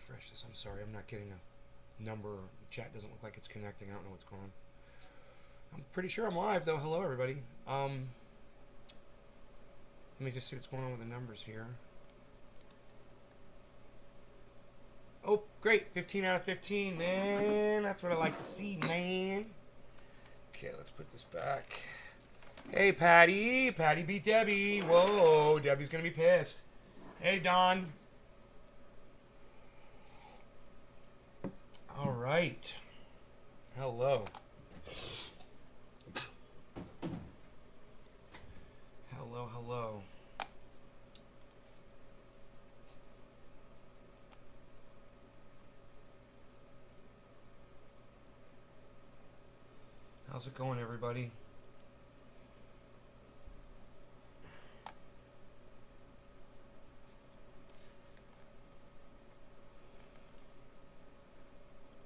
refresh this. I'm sorry, I'm not getting a number. The chat doesn't look like it's connecting. I don't know what's going on. I'm pretty sure I'm live though. Hello everybody. Let me just see what's going on with the numbers here. Oh, great. 15 out of 15, man. That's what I like to see, man. Okay, let's put this back. Hey, Patty. Patty beat Debbie. Whoa, Debbie's going to be pissed. Hey, Don. All right. Hello. Hello, hello. How's it going, everybody?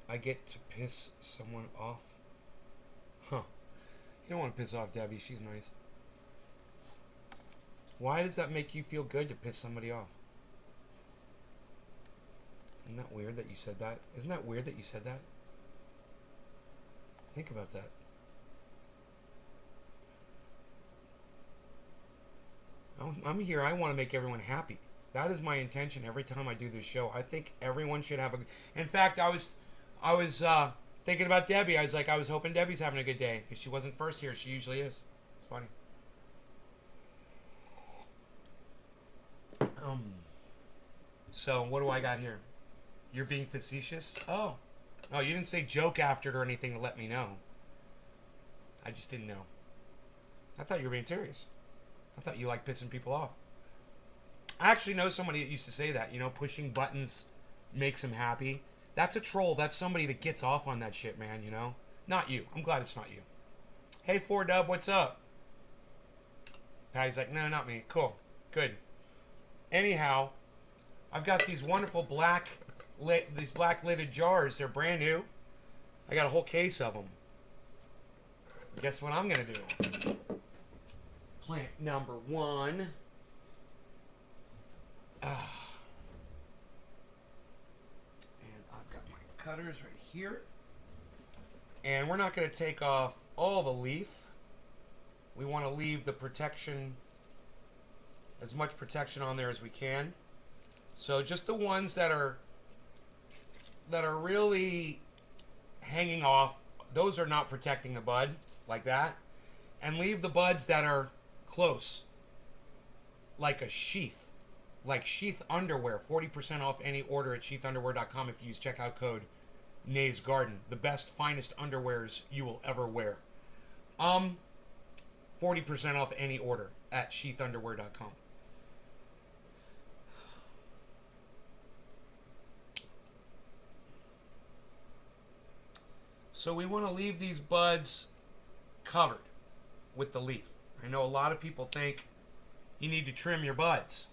I get to piss someone off? Huh. You don't want to piss off Debbie. She's nice. Why does that make you feel good to piss somebody off? Isn't that weird that you said that? Isn't that weird that you said that? Think about that. I'm here. I want to make everyone happy. That is my intention every time I do this show. I think everyone should have a... In fact, I was thinking about Debbie. I was hoping Debbie's having a good day because she wasn't first here. She usually is. It's funny. So what do I got here? You're being facetious? Oh, you didn't say joke after it or anything to let me know. I just didn't know. I thought you were being serious. I thought you liked pissing people off. I actually know somebody that used to say that. You know, pushing buttons makes him happy. That's a troll. That's somebody that gets off on that shit, man, you know? Not you. I'm glad it's not you. Hey, 4Dub, what's up? Patty's like, no, not me. Cool. Good. Anyhow, I've got these wonderful black lidded jars. They're brand new. I got a whole case of them. Guess what I'm going to do? Plant number 1. And I've got my cutters right here. And we're not going to take off all the leaf. We want to leave the protection, as much protection on there as we can. So just the ones that are really hanging off, those are not protecting the bud like that. And leave the buds that are close, like a sheath, like sheath underwear. 40% off any order at sheathunderwear.com if you use checkout code Nay's Garden. The best, finest underwears you will ever wear. 40% off any order at sheathunderwear.com. So we want to leave these buds covered with the leaf. I know a lot of people think you need to trim your buds.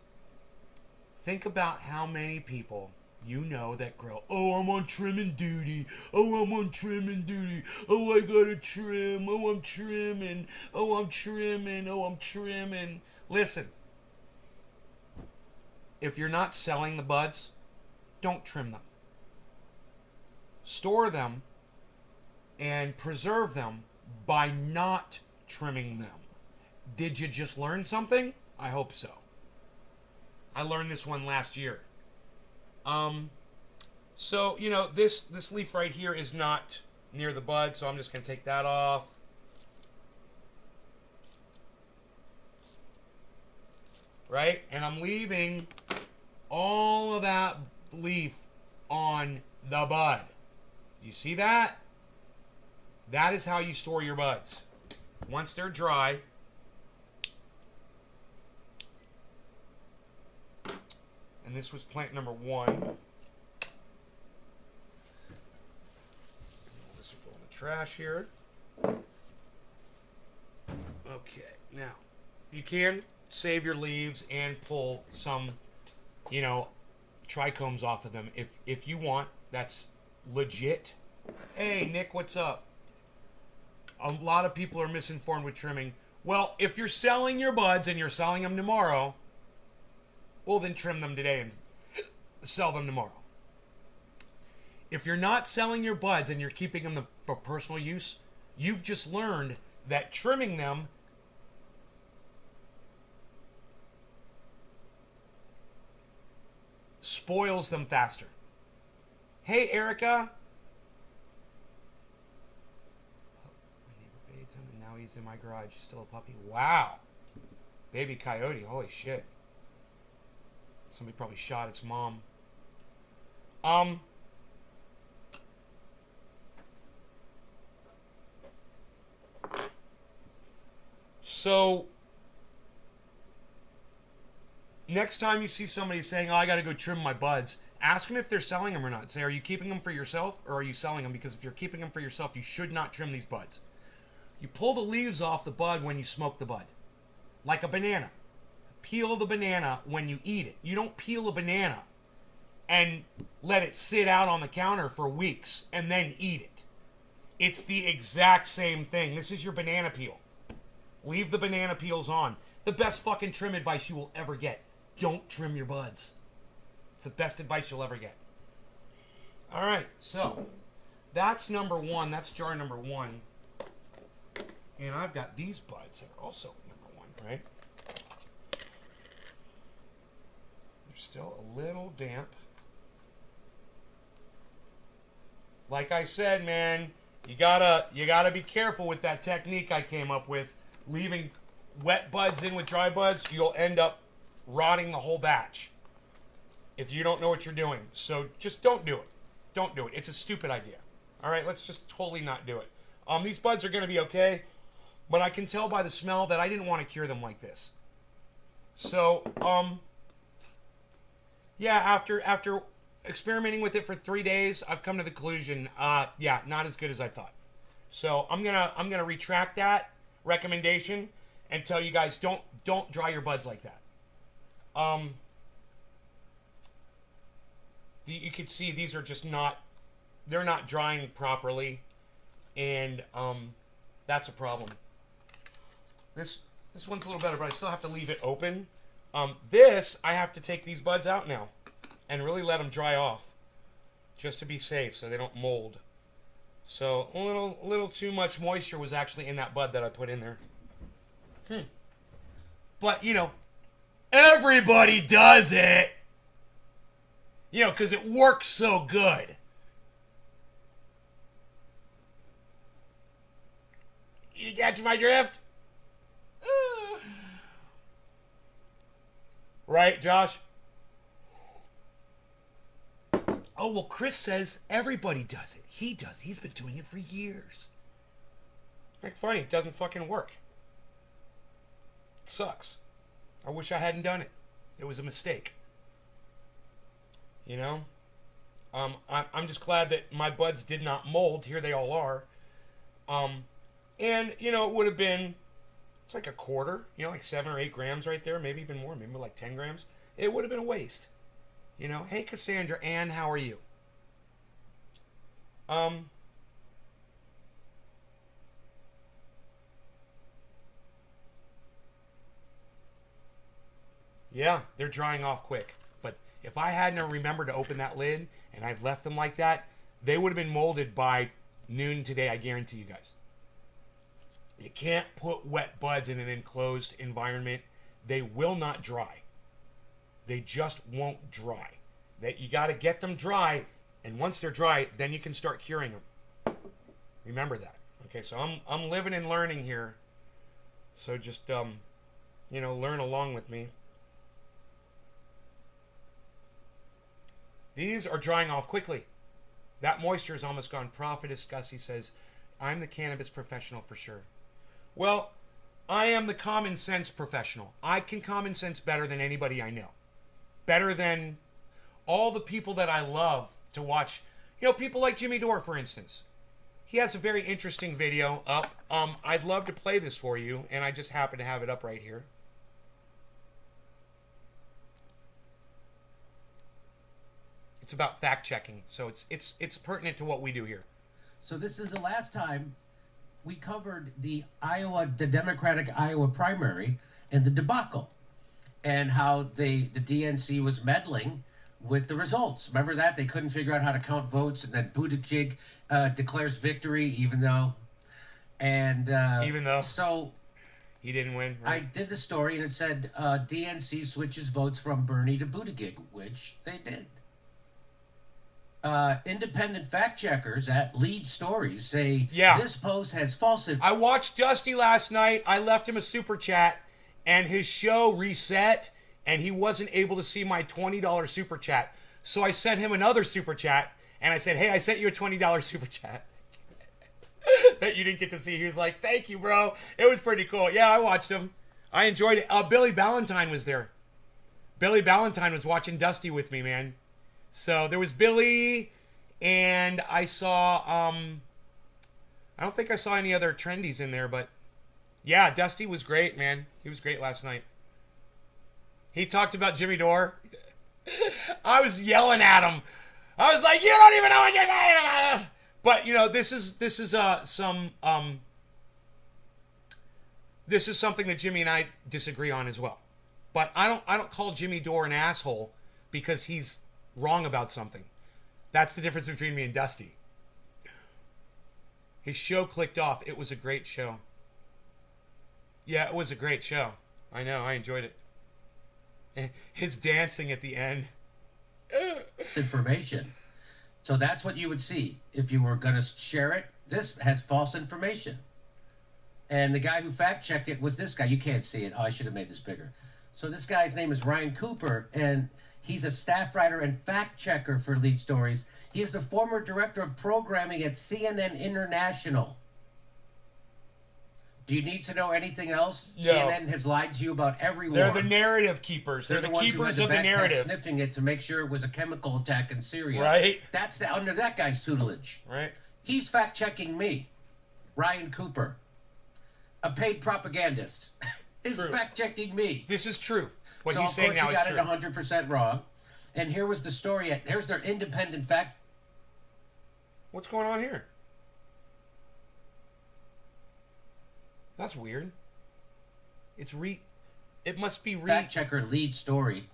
Think about how many people you know that grow, oh, I'm on trimming duty. Oh, I'm on trimming duty. Oh, I gotta trim. Oh, I'm trimming. Oh, I'm trimming. Oh, I'm trimming. Listen, if you're not selling the buds, don't trim them. Store them and preserve them by not trimming them. Did you just learn something? I hope so. I learned this one last year. So, you know, this leaf right here is not near the bud, so I'm just going to take that off. Right? And I'm leaving all of that leaf on the bud. You see that? That is how you store your buds. Once they're dry, and this was plant number 1. This will go in the trash here. Okay, now you can save your leaves and pull some, you know, trichomes off of them if you want. That's legit. Hey, Nick, what's up? A lot of people are misinformed with trimming. Well, if you're selling your buds and you're selling them tomorrow, well, then trim them today and sell them tomorrow. If you're not selling your buds and you're keeping them for personal use, you've just learned that trimming them spoils them faster. Hey, Erica. My neighbor bathed him, and now he's in my garage. Still a puppy. Wow. Baby coyote. Holy shit. Somebody probably shot its mom. So, next time you see somebody saying, oh, I got to go trim my buds, ask them if they're selling them or not. Say, are you keeping them for yourself or are you selling them? Because if you're keeping them for yourself, you should not trim these buds. You pull the leaves off the bud when you smoke the bud. Like a banana. Peel the banana when you eat it. You don't peel a banana and let it sit out on the counter for weeks and then eat it. It's the exact same thing. This is your banana peel. Leave the banana peels on. The best fucking trim advice you will ever get. Don't trim your buds. It's the best advice you'll ever get. All right, so that's number one. That's jar number one. And I've got these buds that are also number one, right? They're still a little damp. Like I said, man, you gotta be careful with that technique I came up with. Leaving wet buds in with dry buds, you'll end up rotting the whole batch if you don't know what you're doing. So just don't do it. Don't do it. It's a stupid idea. All right, let's just totally not do it. These buds are going to be okay, but I can tell by the smell that I didn't want to cure them like this. So, yeah, after experimenting with it for 3 days, I've come to the conclusion, yeah, not as good as I thought. So I'm gonna retract that recommendation and tell you guys don't dry your buds like that. You can see these are just they're not drying properly, and that's a problem. This one's a little better, but I still have to leave it open. This I have to take these buds out now and really let them dry off just to be safe so they don't mold. So a little too much moisture was actually in that bud that I put in there. But, you know, everybody does it. You know, because it works so good. You catch my drift? Right, Josh? Oh, well, Chris says everybody does it. He does. He's been doing it for years. Like, funny, it doesn't fucking work. It sucks. I wish I hadn't done it. It was a mistake. You know? I'm just glad that my buds did not mold. Here they all are. And, you know, it would have been, it's like a quarter, you know, like 7 or 8 grams right there, maybe even more, maybe like 10 grams. It would have been a waste. You know, hey, Cassandra, Ann, how are you? Yeah, they're drying off quick. But if I hadn't remembered to open that lid and I'd left them like that, they would have been molded by noon today, I guarantee you guys. You can't put wet buds in an enclosed environment. They will not dry. They just won't dry. You got to get them dry, and once they're dry, then you can start curing them. Remember that. Okay, so I'm living and learning here. So just you know, learn along with me. These are drying off quickly. That moisture is almost gone. Prophetess Gussie says, I'm the cannabis professional for sure. Well, I am the common sense professional. I can common sense better than anybody I know. Better than all the people that I love to watch. You know, people like Jimmy Dore, for instance. He has a very interesting video up. I'd love to play this for you, and I just happen to have it up right here. It's about fact checking, so it's pertinent to what we do here. So this is the last time we covered the Democratic Iowa primary and the debacle, and how the DNC was meddling with the results. Remember that? They couldn't figure out how to count votes, and then Buttigieg declares victory, even though. And Even though so he didn't win, I right? did the story, and it said DNC switches votes from Bernie to Buttigieg, which they did. Independent fact checkers at Lead Stories say Yeah. this post has false. I watched Dusty last night. I left him a super chat, and his show reset, and he wasn't able to see my $20 super chat. So I sent him another super chat, and I said, "Hey, I sent you a $20 super chat that you didn't get to see." He was like, "Thank you, bro. It was pretty cool." Yeah, I watched him. I enjoyed it. Billy Ballantyne was there. Billy Ballantyne was watching Dusty with me, man. So there was Billy, and I saw I don't think I saw any other trendies in there, but yeah, Dusty was great, man. He was great last night. He talked about Jimmy Dore. I was yelling at him. I was like, "You don't even know what you're saying about it." But you know, this is something that Jimmy and I disagree on as well. But I don't call Jimmy Dore an asshole because he's wrong about something. That's the difference between me and Dusty. His show clicked off. It was a great show. Yeah, it was a great show. I know, I enjoyed it. His dancing at the end. Information. So that's what you would see if you were going to share it. This has false information. And the guy who fact checked it was this guy. You can't see it. Oh, I should have made this bigger. So this guy's name is Ryan Cooper, and he's a staff writer and fact checker for Lead Stories. He is the former director of programming at CNN International. Do you need to know anything else? No. CNN has lied to you about every war. They're the narrative keepers. They're the ones who keepers had of the backpack narrative. sniffing it to make sure it was a chemical attack in Syria. Right. That's under that guy's tutelage. Right. He's fact checking me, Ryan Cooper, a paid propagandist. Is True. fact checking me. This is true. What So he's of saying course now he is got true. it 100% wrong. And here was the story. Here's their independent fact. What's going on here? That's weird. It must be Fact checker Lead Story.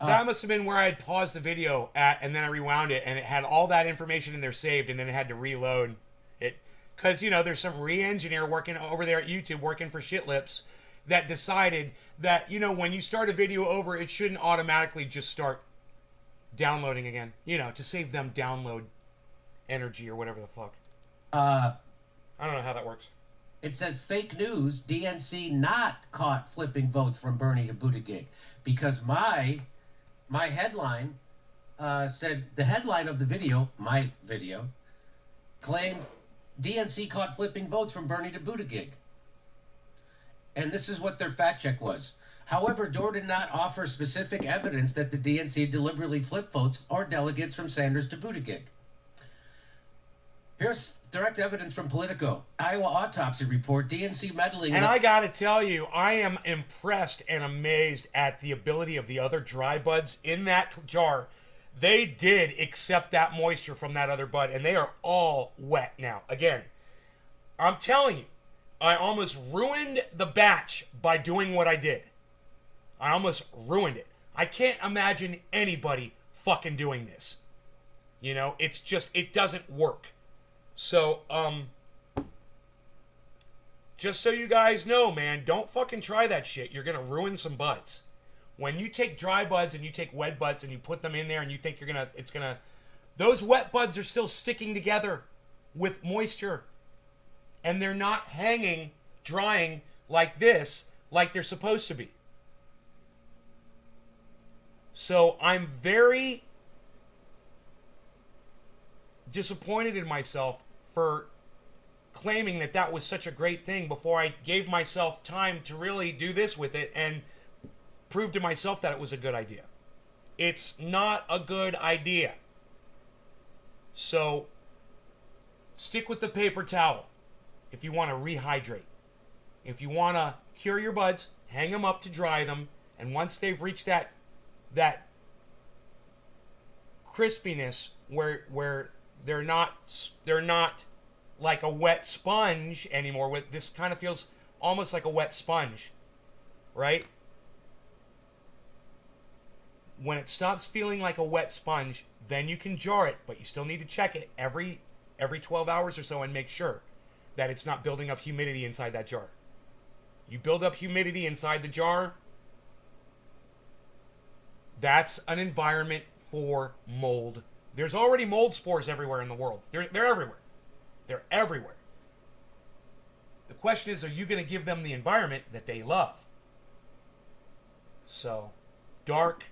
That must have been where I had paused the video at, and then I rewound it, and it had all that information in there saved, and then it had to reload it. Because, you know, there's some re-engineer working over there at YouTube, working for Shitlips, that decided that, you know, when you start a video over, it shouldn't automatically just start downloading again. You know, to save them download energy or whatever the fuck. I don't know how that works. It says fake news, DNC not caught flipping votes from Bernie to Buttigieg. Because my headline said, the headline of the video, my video, claimed DNC caught flipping votes from Bernie to Buttigieg. And this is what their fact check was. However, Dore did not offer specific evidence that the DNC deliberately flipped votes or delegates from Sanders to Buttigieg. Here's direct evidence from Politico. Iowa autopsy report, DNC meddling. And I gotta tell you, I am impressed and amazed at the ability of the other dry buds in that jar. They did accept that moisture from that other bud, and they are all wet now. Again, I'm telling you, I almost ruined the batch by doing what I did. I almost ruined it. I can't imagine anybody fucking doing this. You know, it's just, it doesn't work. So, just so you guys know, man, don't fucking try that shit. You're gonna ruin some buds. When you take dry buds and you take wet buds and you put them in there and you think those wet buds are still sticking together with moisture. And they're not hanging, drying like this, like they're supposed to be. So I'm very disappointed in myself for claiming that that was such a great thing before I gave myself time to really do this with it and prove to myself that it was a good idea. It's not a good idea. So stick with the paper towel if you want to rehydrate. If you want to cure your buds, hang them up to dry them, and once they've reached that crispiness where they're not like a wet sponge anymore. With this kind of feels almost like a wet sponge, right? When it stops feeling like a wet sponge, then you can jar it, but you still need to check it every 12 hours or so and make sure that it's not building up humidity inside that jar. You build up humidity inside the jar, that's an environment for mold. There's already mold spores everywhere in the world. They're everywhere. They're everywhere. The question is, are you going to give them the environment that they love? So, dark,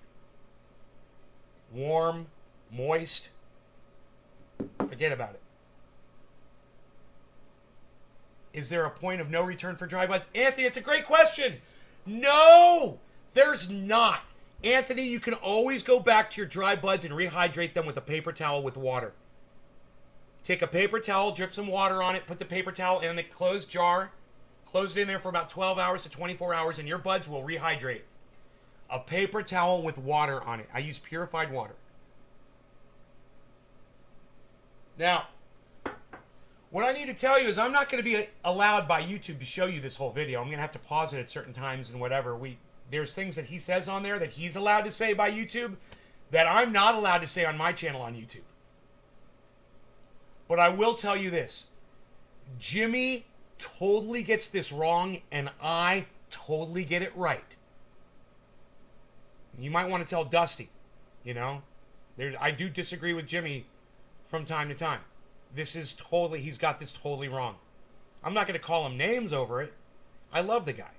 warm, moist, forget about it. Is there a point of no return for dry buds? Anthony, it's a great question. No, there's not. Anthony, you can always go back to your dry buds and rehydrate them with a paper towel with water. Take a paper towel, drip some water on it, put the paper towel in a closed jar, close it in there for about 12 hours to 24 hours, and your buds will rehydrate. A paper towel with water on it. I use purified water. Now, what I need to tell you is I'm not going to be allowed by YouTube to show you this whole video. I'm going to have to pause it at certain times and whatever. There's things that he says on there that he's allowed to say by YouTube that I'm not allowed to say on my channel on YouTube. But I will tell you this. Jimmy totally gets this wrong, and I totally get it right. You might want to tell Dusty, you know. I do disagree with Jimmy from time to time. He's got this totally wrong. I'm not going to call him names over it. I love the guy.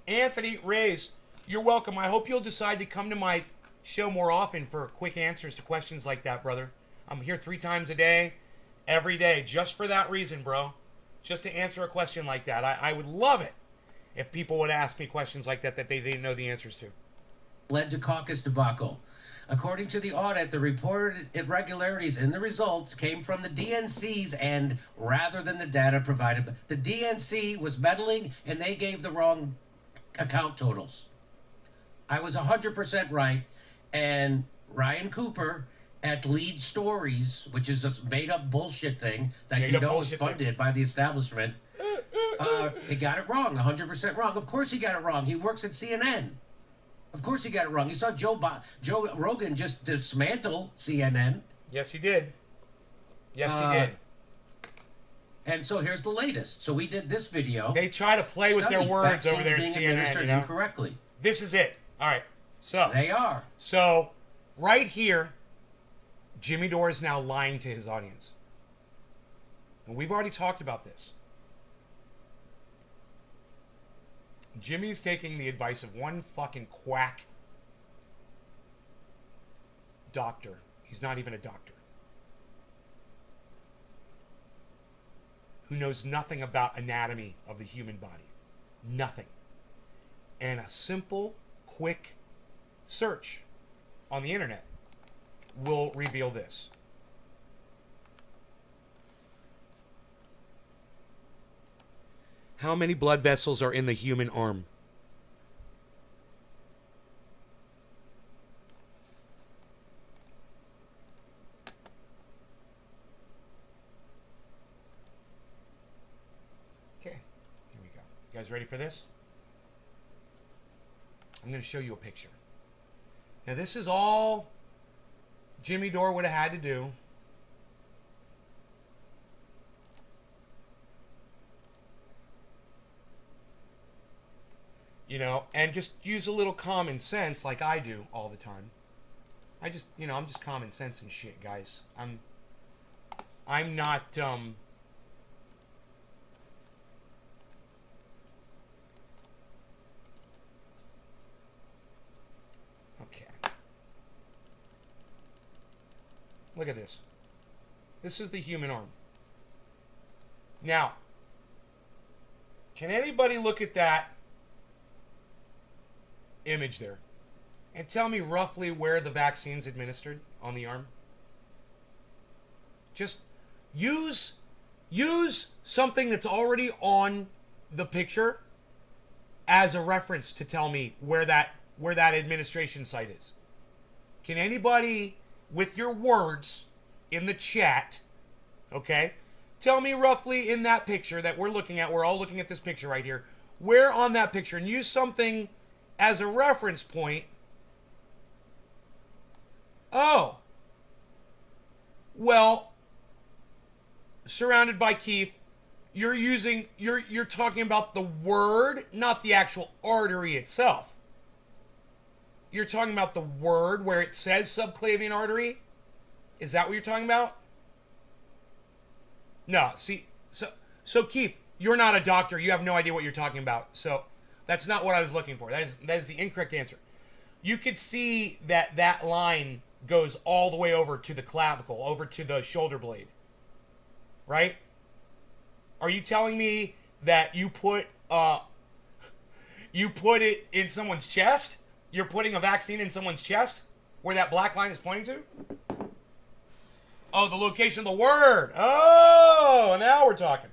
Anthony Reyes, you're welcome. I hope you'll decide to come to my show more often for quick answers to questions like that, brother. I'm here 3 times a day, every day, just for that reason, bro. Just to answer a question like that. I would love it if people would ask me questions like that they didn't know the answers to. Led to caucus debacle. According to the audit, the reported irregularities in the results came from the DNC's end rather than the data provided. The DNC was meddling, and they gave the wrong account totals. I was 100% right, and Ryan Cooper at Lead Stories, which is a made-up bullshit thing that you know is funded by the establishment, he got it wrong, 100% wrong. Of course he got it wrong. He works at CNN. Of course he got it wrong. You saw Joe Rogan just dismantle CNN. Yes, he did. Yes, he did. And so here's the latest. So we did this video. They try to play with their words over there at CNN, you know? Incorrectly. This is it. All right. So they are. So right here, Jimmy Dore is now lying to his audience. And we've already talked about this. Jimmy's taking the advice of one fucking quack doctor. He's not even a doctor. Who knows nothing about anatomy of the human body. Nothing. And a simple, quick search on the internet will reveal this. How many blood vessels are in the human arm? Okay, here we go. You guys ready for this? I'm going to show you a picture. Now, this is all Jimmy Dore would have had to do. You know, and just use a little common sense like I do all the time. I'm just common sense and shit, guys. I'm not, okay. Look at this. This is the human arm. Now, can anybody look at that image there and tell me roughly where the vaccine's administered on the arm? Just use something that's already on the picture as a reference to tell me where that administration site is. Can anybody with your words in the chat, okay, tell me roughly in that picture that we're looking at, we're all looking at this picture right here, where on that picture, and use something as a reference point, oh, well, surrounded by Keith, you're talking about the word, not the actual artery itself. You're talking about the word where it says subclavian artery? Is that what you're talking about? No, see, so Keith, you're not a doctor. You have no idea what you're talking about. So that's not what I was looking for. That is the incorrect answer. You could see that line goes all the way over to the clavicle, over to the shoulder blade. Right? Are you telling me that you put it in someone's chest? You're putting a vaccine in someone's chest where that black line is pointing to? Oh, the location of the word. Oh, now we're talking.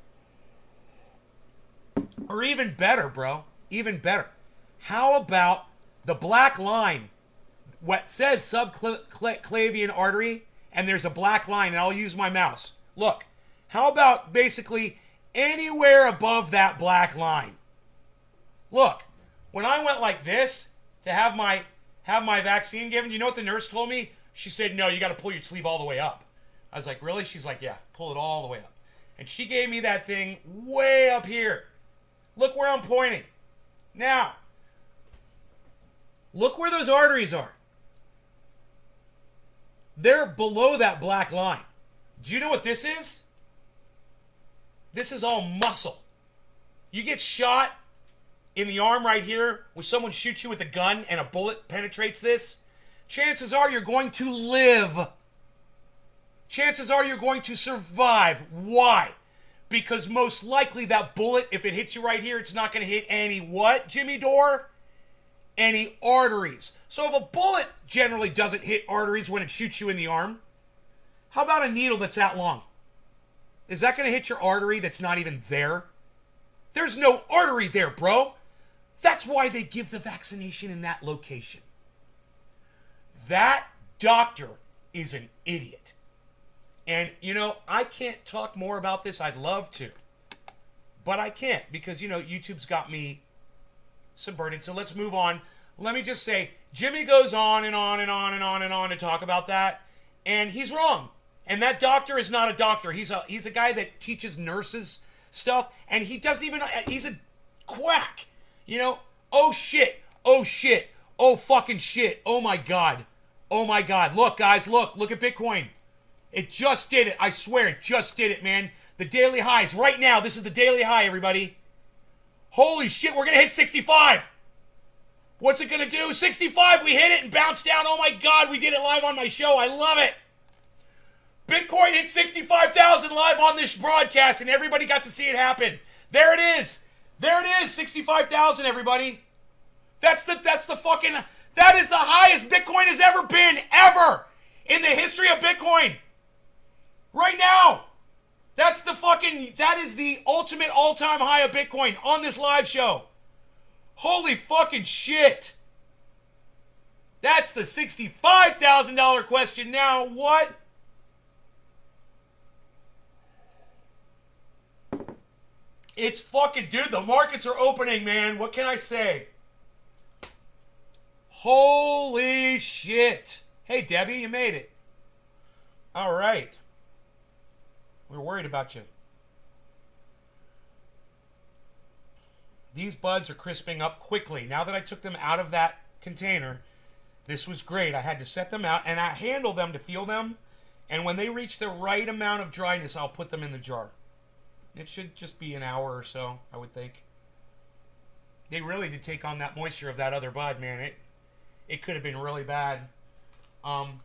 Or even better, bro. Even better. How about the black line? What says subclavian artery, and there's a black line, and I'll use my mouse. Look. How about basically anywhere above that black line? Look, when I went like this to have my vaccine given, you know what the nurse told me? She said, no, you got to pull your sleeve all the way up. I was like, really? She's like, yeah, pull it all the way up. And she gave me that thing way up here. Look where I'm pointing. Now, look where those arteries are. They're below that black line. Do you know what this is? This is all muscle. You get shot in the arm right here, where someone shoots you with a gun and a bullet penetrates this, chances are you're going to live. Chances are you're going to survive. Why? Because most likely that bullet, if it hits you right here, it's not going to hit any what, Jimmy Dore? Any arteries. So if a bullet generally doesn't hit arteries when it shoots you in the arm, how about a needle that's that long? Is that going to hit your artery that's not even there? There's no artery there, bro. That's why they give the vaccination in that location. That doctor is an idiot. And, you know, I can't talk more about this. I'd love to. But I can't because, you know, YouTube's got me subverted. So let's move on. Let me just say, Jimmy goes on and on and on and on and on to talk about that. And he's wrong. And that doctor is not a doctor. He's a guy that teaches nurses stuff. And he doesn't even, he's a quack. You know, oh shit, oh shit, oh fucking shit, oh my God, oh my God. Look, guys, look at Bitcoin. It just did it. I swear it just did it, man. The daily high is right now. This is the daily high, everybody. Holy shit, we're going to hit 65. What's it going to do? 65, we hit it and bounced down. Oh my God, we did it live on my show. I love it. Bitcoin hit 65,000 live on this broadcast and everybody got to see it happen. There it is. There it is, 65,000, everybody. That is the highest Bitcoin has ever been, ever, in the history of Bitcoin. Right now. That is the ultimate all-time high of Bitcoin on this live show. Holy fucking shit. That's the $65,000 question now. What? It's fucking, dude, the markets are opening, man. What can I say? Holy shit. Hey, Debbie, you made it. All right. We were worried about you. These buds are crisping up quickly. Now that I took them out of that container, this was great. I had to set them out, and I handle them to feel them. And when they reach the right amount of dryness, I'll put them in the jar. It should just be an hour or so, I would think. They really did take on that moisture of that other bud, man. It could have been really bad. And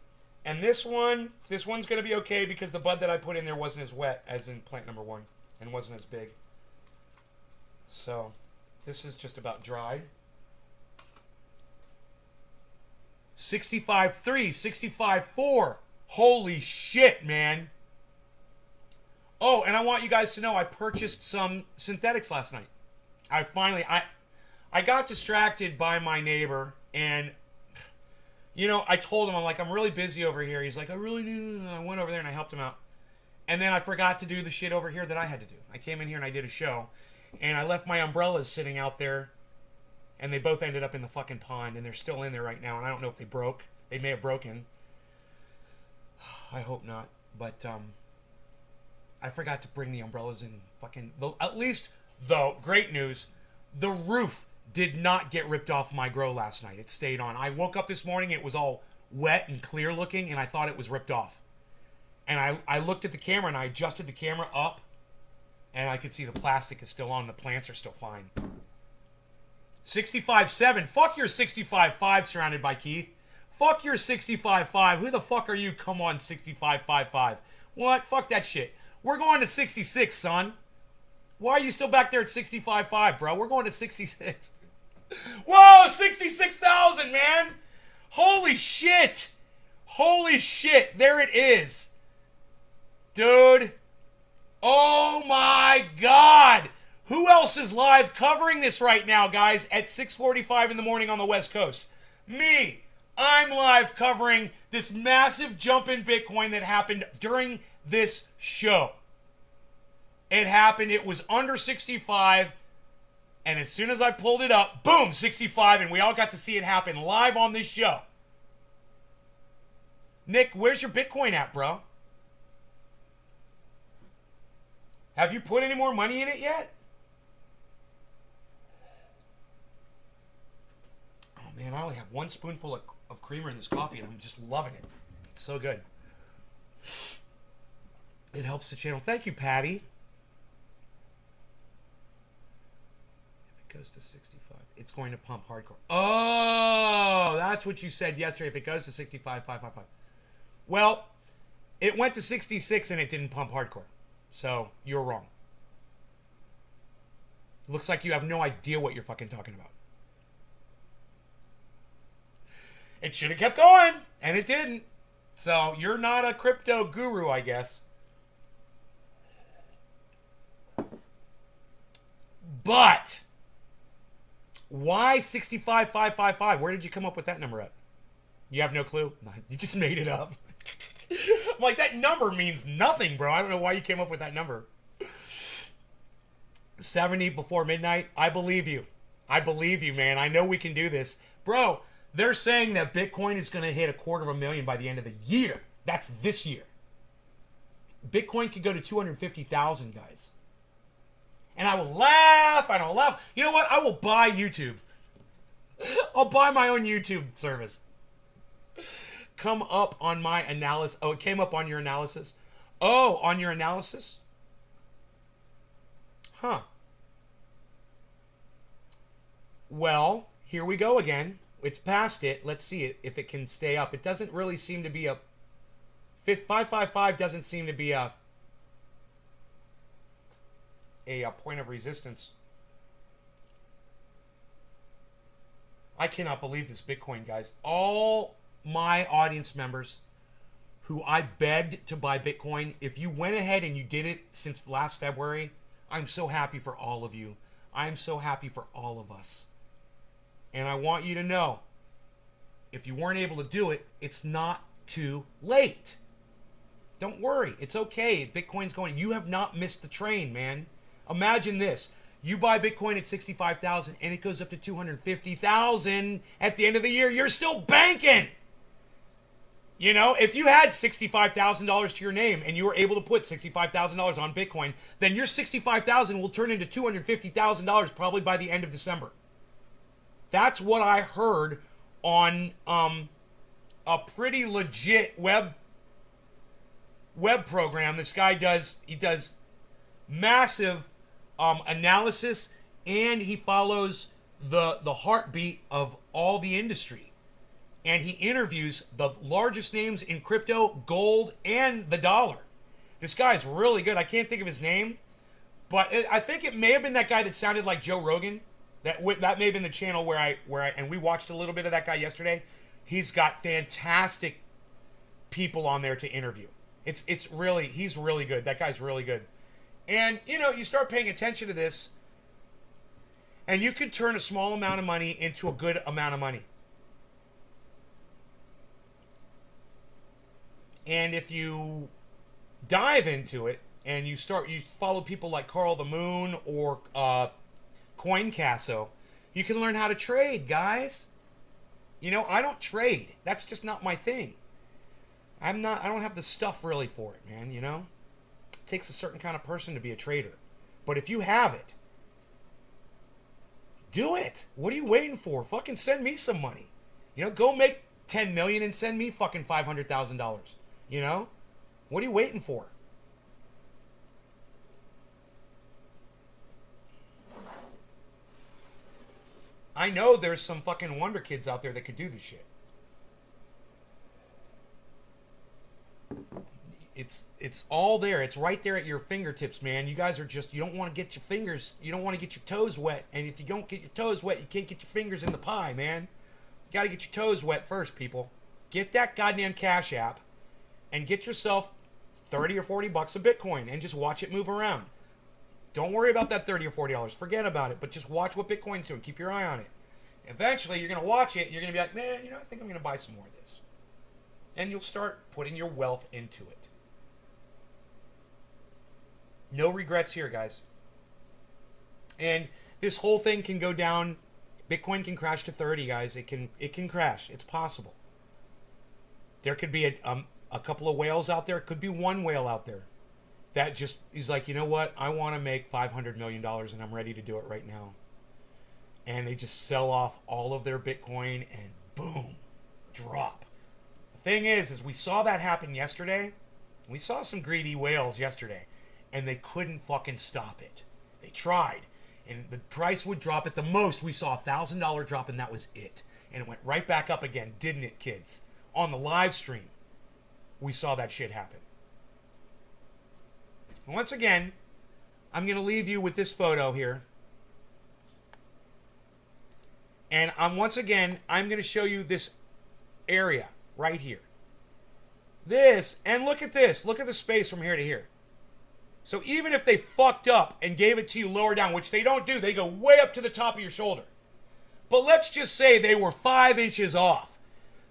this one's going to be okay because the bud that I put in there wasn't as wet as in plant number 1 and wasn't as big. So, this is just about dried. 65.3, 65.4. Holy shit, man. Oh, and I want you guys to know I purchased some synthetics last night. I got distracted by my neighbor, and, you know, I told him, I'm really busy over here. He's like, I really need, I went over there and I helped him out. And then I forgot to do the shit over here that I had to do. I came in here and I did a show, and I left my umbrellas sitting out there And they both ended up in the fucking pond, and they're still in there right now, and I don't know if they broke. They may have broken. I hope not. But, I forgot to bring the umbrellas in fucking... At least, though, great news, the roof did not get ripped off my grow last night. It stayed on. I woke up this morning, it was all wet and clear looking, and I thought it was ripped off. And I looked at the camera, and I adjusted the camera up, and I could see the plastic is still on. The plants are still fine. 65.7. Fuck your 65.5 surrounded by Keith. Fuck your 65.5. Who the fuck are you? Come on, 65.55. What? Fuck that shit. We're going to 66, son. Why are you still back there at 65.5, bro? We're going to 66. Whoa, 66,000, man. Holy shit. Holy shit. There it is. Dude. Oh my God. Who else is live covering this right now, guys, at 6:45 in the morning on the West Coast? Me. I'm live covering this massive jump in Bitcoin that happened during this show. It happened. It was under 65. And as soon as I pulled it up, boom, 65. And we all got to see it happen live on this show. Nick, where's your Bitcoin at, bro? Have you put any more money in it yet? Oh, man, I only have one spoonful of creamer in this coffee, and I'm just loving it. It's so good. It helps the channel. Thank you, Patty. If it goes to 65, it's going to pump hardcore. Oh, that's what you said yesterday. If it goes to 65.555. Well, it went to 66 and it didn't pump hardcore. So, you're wrong. Looks like you have no idea what you're fucking talking about. It should have kept going, and it didn't. So, you're not a crypto guru, I guess. But, why 65.555? Where did you come up with that number at? You have no clue? You just made it up. I'm like, that number means nothing, bro. I don't know why you came up with that number. 70 before midnight. I believe you. I believe you, man. I know we can do this. Bro, they're saying that Bitcoin is going to hit 250,000 by the end of the year. That's this year. Bitcoin could go to 250,000, guys. And I will laugh. I don't laugh. You know what? I will buy YouTube. I'll buy my own YouTube service. Come up on my analysis. Oh, it came up on your analysis. Oh, on your analysis? Huh. Well, here we go again. It's past it. Let's see it if it can stay up. It doesn't really seem to be a 555 doesn't seem to be a point of resistance. I cannot believe this Bitcoin, guys. All my audience members who I begged to buy Bitcoin, if you went ahead and you did it since last February, I'm so happy for all of you. I'm so happy for all of us. And I want you to know, if you weren't able to do it, it's not too late. Don't worry. It's okay. Bitcoin's going. You have not missed the train, man. Imagine this. You buy Bitcoin at 65,000 and it goes up to 250,000 at the end of the year. You're still banking. You know, if you had $65,000 to your name and you were able to put $65,000 on Bitcoin, then your $65,000 will turn into $250,000 probably by the end of December. That's what I heard on a pretty legit web program. This guy does massive analysis, and he follows the heartbeat of all the industry. And he interviews the largest names in crypto, gold, and the dollar. This guy's really good. I can't think of his name, but I think it may have been that guy that sounded like Joe Rogan. That may have been the channel where I and we watched a little bit of that guy yesterday. He's got fantastic people on there to interview. He's really good. That guy's really good. And you know, you start paying attention to this, and you can turn a small amount of money into a good amount of money. And if you dive into it and you follow people like Carl the Moon or CoinCasso, You can learn how to trade, guys. You know, I don't trade. That's just not my thing. I don't have the stuff really for it, man, you know? It takes a certain kind of person to be a trader. But if you have it, do it. What are you waiting for? Fucking send me some money. You know, go make 10 million and send me fucking $500,000. You know? What are you waiting for? I know there's some fucking wonder kids out there that could do this shit. It's all there. It's right there at your fingertips, man. You guys are just, you don't want to get your fingers, you don't want to get your toes wet. And if you don't get your toes wet, you can't get your fingers in the pie, man. You got to get your toes wet first, people. Get that goddamn Cash App and get yourself 30 or 40 bucks of Bitcoin and just watch it move around. Don't worry about that 30 or $40. Forget about it, but just watch what Bitcoin's doing. Keep your eye on it. Eventually, you're going to watch it. You're going to be like, man, you know, I think I'm going to buy some more of this. And you'll start putting your wealth into it. No regrets here, guys. And this whole thing can go down. Bitcoin can crash to 30, guys. It can crash. It's possible. There could be a couple of whales out there. It could be one whale out there that just is like, you know what? I want to make $500 million and I'm ready to do it right now. And they just sell off all of their Bitcoin and boom, drop. The thing is we saw that happen yesterday. We saw some greedy whales yesterday and they couldn't fucking stop it. They tried and the price would drop. At the most, we saw $1,000 drop and that was it. And it went right back up again, didn't it, kids? On the live stream, we saw that shit happen. Once again, I'm going to leave you with this photo here. And I'm going to show you this area right here. This, and look at this. Look at the space from here to here. So even if they fucked up and gave it to you lower down, which they don't do, they go way up to the top of your shoulder. But let's just say they were 5 inches off.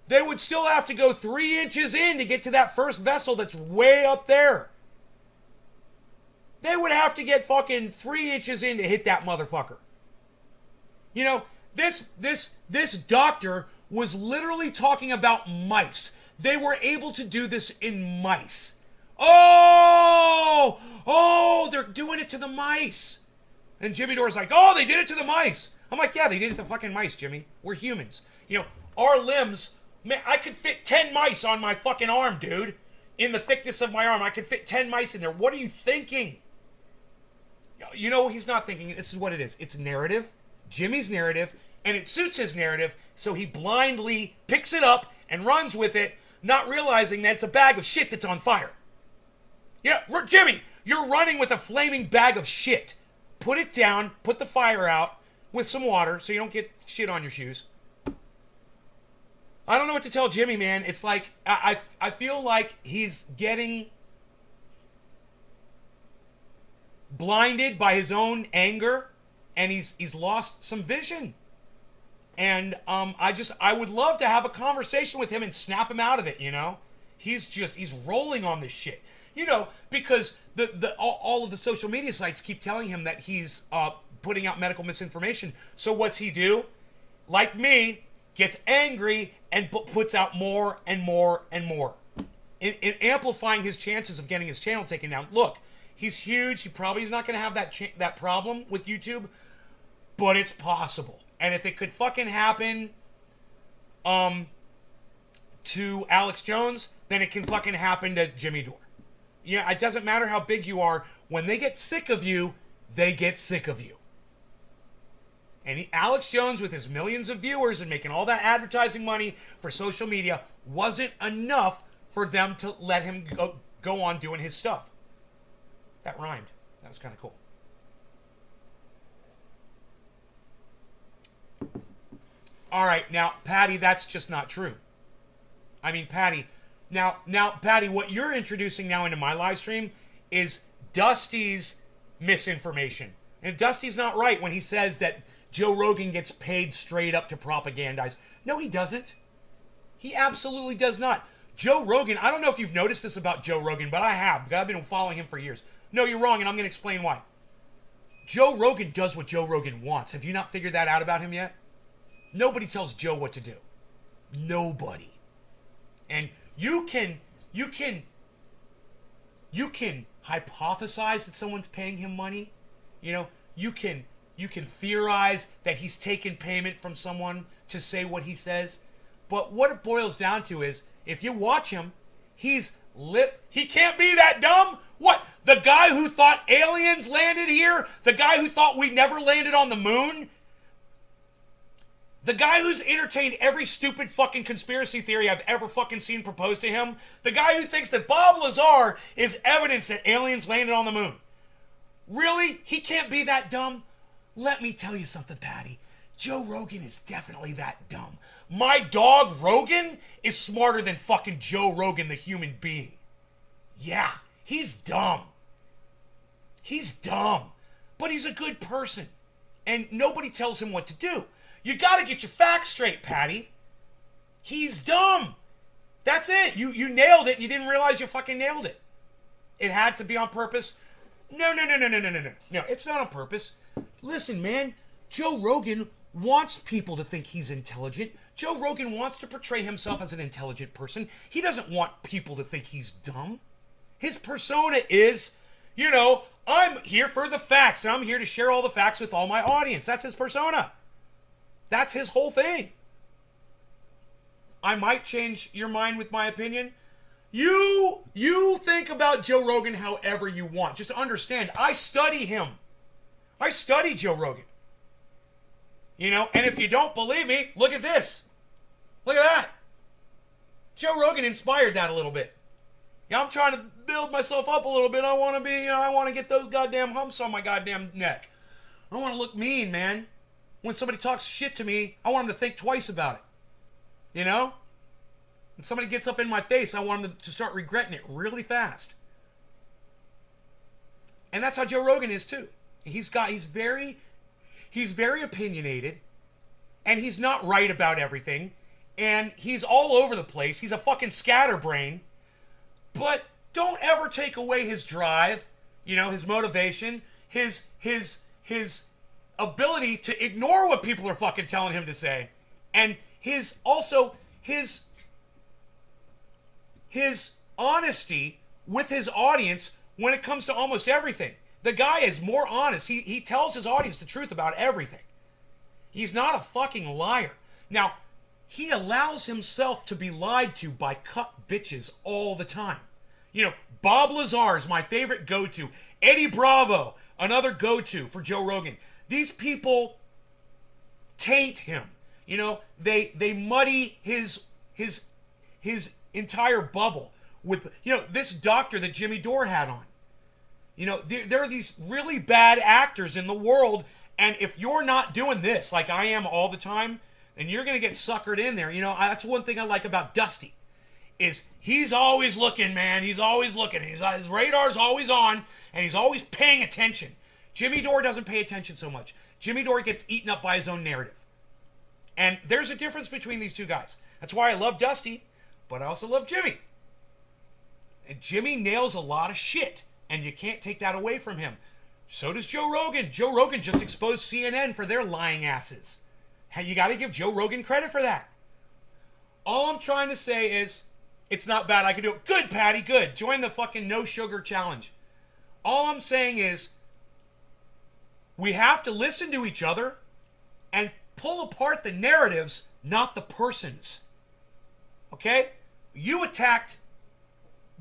They would still have to go 3 inches in to get to that first vessel that's way up there. They would have to get fucking 3 inches in to hit that motherfucker. You know, this doctor was literally talking about mice. They were able to do this in mice. Oh, they're doing it to the mice. And Jimmy Dore's like, oh, they did it to the mice. I'm like, yeah, they did it to fucking mice, Jimmy. We're humans. You know, our limbs, man, I could fit 10 mice on my fucking arm, dude. In the thickness of my arm, I could fit 10 mice in there. What are you thinking? You know, he's not thinking. This is what it is. It's narrative. Jimmy's narrative. And it suits his narrative. So he blindly picks it up and runs with it, not realizing that it's a bag of shit that's on fire. Yeah, Jimmy, you're running with a flaming bag of shit. Put it down. Put the fire out with some water so you don't get shit on your shoes. I don't know what to tell Jimmy, man. It's like, I feel like he's getting blinded by his own anger, and he's lost some vision. And I would love to have a conversation with him and snap him out of it, you know? He's rolling on this shit. You know, because all of the social media sites keep telling him that he's putting out medical misinformation. So what's he do? Like me, gets angry and puts out more and more and more. In amplifying his chances of getting his channel taken down. Look, he's huge. He probably is not going to have that problem with YouTube, but it's possible. And if it could fucking happen to Alex Jones, then it can fucking happen to Jimmy Dore. Yeah, it doesn't matter how big you are. When they get sick of you, they get sick of you. And Alex Jones, with his millions of viewers and making all that advertising money for social media, wasn't enough for them to let him go on doing his stuff. That rhymed. That was kind of cool. All right, now, Patty, that's just not true. I mean, Patty... Now, Patty, what you're introducing now into my live stream is Dusty's misinformation. And Dusty's not right when he says that Joe Rogan gets paid straight up to propagandize. No, he doesn't. He absolutely does not. Joe Rogan, I don't know if you've noticed this about Joe Rogan, but I have, because I've been following him for years. No, you're wrong, and I'm going to explain why. Joe Rogan does what Joe Rogan wants. Have you not figured that out about him yet? Nobody tells Joe what to do. Nobody. And you can hypothesize that someone's paying him money. You know, you can theorize that he's taken payment from someone to say what he says. But what it boils down to is, if you watch him, he can't be that dumb. What? The guy who thought aliens landed here? The guy who thought we never landed on the moon? The guy who's entertained every stupid fucking conspiracy theory I've ever fucking seen proposed to him? The guy who thinks that Bob Lazar is evidence that aliens landed on the moon? Really? He can't be that dumb? Let me tell you something, Patty. Joe Rogan is definitely that dumb. My dog, Rogan, is smarter than fucking Joe Rogan, the human being. Yeah, he's dumb. He's dumb. But he's a good person. And nobody tells him what to do. You gotta get your facts straight, Patty. He's dumb. That's it. You nailed it and you didn't realize you fucking nailed it. It had to be on purpose. No. No, it's not on purpose. Listen, man, Joe Rogan wants people to think he's intelligent. Joe Rogan wants to portray himself as an intelligent person. He doesn't want people to think he's dumb. His persona is, you know, I'm here for the facts, and I'm here to share all the facts with all my audience. That's his persona. That's his whole thing. I might change your mind with my opinion. You think about Joe Rogan however you want. Just understand, I study him. I study Joe Rogan. You know, and if you don't believe me, look at this. Look at that. Joe Rogan inspired that a little bit. Yeah, I'm trying to build myself up a little bit. I want to be, you know, I want to get those goddamn humps on my goddamn neck. I want to look mean, man. When somebody talks shit to me, I want them to think twice about it. You know? When somebody gets up in my face, I want them to start regretting it really fast. And that's how Joe Rogan is too. He's very opinionated, and he's not right about everything, and he's all over the place. He's a fucking scatterbrain, but don't ever take away his drive, you know, his motivation, his ability to ignore what people are fucking telling him to say, and his honesty with his audience when it comes to almost everything. The guy is more honest. He tells his audience the truth about everything. He's not a fucking liar. Now, he allows himself to be lied to by cuck bitches all the time. You know, Bob Lazar is my favorite go-to. Eddie Bravo, another go-to for Joe Rogan. These people taint him. You know, they muddy his entire bubble with, you know, this doctor that Jimmy Dore had on. You know, there are these really bad actors in the world, and if you're not doing this like I am all the time, then you're going to get suckered in there. You know, that's one thing I like about Dusty, is he's always looking, man. He's always looking. His radar's always on, and he's always paying attention. Jimmy Dore doesn't pay attention so much. Jimmy Dore gets eaten up by his own narrative. And there's a difference between these two guys. That's why I love Dusty, but I also love Jimmy. And Jimmy nails a lot of shit, and you can't take that away from him. So does Joe Rogan. Joe Rogan just exposed CNN for their lying asses. Hey, you got to give Joe Rogan credit for that. All I'm trying to say is, it's not bad. I can do it. Good, Patty, good. Join the fucking no sugar challenge. All I'm saying is, we have to listen to each other and pull apart the narratives, not the persons. Okay? You attacked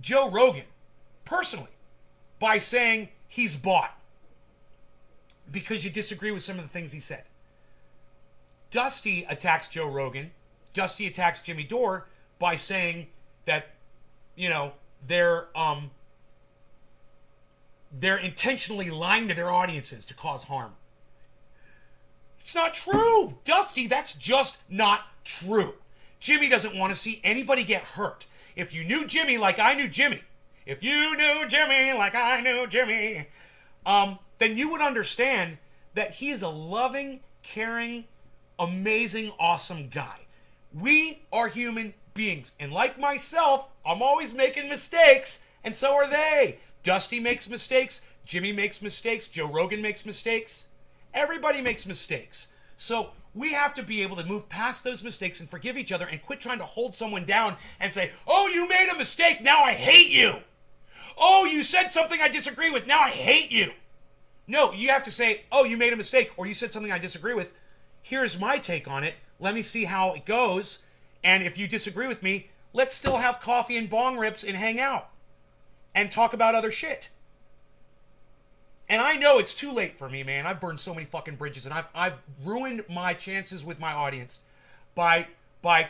Joe Rogan personally by saying he's bought because you disagree with some of the things he said. Dusty attacks Joe Rogan. Dusty attacks Jimmy Dore by saying that, you know, they're intentionally lying to their audiences to cause harm. It's not true. Dusty, that's just not true. Jimmy doesn't want to see anybody get hurt. If you knew Jimmy like I knew Jimmy, then you would understand that he is a loving, caring, amazing, awesome guy. We are human beings. And like myself, I'm always making mistakes, and so are they. Dusty makes mistakes. Jimmy makes mistakes. Joe Rogan makes mistakes. Everybody makes mistakes. So we have to be able to move past those mistakes and forgive each other and quit trying to hold someone down and say, oh, you made a mistake. Now I hate you. Oh, you said something I disagree with. Now I hate you. No, you have to say, oh, you made a mistake, or you said something I disagree with. Here's my take on it. Let me see how it goes. And if you disagree with me, let's still have coffee and bong rips and hang out and talk about other shit. And I know it's too late for me, man. I've burned so many fucking bridges, and I've ruined my chances with my audience by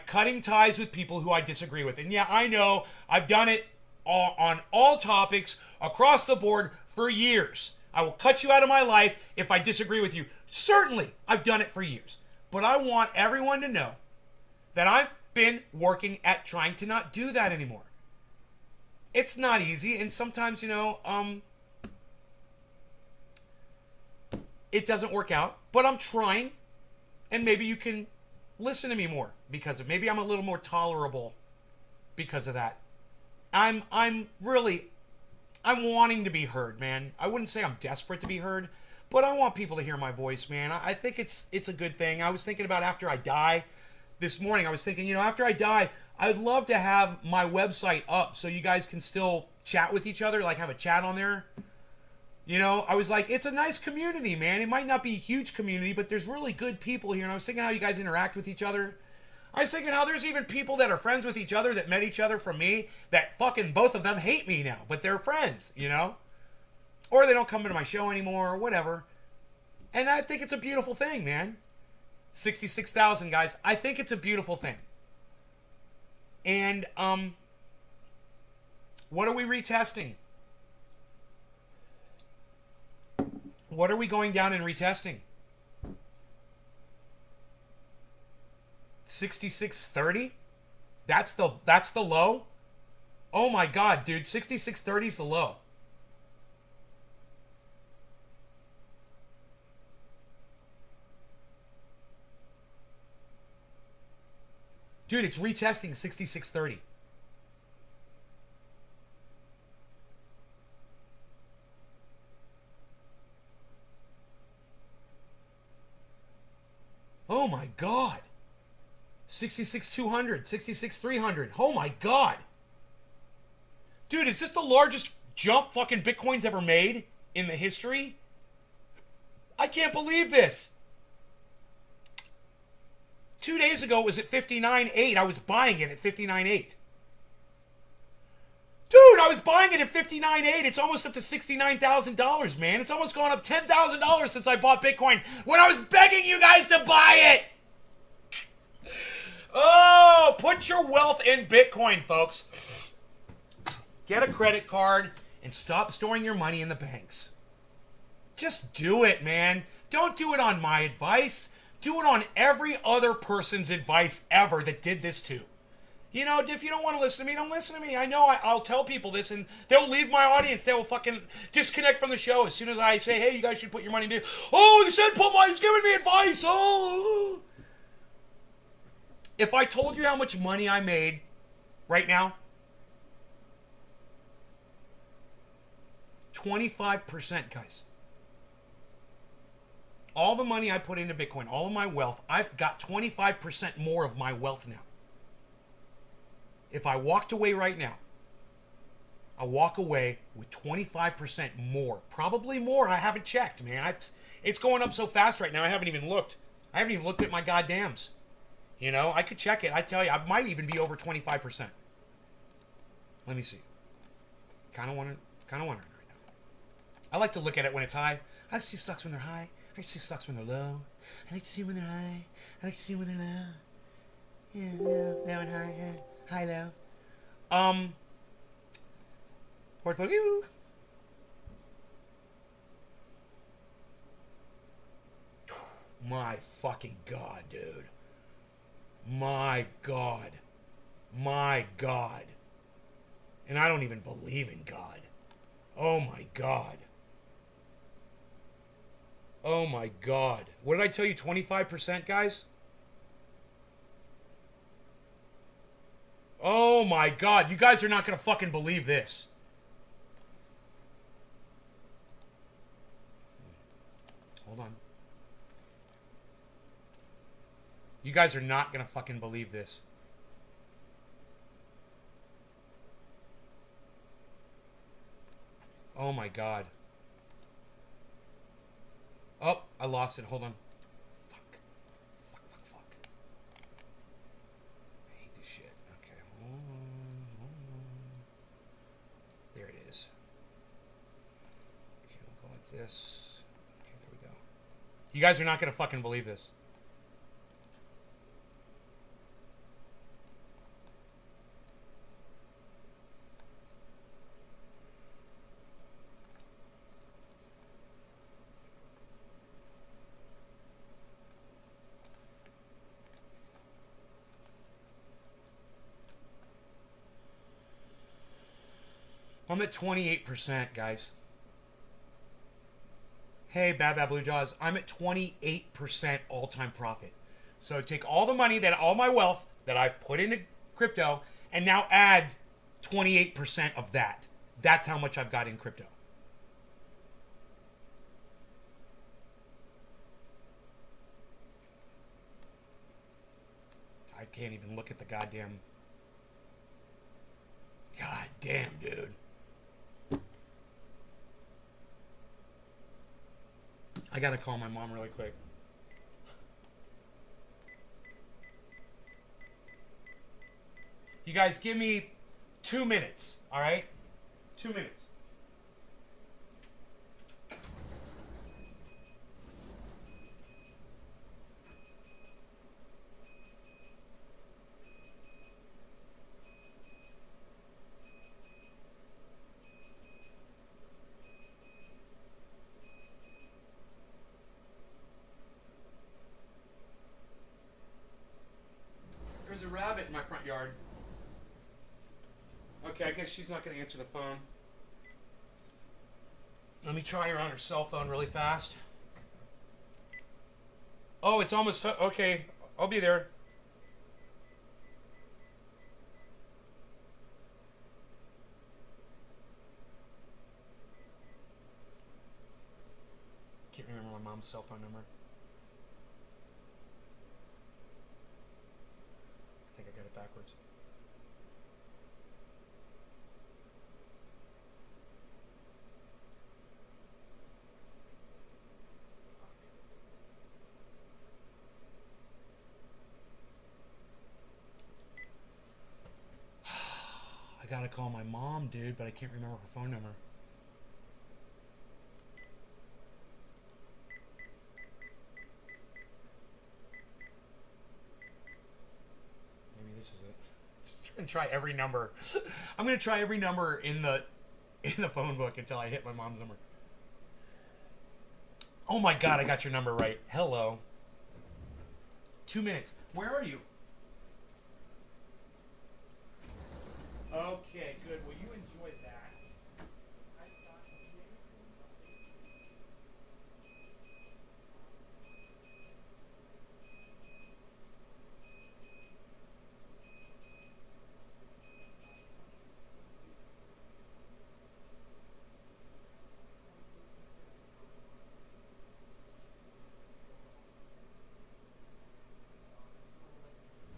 cutting ties with people who I disagree with. And yeah, I know I've done it on all topics across the board for years. I will cut you out of my life if I disagree with you. Certainly, I've done it for years. But I want everyone to know that I've been working at trying to not do that anymore. It's not easy, and sometimes, it doesn't work out, but I'm trying, and maybe you can listen to me more because of, maybe I'm a little more tolerable because of that. I'm wanting to be heard, man. I wouldn't say I'm desperate to be heard, but I want people to hear my voice, man. I think it's a good thing. I was thinking about after I die this morning. I was thinking, after I die, I'd love to have my website up so you guys can still chat with each other, like have a chat on there. I was like, it's a nice community, man. It might not be a huge community, but there's really good people here. And I was thinking how you guys interact with each other. I was thinking how there's even people that are friends with each other that met each other from me that fucking both of them hate me now, but they're friends, Or they don't come into my show anymore or whatever. And I think it's a beautiful thing, man. 66,000 guys. I think it's a beautiful thing. And, what are we retesting? What are we going down and retesting? 6630? That's the low? Oh my god, dude, 6630 is the low. Dude, it's retesting 6630. Oh my god. 66,200, 66,300. Oh my god. Dude, is this the largest jump fucking Bitcoin's ever made in the history? I can't believe this. 2 days ago it was at 59.8. I was buying it at 59.8. Dude, I was buying it at 59.8. It's almost up to $69,000, man. It's almost gone up $10,000 since I bought Bitcoin when I was begging you guys to buy it. Oh, put your wealth in Bitcoin, folks. Get a credit card and stop storing your money in the banks. Just do it, man. Don't do it on my advice. Do it on every other person's advice ever that did this too. If you don't want to listen to me, don't listen to me. I know I'll tell people this and they'll leave my audience. They will fucking disconnect from the show as soon as I say, hey, you guys should put your money in. Oh, you said he's giving me advice. Oh. If I told you how much money I made right now, 25%, guys. All the money I put into Bitcoin, all of my wealth, I've got 25% more of my wealth now. If I walked away right now, I'll walk away with 25% more. Probably more. I haven't checked, man. It's going up so fast right now, I haven't even looked. I haven't even looked at my goddams. I could check it. I tell you, I might even be over 25%. Let me see. Kind of want it right now. I like to look at it when it's high. I like to see stocks when they're high. I like to see stocks when they're low. I like to see when they're high. I like to see when they're low. Yeah, low and high. Yeah. High, low. Portfolio. My fucking god, dude. My god. My god. And I don't even believe in God. Oh my god. Oh my god. What did I tell you? 25%, guys? Oh my god. You guys are not going to fucking believe this. You guys are not gonna fucking believe this. Oh my god. Oh, I lost it. Hold on. Fuck. Fuck. I hate this shit. Okay, hold on. There it is. Okay, we'll go like this. Okay, there we go. You guys are not gonna fucking believe this. I'm at 28%, guys. Hey, Bad Blue Jaws. I'm at 28% all-time profit. So take all the money, all my wealth that I've put into crypto, and now add 28% of that. That's how much I've got in crypto. I can't even look at the goddamn... God damn, dude. I gotta call my mom really quick. You guys give me 2 minutes, all right? 2 minutes. There's a rabbit in my front yard. Okay, I guess she's not going to answer the phone. Let me try her on her cell phone really fast. Oh, it's almost... Okay, I'll be there. Can't remember my mom's cell phone number. I think I got it backwards. I gotta call my mom, dude, but I can't remember her phone number. Maybe this is it. Just gonna try every number. I'm gonna try every number in the phone book until I hit my mom's number. Oh my god, I got your number right. Hello. 2 minutes. Where are you? Okay, good. Well, you enjoy that.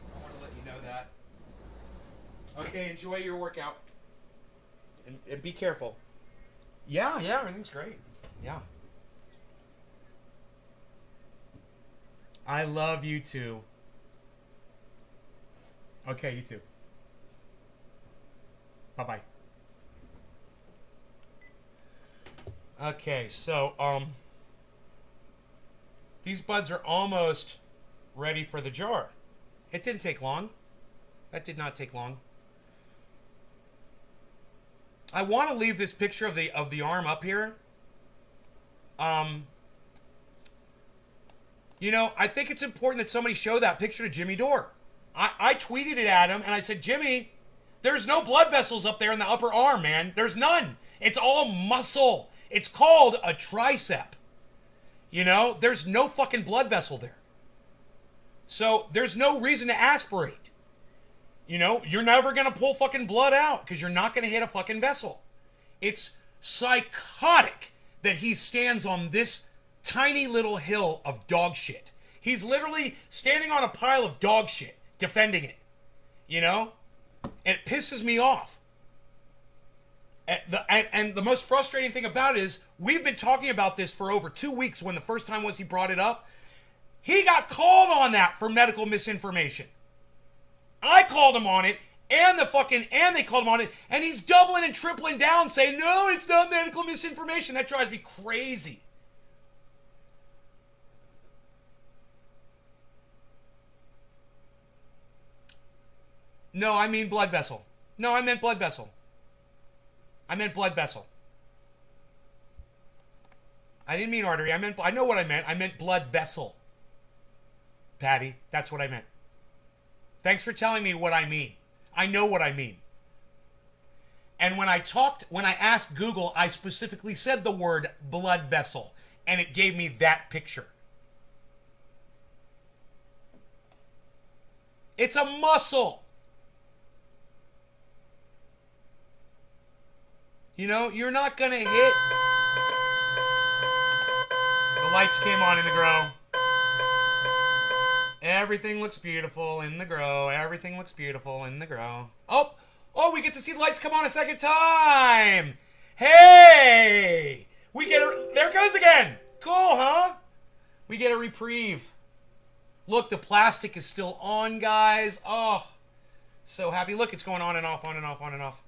I want to let you know that. Okay, enjoy your workout. And be careful. Yeah, everything's great. Yeah. I love you too. Okay, you too. Bye-bye. Okay, so, these buds are almost ready for the jar. It didn't take long. That did not take long. I want to leave this picture of the arm up here. You know, I think it's important that somebody show that picture to Jimmy Dore. I tweeted it at him, and I said, Jimmy, there's no blood vessels up there in the upper arm, man. There's none. It's all muscle. It's called a tricep. You know, there's no fucking blood vessel there. So there's no reason to aspirate. You know, you're never going to pull fucking blood out because you're not going to hit a fucking vessel. It's psychotic that he stands on this tiny little hill of dog shit. He's literally standing on a pile of dog shit, defending it. You know? And it pisses me off. And the most frustrating thing about it is, we've been talking about this for over 2 weeks when the first time was he brought it up. He got called on that for medical misinformation. I called him on it, and they called him on it, and he's doubling and tripling down saying, no, it's not medical misinformation. That drives me crazy. No, I mean blood vessel. No, I meant blood vessel. I meant blood vessel. I didn't mean artery. I know what I meant. I meant blood vessel. Patty, that's what I meant. Thanks for telling me what I mean. I know what I mean. And when I asked Google, I specifically said the word blood vessel, and it gave me that picture. It's a muscle. You know, you're not going to hit. The lights came on in the grow. Everything looks beautiful in the grow. Everything looks beautiful in the grow. Oh, we get to see the lights come on a second time. Hey, there it goes again. Cool, huh? We get a reprieve. Look, the plastic is still on, guys. Oh, so happy. Look, it's going on and off, on and off, on and off.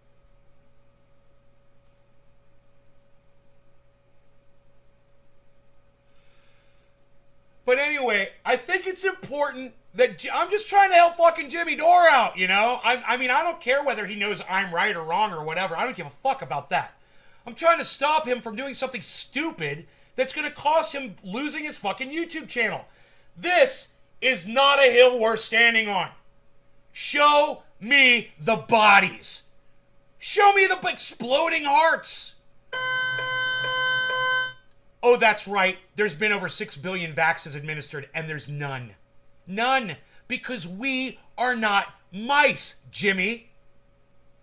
But anyway, I think it's important that I'm just trying to help fucking Jimmy Dore out, you know? I mean, I don't care whether he knows I'm right or wrong or whatever. I don't give a fuck about that. I'm trying to stop him from doing something stupid that's going to cost him losing his fucking YouTube channel. This is not a hill worth standing on. Show me the bodies. Show me the exploding hearts. Oh, that's right. There's been over 6 billion vaccines administered, and there's none. None. Because we are not mice, Jimmy.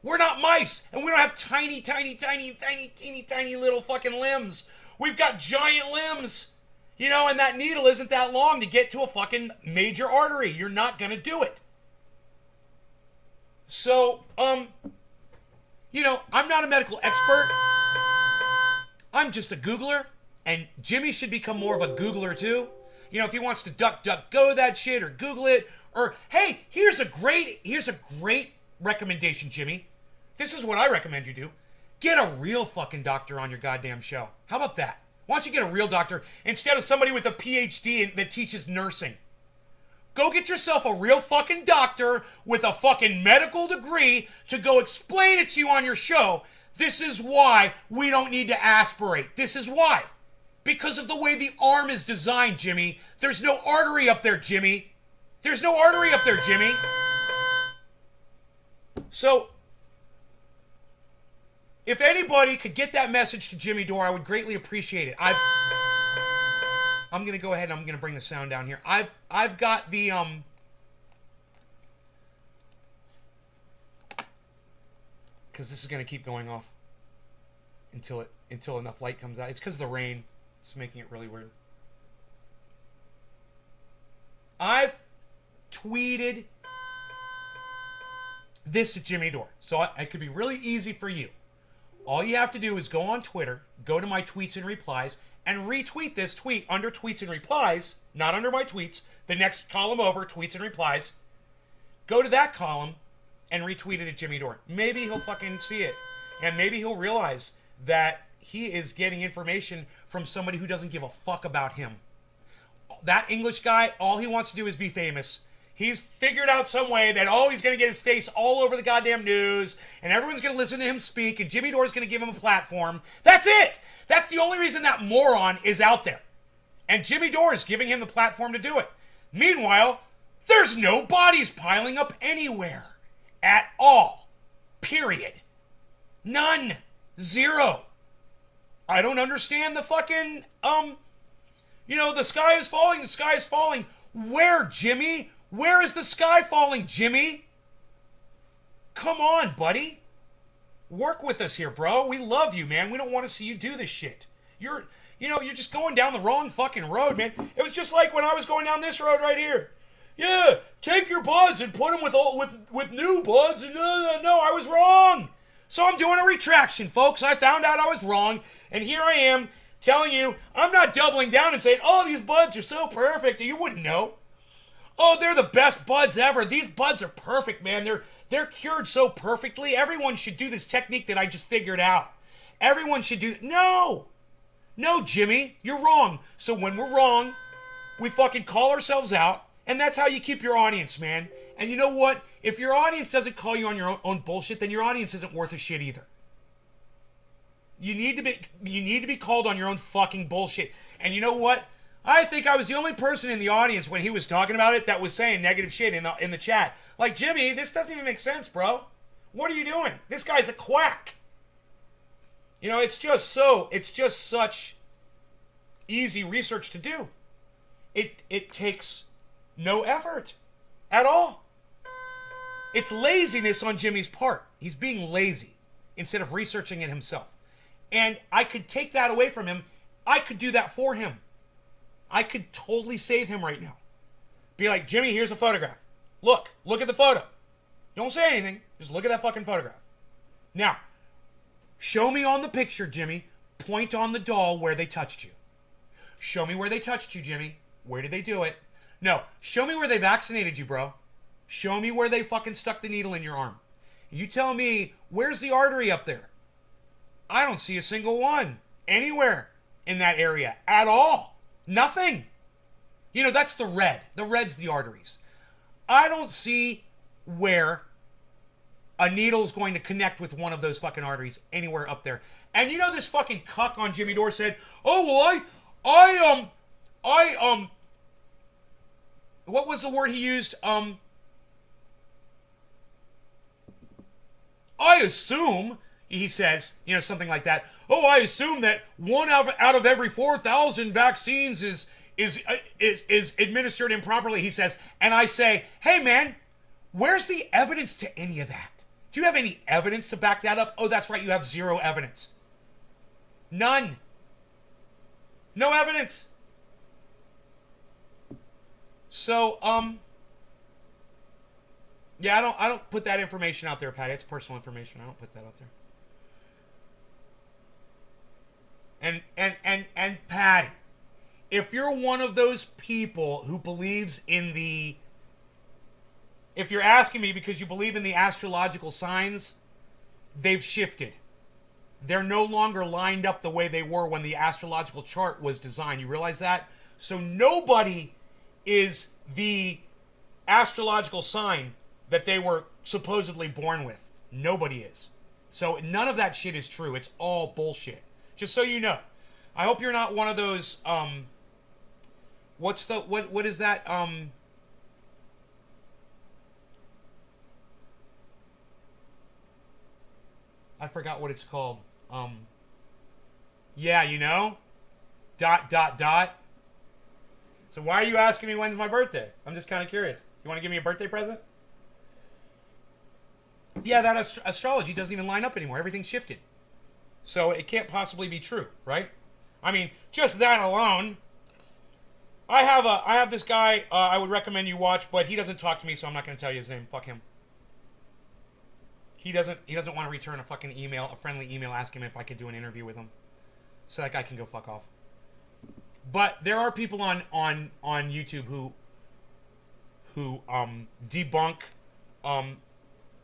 We're not mice, and we don't have tiny, tiny, tiny, tiny, teeny, tiny little fucking limbs. We've got giant limbs. You know, and that needle isn't that long to get to a fucking major artery. You're not gonna do it. So, you know, I'm not a medical expert. I'm just a Googler. And Jimmy should become more of a Googler too. You know, if he wants to DuckDuckGo that shit or Google it, or hey, here's a great recommendation, Jimmy. This is what I recommend you do. Get a real fucking doctor on your goddamn show. How about that? Why don't you get a real doctor instead of somebody with a PhD that teaches nursing? Go get yourself a real fucking doctor with a fucking medical degree to go explain it to you on your show. This is why we don't need to aspirate. This is why. Because of the way the arm is designed, Jimmy. There's no artery up there, Jimmy. There's no artery up there, Jimmy. So, if anybody could get that message to Jimmy Dore, I would greatly appreciate it. I'm going to go ahead and I'm going to bring the sound down here. I've got the, because this is going to keep going off until enough light comes out. It's because of the rain. It's making it really weird. I've tweeted this to Jimmy Dore. So it could be really easy for you. All you have to do is go on Twitter, go to my tweets and replies, and retweet this tweet under tweets and replies, not under my tweets, the next column over, tweets and replies. Go to that column and retweet it at Jimmy Dore. Maybe he'll fucking see it. And maybe he'll realize that he is getting information from somebody who doesn't give a fuck about him. That English guy, all he wants to do is be famous. He's figured out some way that, he's going to get his face all over the goddamn news, and everyone's going to listen to him speak, and Jimmy Dore's going to give him a platform. That's it! That's the only reason that moron is out there. And Jimmy Dore is giving him the platform to do it. Meanwhile, there's no bodies piling up anywhere. At all. Period. None. Zero. I don't understand the fucking, the sky is falling, the sky is falling. Where, Jimmy? Where is the sky falling, Jimmy? Come on, buddy. Work with us here, bro. We love you, man. We don't want to see you do this shit. You know, you're just going down the wrong fucking road, man. It was just like when I was going down this road right here. Yeah, take your buds and put them with new buds. And no, I was wrong. So I'm doing a retraction, folks. I found out I was wrong, and here I am telling you, I'm not doubling down and saying, oh, these buds are so perfect. You wouldn't know. Oh, they're the best buds ever. These buds are perfect, man. They're cured so perfectly. Everyone should do this technique that I just figured out. Everyone should do... No, Jimmy, you're wrong. So when we're wrong, we fucking call ourselves out, and that's how you keep your audience, man. And you know what? If your audience doesn't call you on your own bullshit, then your audience isn't worth a shit either. You need to be called on your own fucking bullshit. And you know what? I think I was the only person in the audience when he was talking about it that was saying negative shit in the chat. Like, Jimmy, this doesn't even make sense, bro. What are you doing? This guy's a quack. You know, it's just such easy research to do. It takes no effort at all. It's laziness on Jimmy's part. He's being lazy instead of researching it himself. And I could take that away from him. I could do that for him. I could totally save him right now. Be like, Jimmy, here's a photograph. Look at the photo. Don't say anything. Just look at that fucking photograph. Now, show me on the picture, Jimmy. Point on the doll where they touched you. Show me where they touched you, Jimmy. Where did they do it? No, show me where they vaccinated you, bro. Show me where they fucking stuck the needle in your arm. You tell me, where's the artery up there? I don't see a single one anywhere in that area at all. Nothing. You know, that's the red. The red's the arteries. I don't see where a needle is going to connect with one of those fucking arteries anywhere up there. And you know this fucking cuck on Jimmy Dore said, oh, well, what was the word he used? I assume, he says, you know, something like that. Oh, I assume that one out of every 4,000 vaccines is administered improperly, he says. And I say, hey, man, where's the evidence to any of that? Do you have any evidence to back that up? Oh, that's right, you have zero evidence. None. No evidence. So, yeah, I don't put that information out there, Patty. It's personal information. I don't put that out there. And Patty, if you're one of those people who believes in the... If you're asking me because you believe in the astrological signs, they've shifted. They're no longer lined up the way they were when the astrological chart was designed. You realize that? So nobody is the astrological sign that they were supposedly born with. Nobody is. So none of that shit is true. It's all bullshit. Just so you know. I hope you're not one of those, what is that, I forgot what it's called. Yeah, you know? ... So why are you asking me when's my birthday? I'm just kind of curious. You want to give me a birthday present? Yeah, that astrology doesn't even line up anymore. Everything's shifted. So it can't possibly be true, right? I mean, just that alone. I have this guy I would recommend you watch, but he doesn't talk to me, so I'm not going to tell you his name. Fuck him. He doesn't want to return a fucking email, a friendly email asking him if I could do an interview with him. So that guy can go fuck off. But there are people on YouTube who debunk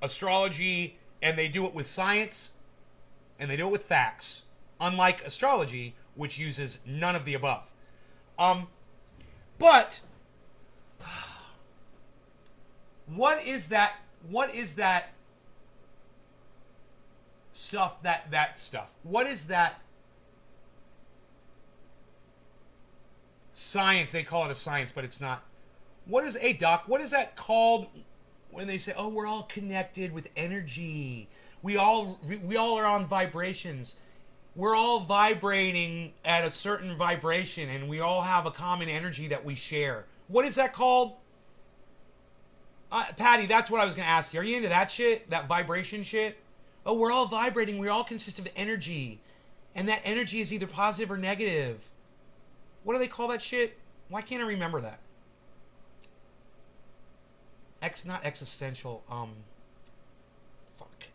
astrology, and they do it with science, and they do it with facts. Unlike astrology, which uses none of the above. But what is that stuff? That stuff. What is that? Science, they call it a science, but it's not. What is doc? What is that called when they say, "Oh, we're all connected with energy. We all are on vibrations. We're all vibrating at a certain vibration, and we all have a common energy that we share." What is that called? Patty, that's what I was going to ask you. Are you into that shit? That vibration shit? Oh, we're all vibrating. We all consist of energy. And that energy is either positive or negative. What do they call that shit? Why can't I remember that? Not existential. Fuck.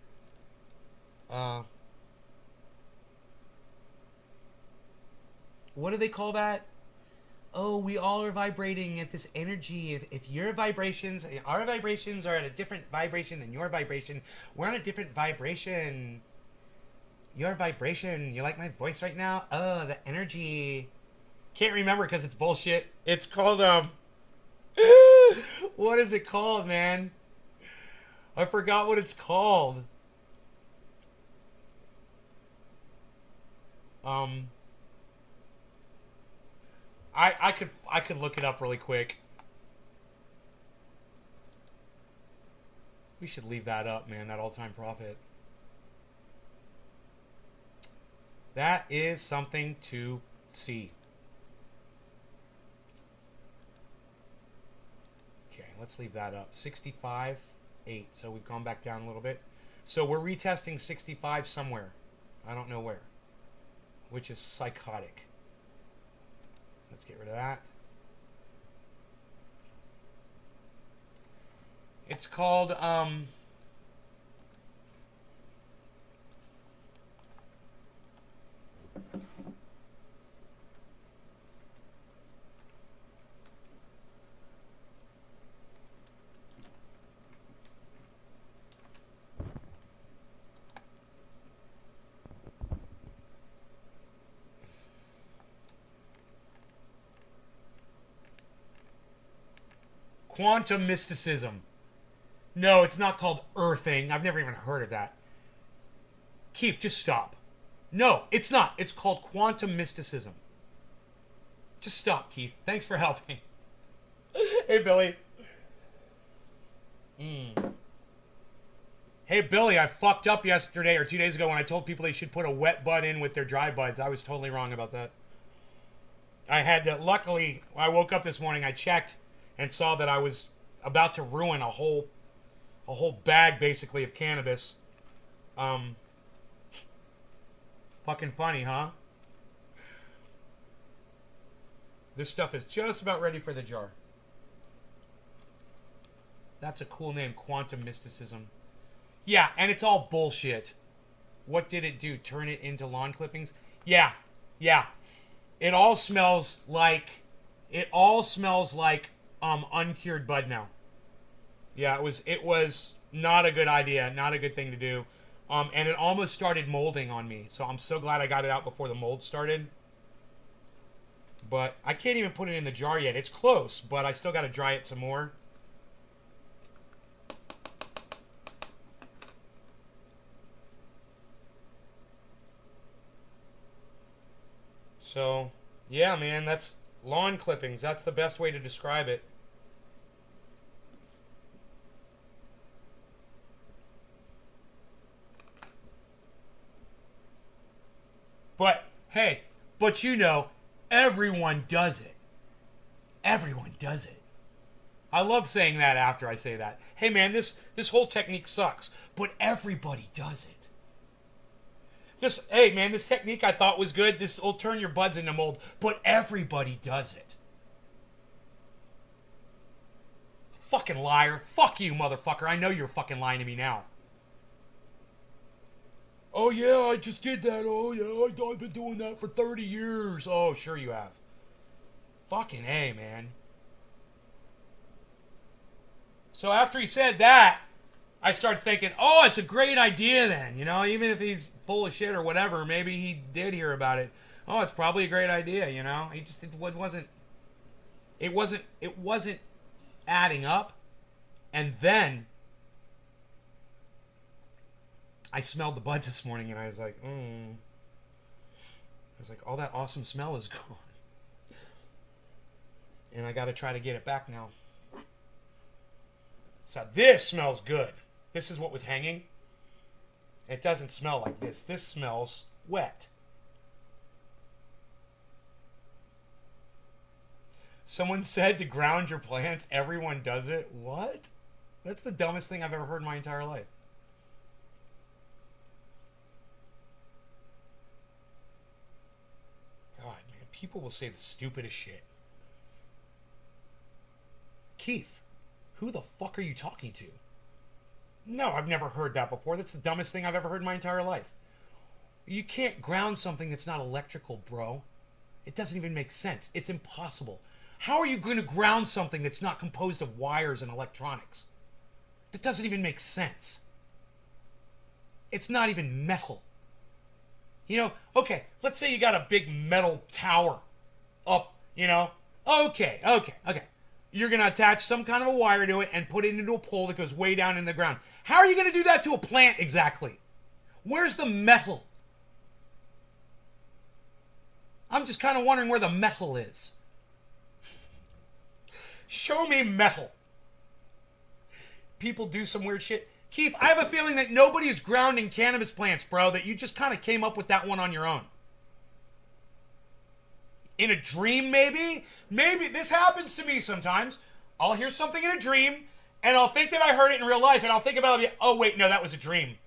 What do they call that? Oh, we all are vibrating at this energy. If your vibrations, our vibrations are at a different vibration than your vibration, we're on a different vibration. Your vibration. You like my voice right now? Oh, the energy. Can't remember because it's bullshit. It's called, what is it called, man? I forgot what it's called. I could look it up really quick. We should leave that up, man, that all-time profit. That is something to see. Okay, let's leave that up. 65.8. So we've gone back down a little bit. So we're retesting 65 somewhere. I don't know where. Which is psychotic. Let's get rid of that. It's called, quantum mysticism. No, it's not called earthing. I've never even heard of that. Keith, just stop. No, it's not. It's called quantum mysticism. Just stop, Keith. Thanks for helping. Hey, Billy. Hey, Billy, I fucked up yesterday or 2 days ago when I told people they should put a wet bud in with their dry buds. I was totally wrong about that. I had to, luckily, I woke up this morning, I checked and saw that I was about to ruin a whole bag, basically, of cannabis. Fucking funny, huh? This stuff is just about ready for the jar. That's a cool name, quantum mysticism. Yeah, and it's all bullshit. What did it do? Turn it into lawn clippings? Yeah. It all smells like uncured bud now. Yeah, it was not a good idea, not a good thing to do. And it almost started molding on me. So I'm so glad I got it out before the mold started. But I can't even put it in the jar yet. It's close, but I still got to dry it some more. So, yeah, man, that's lawn clippings. That's the best way to describe it. But, hey, you know, everyone does it. Everyone does it. I love saying that after I say that. Hey, man, this whole technique sucks, but everybody does it. Hey, man, this technique I thought was good. This will turn your buds into mold, but everybody does it. Fucking liar. Fuck you, motherfucker. I know you're fucking lying to me now. Oh, yeah, I just did that. Oh, yeah, I've been doing that for 30 years. Oh, sure you have. Fucking A, man. So after he said that, I started thinking, oh, it's a great idea then. You know, even if he's full of shit or whatever, maybe he did hear about it. Oh, it's probably a great idea, you know? It wasn't adding up. And then I smelled the buds this morning and I was like, all that awesome smell is gone. And I got to try to get it back now. So this smells good. This is what was hanging. It doesn't smell like this. This smells wet. Someone said to ground your plants. Everyone does it. What? That's the dumbest thing I've ever heard in my entire life. People will say the stupidest shit. Keith, who the fuck are you talking to? No, I've never heard that before. That's the dumbest thing I've ever heard in my entire life. You can't ground something that's not electrical, bro. It doesn't even make sense. It's impossible. How are you going to ground something that's not composed of wires and electronics? That doesn't even make sense. It's not even metal. You know, okay, let's say you got a big metal tower up, you know. Okay. You're going to attach some kind of a wire to it and put it into a pole that goes way down in the ground. How are you going to do that to a plant exactly? Where's the metal? I'm just kind of wondering where the metal is. Show me metal. People do some weird shit. Keith, I have a feeling that nobody is grounding cannabis plants, bro, that you just kind of came up with that one on your own. In a dream, maybe? Maybe. This happens to me sometimes. I'll hear something in a dream, and I'll think that I heard it in real life, and I'll think about it, oh, wait, no, that was a dream.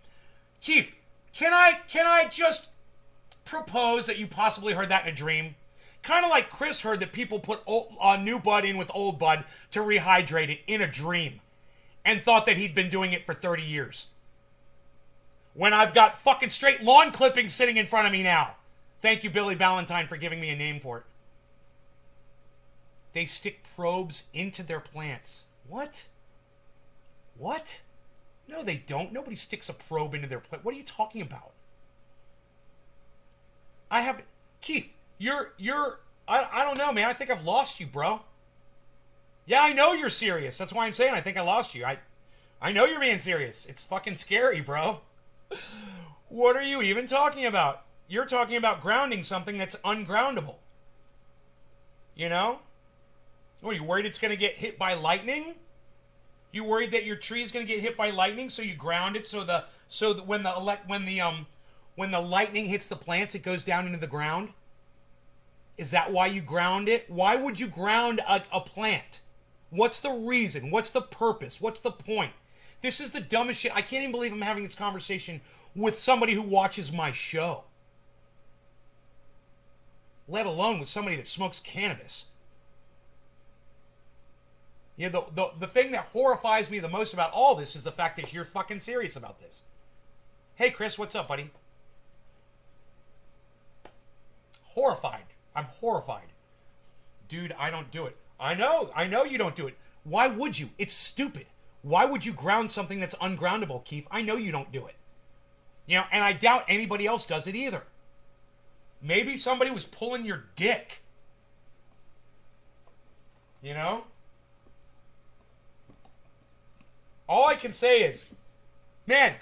Keith, can I just propose that you possibly heard that in a dream? Kind of like Chris heard that people put new bud in with old bud to rehydrate it in a dream, and thought that he'd been doing it for 30 years. When I've got fucking straight lawn clippings sitting in front of me now. Thank you, Billy Ballantyne, for giving me a name for it. They stick probes into their plants. What? What? No, they don't. Nobody sticks a probe into their plant. What are you talking about? Keith, I don't know, man. I think I've lost you, bro. Yeah, I know you're serious. That's why I'm saying I think I lost you. I know you're being serious. It's fucking scary, bro. What are you even talking about? You're talking about grounding something that's ungroundable. You know? What, are you worried it's going to get hit by lightning? You worried that your tree is going to get hit by lightning, so you ground it so that when the lightning hits the plants, it goes down into the ground? Is that why you ground it? Why would you ground a plant? What's the reason? What's the purpose? What's the point? This is the dumbest shit. I can't even believe I'm having this conversation with somebody who watches my show. Let alone with somebody that smokes cannabis. Yeah, the thing that horrifies me the most about all this is the fact that you're fucking serious about this. Hey, Chris, what's up, buddy? Horrified. I'm horrified. Dude, I don't do it. I know you don't do it. Why would you? It's stupid. Why would you ground something that's ungroundable, Keith? I know you don't do it. You know, and I doubt anybody else does it either. Maybe somebody was pulling your dick. You know? All I can say is, man,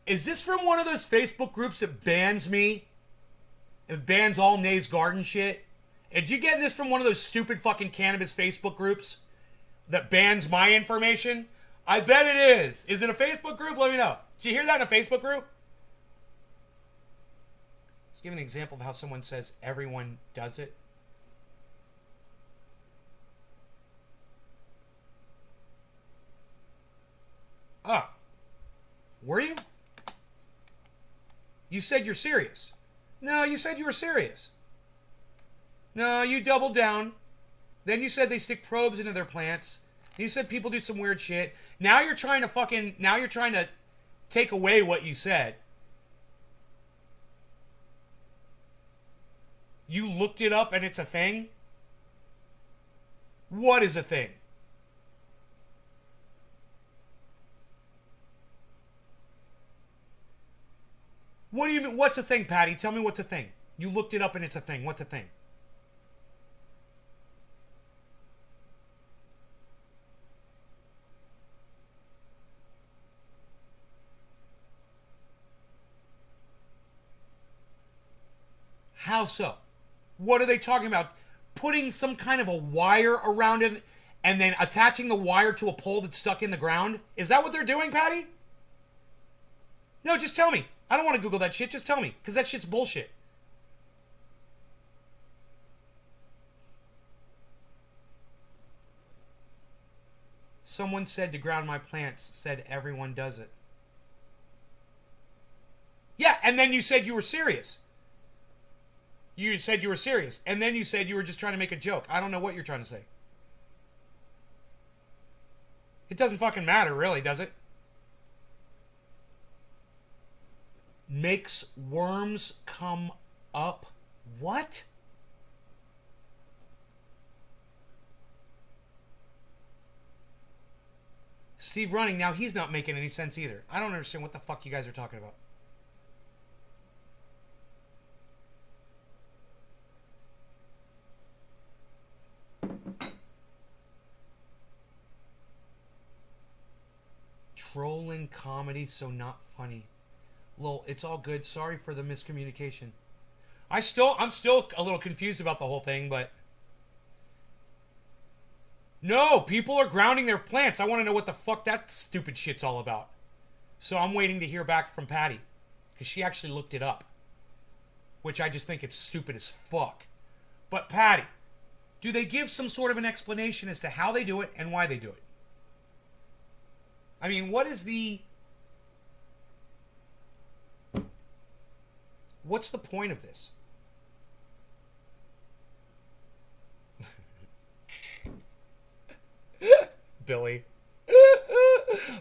is this from one of those Facebook groups that bans me? It bans all Nay's Garden shit? Did you get this from one of those stupid fucking cannabis Facebook groups that bans my information? I bet it is. Is it a Facebook group? Let me know. Did you hear that in a Facebook group? Let's give an example of how someone says everyone does it. Ah. Were you? You said you're serious. No, you said you were serious. No, you doubled down. Then you said they stick probes into their plants. You said people do some weird shit. Now you're trying to take away what you said. You looked it up and it's a thing? What is a thing? What do you mean? What's a thing, Patty? Tell me what's a thing. You looked it up and it's a thing. What's a thing? How so? What are they talking about? Putting some kind of a wire around it and then attaching the wire to a pole that's stuck in the ground? Is that what they're doing, Patty? No, just tell me. I don't want to Google that shit. Just tell me, because that shit's bullshit. Someone said to ground my plants, said everyone does it. Yeah, and then you said you were serious. You said you were serious. And then you said you were just trying to make a joke. I don't know what you're trying to say. It doesn't fucking matter, really, does it? Makes worms come up. What? Steve running, now he's not making any sense either. I don't understand what the fuck you guys are talking about. Trolling comedy, so not funny. Lol, it's all good. Sorry for the miscommunication. I'm still a little confused about the whole thing, but... No, people are grounding their plants. I want to know what the fuck that stupid shit's all about. So I'm waiting to hear back from Patty. Because she actually looked it up. Which I just think it's stupid as fuck. But Patty, do they give some sort of an explanation as to how they do it and why they do it? I mean, what is the... What's the point of this? Billy.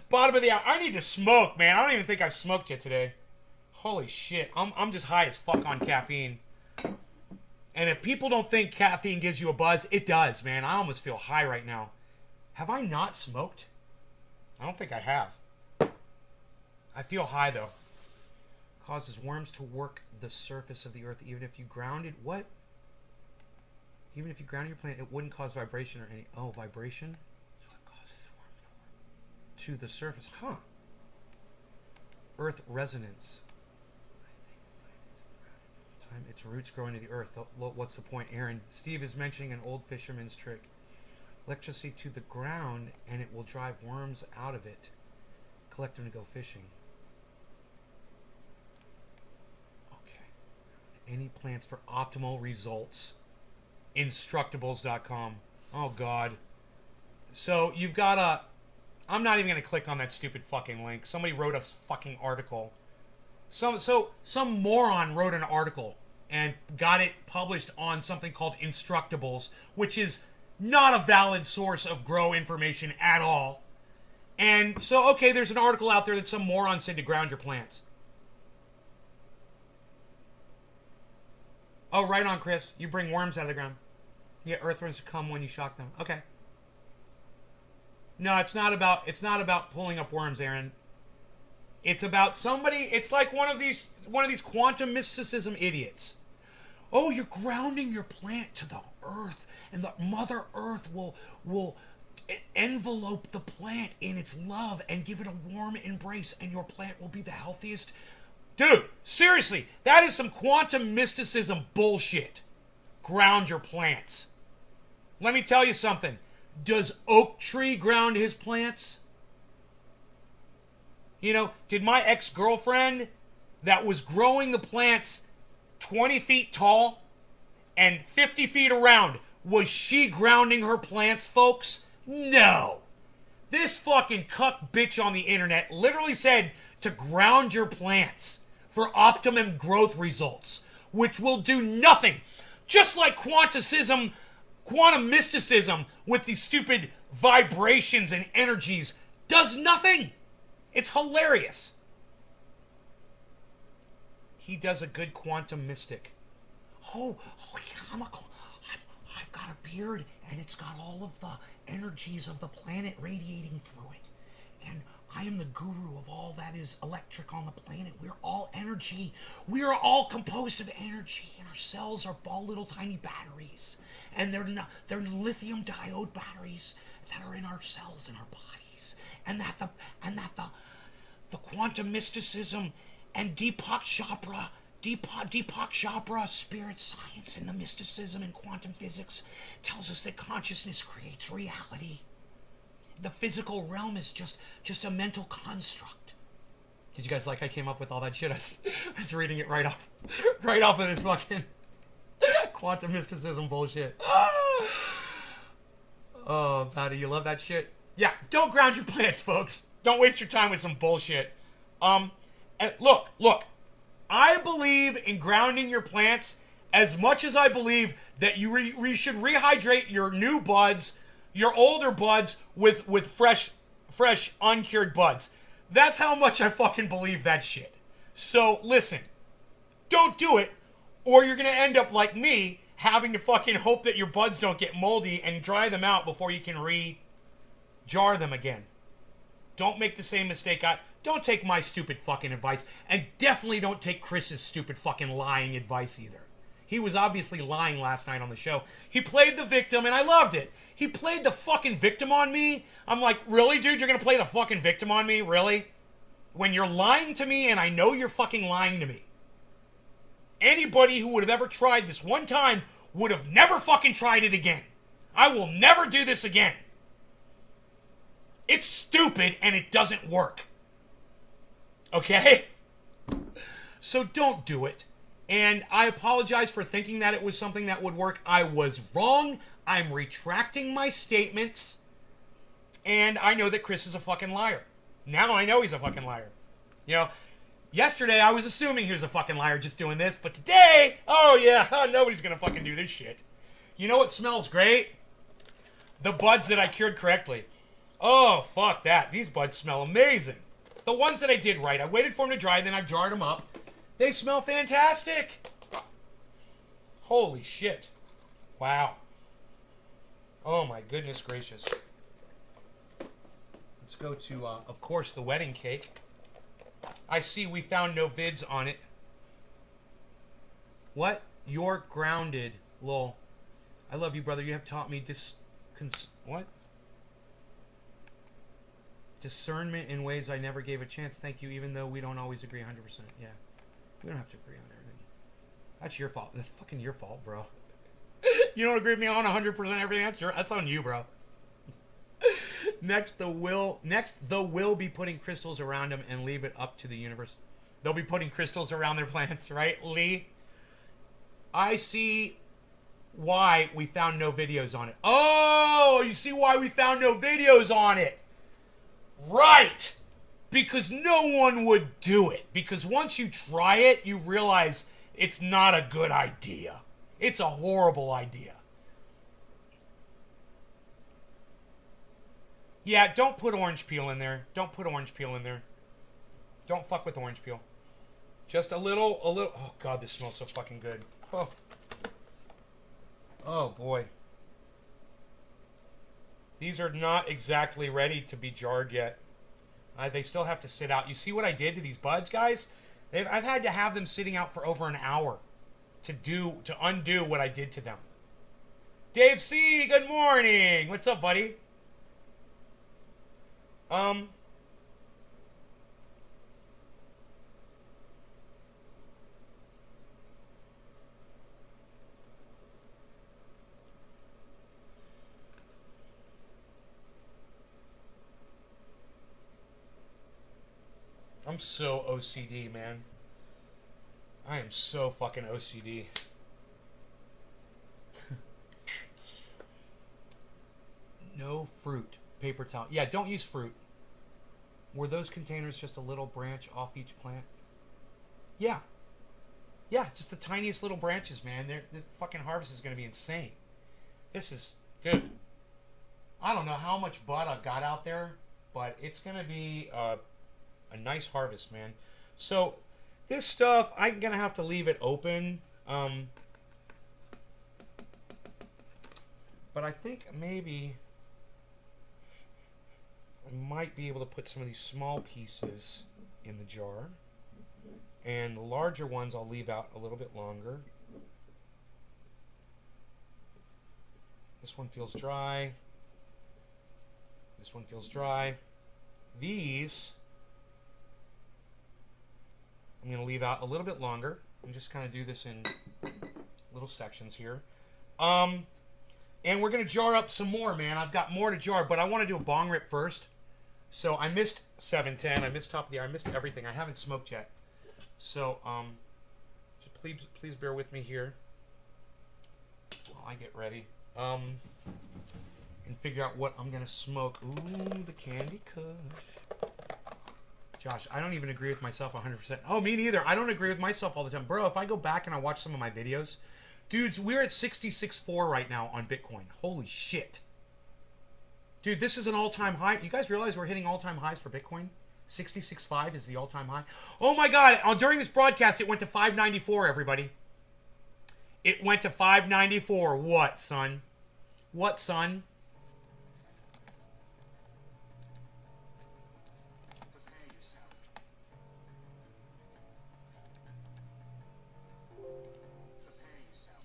Bottom of the hour. I need to smoke, man. I don't even think I've smoked yet today. Holy shit. I'm just high as fuck on caffeine. And if people don't think caffeine gives you a buzz, it does, man. I almost feel high right now. Have I not smoked? I don't think I have. I feel high, though. Causes worms to work the surface of the earth, even if you ground it. What? Even if you ground your plant, it wouldn't cause vibration or any... Oh, vibration? To the surface. Huh. Earth resonance. Time its roots grow into the earth. What's the point, Aaron? Steve is mentioning an old fisherman's trick. Electricity to the ground, and it will drive worms out of it. Collect them to go fishing. Okay. Any plants for optimal results. Instructables.com. Oh, God. So, you've got a... I'm not even going to click on that stupid fucking link. Somebody wrote a fucking article. Some moron wrote an article and got it published on something called Instructables, which is not a valid source of grow information at all. And so, okay, there's an article out there that some moron said to ground your plants. Oh, right on, Chris. You bring worms out of the ground. You get earthworms to come when you shock them. Okay. No, it's not about pulling up worms, Aaron. It's about somebody. It's like one of these quantum mysticism idiots. Oh, you're grounding your plant to the earth, and the Mother Earth will envelope the plant in its love and give it a warm embrace, and your plant will be the healthiest. Dude, seriously, that is some quantum mysticism bullshit. Ground your plants. Let me tell you something. Does Oak Tree ground his plants? You know, did my ex-girlfriend that was growing the plants 20 feet tall and 50 feet around, was she grounding her plants, folks? No. This fucking cuck bitch on the internet literally said to ground your plants for optimum growth results, which will do nothing. Just like quantum mysticism with these stupid vibrations and energies does nothing. It's hilarious. He does a good quantum mystic. Oh yeah, I've got a beard, and it's got all of the energies of the planet radiating through it. And I am the guru of all that is electric on the planet. We're all energy. We are all composed of energy, and our cells are all little tiny batteries. And they're lithium diode batteries that are in our cells and our bodies. And that the quantum mysticism and Deepak Chopra, spirit science, and the mysticism and quantum physics tells us that consciousness creates reality. The physical realm is just a mental construct. Did you guys like I came up with all that shit? I was reading it right off of this fucking quantum mysticism bullshit. Oh, Patty, you love that shit? Yeah, don't ground your plants, folks. Don't waste your time with some bullshit. And look, I believe in grounding your plants as much as I believe that you should rehydrate your new buds, your older buds with fresh uncured buds. That's how much I fucking believe that shit. So listen, don't do it, or you're gonna end up like me, having to fucking hope that your buds don't get moldy and dry them out before you can jar them again. Don't make the same mistake. Don't take my stupid fucking advice, and definitely don't take Chris's stupid fucking lying advice either. He was obviously lying last night on the show. He played the victim, and I loved it. He played the fucking victim on me. I'm like, really, dude? You're gonna play the fucking victim on me? Really? When you're lying to me, and I know you're fucking lying to me. Anybody who would have ever tried this one time would have never fucking tried it again. I will never do this again. It's stupid, and it doesn't work. Okay? So don't do it. And I apologize for thinking that it was something that would work. I was wrong. I'm retracting my statements. And I know that Chris is a fucking liar. Now I know he's a fucking liar. You know, yesterday I was assuming he was a fucking liar just doing this. But today, oh yeah, nobody's gonna fucking do this shit. You know what smells great? The buds that I cured correctly. Oh, fuck that. These buds smell amazing. The ones that I did right. I waited for them to dry, then I jarred them up. They smell fantastic. Holy shit. Wow. Oh my goodness gracious. Let's go to, of course, the wedding cake. I see we found no vids on it. What? You're grounded, lol. I love you, brother. You have taught me what? Discernment in ways I never gave a chance. Thank you, even though we don't always agree 100%. Yeah. We don't have to agree on everything. That's your fault. That's fucking your fault, bro. You don't agree with me on 100% everything? That's on you, bro. Next, they'll will be putting crystals around them and leave it up to the universe. They'll be putting crystals around their plants, right, Lee? I see why we found no videos on it. Oh, you see why we found no videos on it. Right. Because no one would do it. Because once you try it, you realize it's not a good idea. It's a horrible idea. Yeah, don't put orange peel in there. Don't put orange peel in there. Don't fuck with orange peel. Just a little. Oh, God, this smells so fucking good. Oh. Oh, boy. These are not exactly ready to be jarred yet. They still have to sit out. You see what I did to these buds, guys? I've had to have them sitting out for over an hour to undo what I did to them. Dave C, good morning. What's up, buddy? I'm so OCD, man. I am so fucking OCD. No fruit. Paper towel. Yeah, don't use fruit. Were those containers just a little branch off each plant? Yeah. Yeah, just the tiniest little branches, man. The fucking harvest is going to be insane. This is... Dude. I don't know how much bud I've got out there, but it's going to be... a nice harvest, man. So this stuff, I'm gonna have to leave it open, but I think maybe I might be able to put some of these small pieces in the jar, and the larger ones I'll leave out a little bit longer. This one feels dry. This one feels dry. These I'm going to leave out a little bit longer and just kind of do this in little sections here. And we're going to jar up some more, man. I've got more to jar, but I want to do a bong rip first. So I missed 710. I missed top of the hour. I missed everything. I haven't smoked yet. So, please bear with me here while I get ready. And figure out what I'm going to smoke. Ooh, the Candy Kush. Josh, I don't even agree with myself 100%. Oh, me neither. I don't agree with myself all the time. Bro, if I go back and I watch some of my videos Dudes, we're at 66.4 right now on Bitcoin. Holy shit. Dude, this is an all-time high. You guys realize we're hitting all-time highs for Bitcoin? 66.5 is the all-time high. Oh my god, during this broadcast, it went to 594, everybody. It went to 594. What, son? What, son?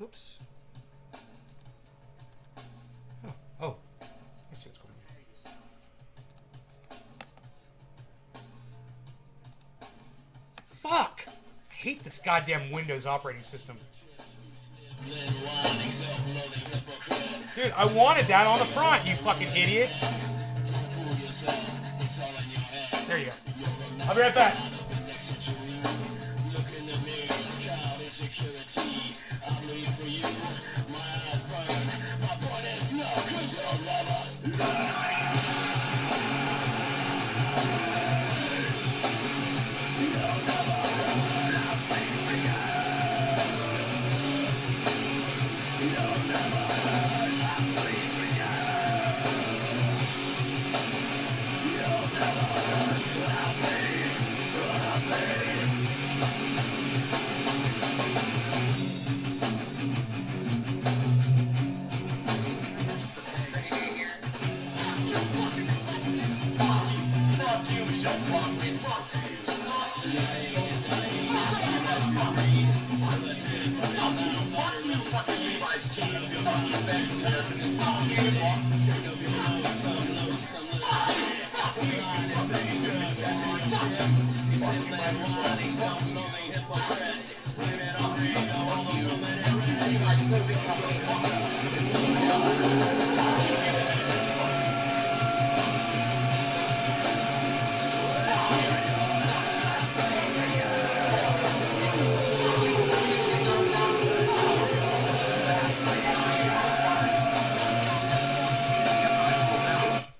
Oops. Oh. Let's see what's going on. Fuck! I hate this goddamn Windows operating system. Dude, I wanted that on the front, you fucking idiots. There you go. I'll be right back.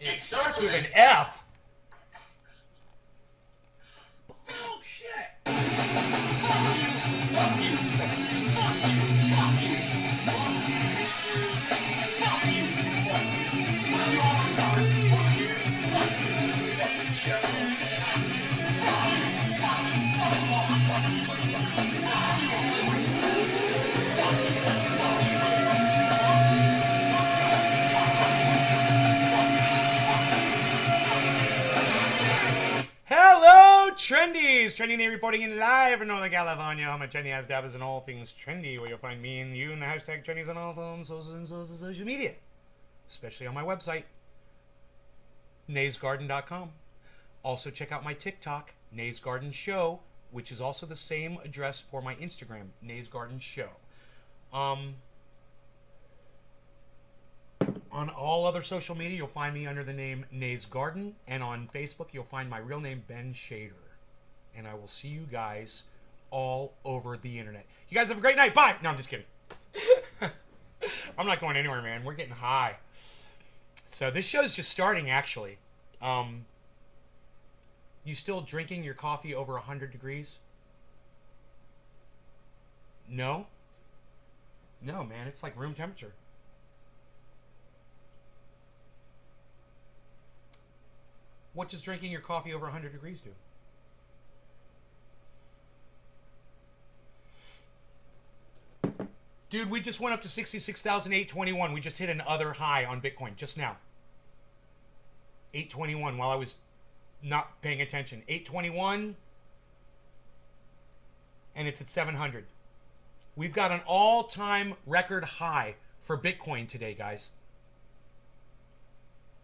It starts with an F. Oh, shit. Hello, Trendies! Trendy Nate reporting in live in Northern California. I'm a Trendy Has Dabbers in all things trendy, where you'll find me and you in the hashtag Trendies on all forms, social media. Especially on my website, naysgarden.com. Also check out my TikTok, Nays Garden Show, which is also the same address for my Instagram, Nays Garden Show. On all other social media, you'll find me under the name Nays Garden, and on Facebook, you'll find my real name, Ben Shader. And I will see you guys all over the internet. You guys have a great night. Bye. No, I'm just kidding. I'm not going anywhere, man. We're getting high. So this show's just starting, actually. You still drinking your coffee over 100 degrees? No? No, man. It's like room temperature. What does drinking your coffee over 100 degrees do? Dude, we just went up to 66,821. We just hit another high on Bitcoin just now. 821 while I was not paying attention. 821. And it's at 700. We've got an all-time record high for Bitcoin today, guys.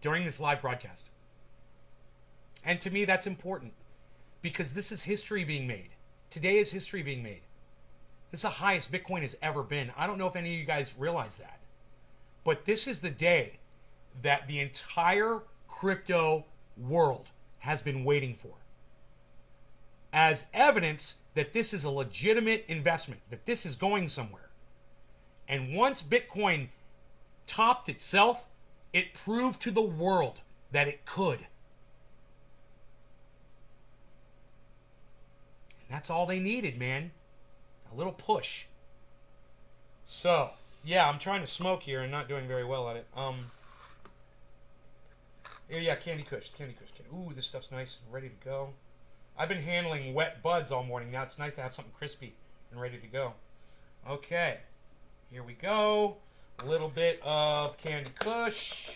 During this live broadcast. And to me, that's important. Because this is history being made. Today is history being made. This is the highest Bitcoin has ever been. I don't know if any of you guys realize that. But this is the day that the entire crypto world has been waiting for. As evidence that this is a legitimate investment. That this is going somewhere. And once Bitcoin topped itself, it proved to the world that it could. That's all they needed, man. A little push. So, yeah, I'm trying to smoke here and not doing very well at it. Yeah, Candy Kush. Ooh, this stuff's nice and ready to go. I've been handling wet buds all morning. Now it's nice to have something crispy and ready to go. Okay, here we go. A little bit of Candy Kush.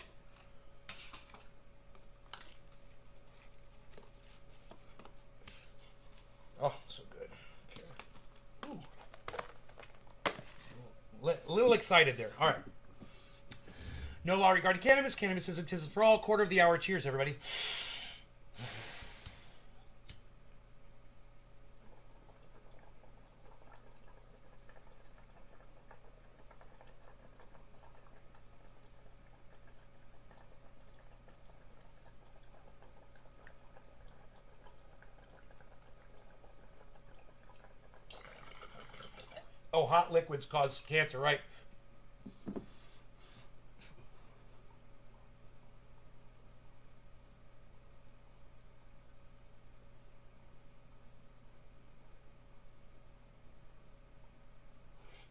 Oh, so good. Okay. Ooh. A little excited there. All right. No law regarding cannabis. Cannabis is a for all. Quarter of the hour. Cheers, everybody. Oh, hot liquids cause cancer, right?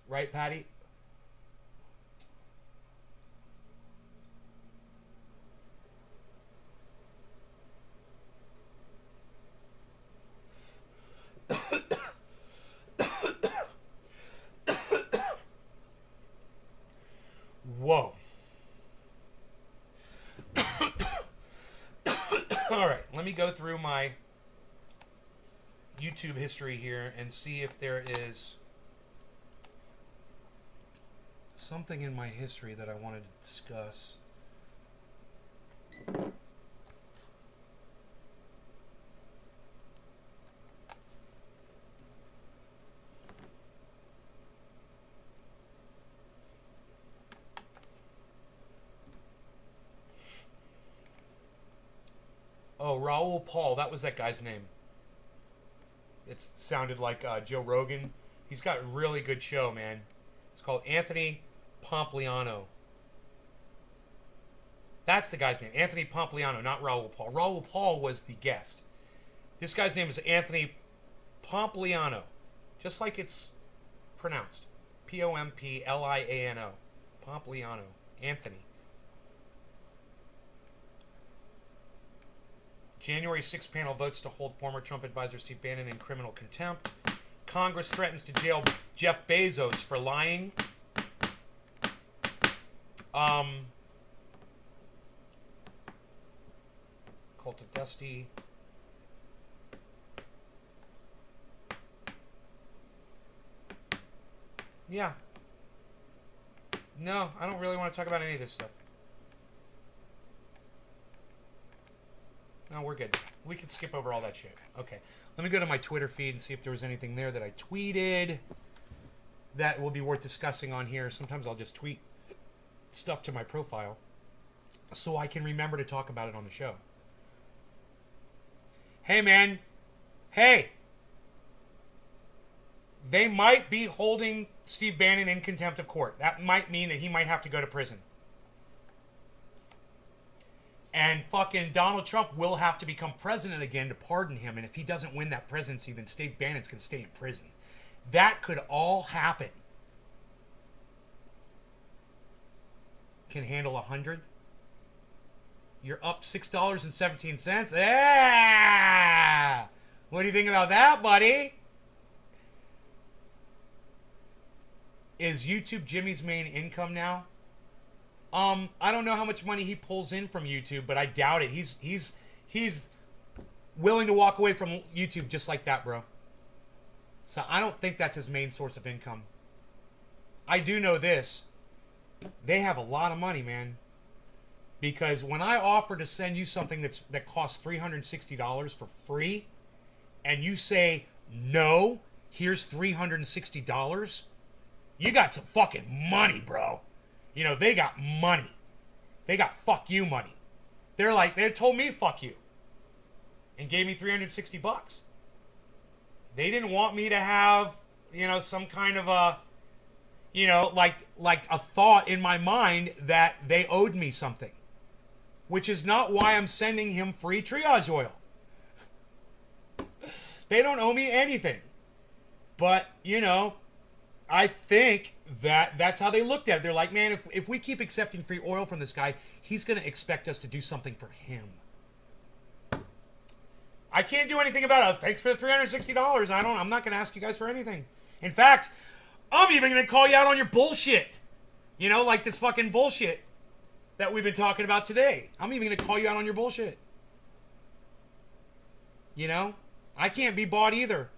Right, Patty? Whoa. All right, let me go through my YouTube history here and see if there is something in my history that I wanted to discuss. Oh, Raul Paul, that was that guy's name. It sounded like Joe Rogan. He's got a really good show, man. It's called Anthony Pompliano. That's the guy's name, Anthony Pompliano, not Raul Paul. Raul Paul was the guest. This guy's name is Anthony Pompliano, just like it's pronounced. Pompliano. Pompliano. Anthony. January 6 panel votes to hold former Trump advisor Steve Bannon in criminal contempt. Congress threatens to jail Jeff Bezos for lying. Cult of Dusty. Yeah. No, I don't really want to talk about any of this stuff. No, we're good. We can skip over all that shit. Okay. Let me go to my Twitter feed and see if there was anything there that I tweeted that will be worth discussing on here. Sometimes I'll just tweet stuff to my profile so I can remember to talk about it on the show. Hey, man. Hey. They might be holding Steve Bannon in contempt of court. That might mean that he might have to go to prison. And fucking Donald Trump will have to become president again to pardon him. And if he doesn't win that presidency, then Steve Bannon's going to stay in prison. That could all happen. Can handle 100. You're up $6.17. Yeah! What do you think about that, buddy? Is YouTube Jimmy's main income now? I don't know how much money he pulls in from YouTube, but I doubt it. He's willing to walk away from YouTube just like that, bro. So I don't think that's his main source of income. I do know this. They have a lot of money, man. Because when I offer to send you something that costs $360 for free, and you say, no, here's $360, you got some fucking money, bro. You know, they got money. They got fuck you money. They're like, they told me fuck you. And gave me $360. They didn't want me to have, you know, some kind of a, you know, like a thought in my mind that they owed me something. Which is not why I'm sending him free triage oil. They don't owe me anything. But, you know, I think that's how they looked at it. They're like, man, if we keep accepting free oil from this guy, he's going to expect us to do something for him. I can't do anything about it. Thanks for the $360. I'm not going to ask you guys for anything. In fact, I'm even going to call you out on your bullshit. You know, like this fucking bullshit that we've been talking about today. I'm even going to call you out on your bullshit. You know? I can't be bought either.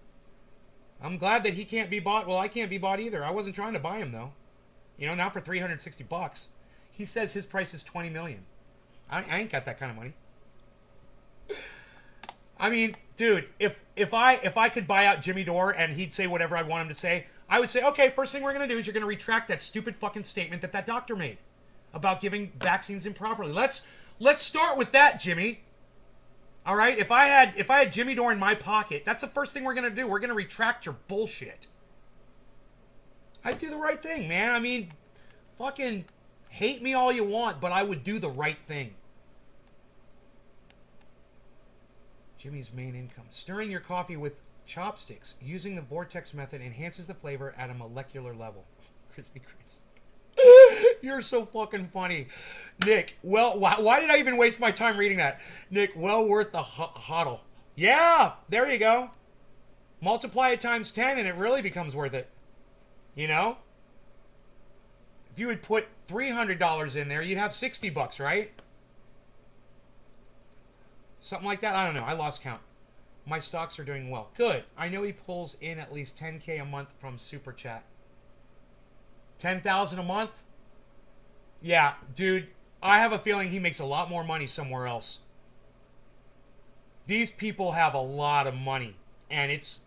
I'm glad that he can't be bought. Well, I can't be bought either. I wasn't trying to buy him though. You know, not for $360. He says his price is $20 million. I ain't got that kind of money. I mean, dude, if I could buy out Jimmy Dore and he'd say whatever I want him to say, I would say, okay, first thing we're gonna do is you're gonna retract that stupid fucking statement that doctor made about giving vaccines improperly. Let's start with that, Jimmy. All right, if I had Jimmy Dore in my pocket, that's the first thing we're gonna do. We're gonna retract your bullshit. I'd do the right thing, man. I mean, fucking hate me all you want, but I would do the right thing. Jimmy's main income. Stirring your coffee with chopsticks using the vortex method enhances the flavor at a molecular level. Crispy Chris. You're so fucking funny. Nick, well, why did I even waste my time reading that? Nick, well worth the hodl. Yeah, there you go. Multiply it times 10 and it really becomes worth it. You know? If you would put $300 in there, you'd have $60, right? Something like that. I don't know. I lost count. My stocks are doing well. Good. I know he pulls in at least $10K a month from Super Chat. $10,000 a month? Yeah, dude. I have a feeling he makes a lot more money somewhere else. These people have a lot of money. And it's,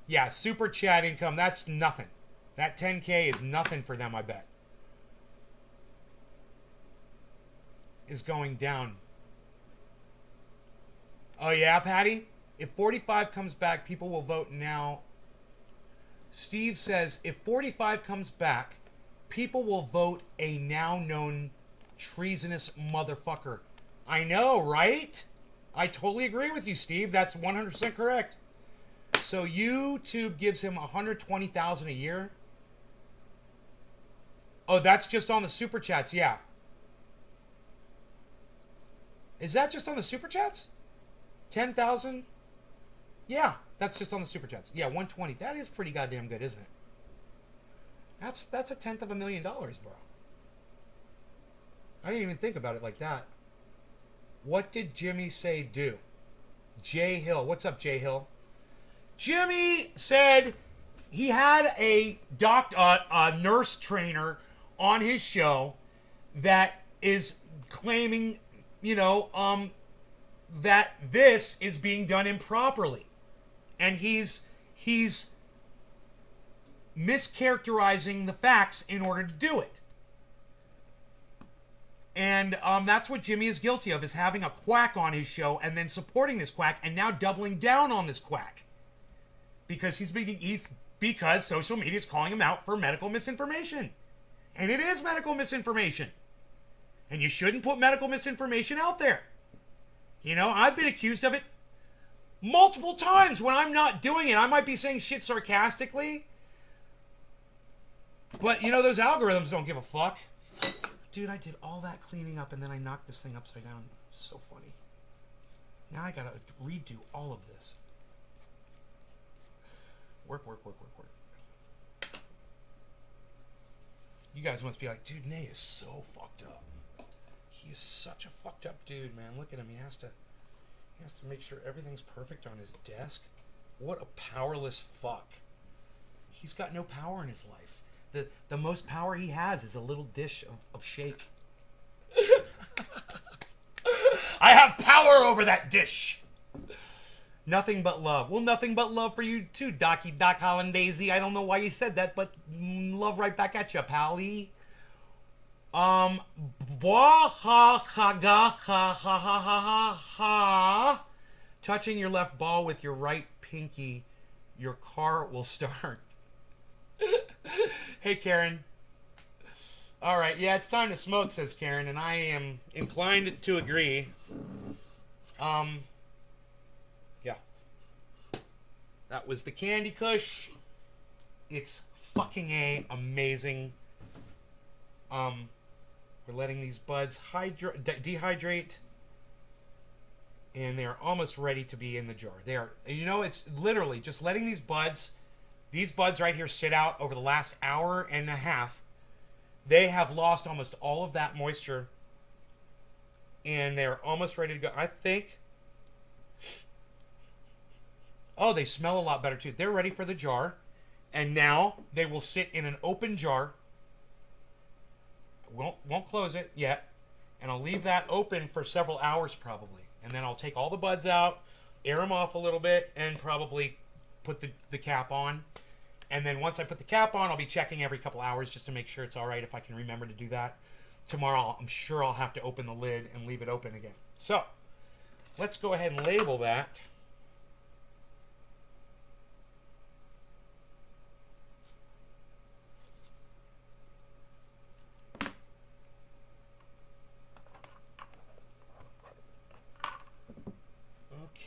yeah, Super Chat income, that's nothing. That 10K is nothing for them, I bet. Is going down. Oh, yeah, Patty? If 45 comes back, people will vote now. Steve says, if 45 comes back, people will vote a now known treasonous motherfucker. I know, right? I totally agree with you, Steve. That's 100% correct. So YouTube gives him $120,000 a year. Oh, that's just on the Super Chats, yeah. Is that just on the Super Chats? 10,000? Yeah, that's just on the Super Chats. Yeah, 120. That is pretty goddamn good, isn't it? That's $1/10,000,000, bro. I didn't even think about it like that. What did Jimmy say do? Jay Hill. What's up, Jay Hill? Jimmy said he had a nurse trainer on his show that is claiming, you know, that this is being done improperly. And he's mischaracterizing the facts in order to do it. And that's what Jimmy is guilty of, is having a quack on his show and then supporting this quack and now doubling down on this quack. Because because social media is calling him out for medical misinformation. And it is medical misinformation. And you shouldn't put medical misinformation out there. You know, I've been accused of it multiple times when I'm not doing it. I might be saying shit sarcastically. But, you know, those algorithms don't give a fuck. Dude, I did all that cleaning up and then I knocked this thing upside down. So funny. Now I gotta redo all of this. Work. You guys must be like, dude, Nay is so fucked up. He is such a fucked up dude, man. Look at him. He has to make sure everything's perfect on his desk. What a powerless fuck. He's got no power in his life. The most power he has is a little dish of shake. I have power over that dish. Nothing but love. Well, nothing but love for you too, Doc Hollandaise. I don't know why you said that, but love right back at you, pally. Touching your left ball with your right pinky, your car will start. Hey, Karen. All right, yeah, it's time to smoke, says Karen, and I am inclined to agree. Yeah. That was the Candy Kush. It's fucking amazing. We're letting these buds dehydrate, and they're almost ready to be in the jar. They are, you know, it's literally just letting these buds right here sit out over the last hour and a half. They have lost almost all of that moisture, and they're almost ready to go. I think. Oh, they smell a lot better too. They're ready for the jar, and now they will sit in an open jar. Won't close it yet, and I'll leave that open for several hours probably, and then I'll take all the buds out, air them off a little bit, and probably put the cap on. And then once I put the cap on, I'll be checking every couple hours just to make sure it's all right, if I can remember to do that. Tomorrow, I'm sure I'll have to open the lid and leave it open again. So let's go ahead and label that.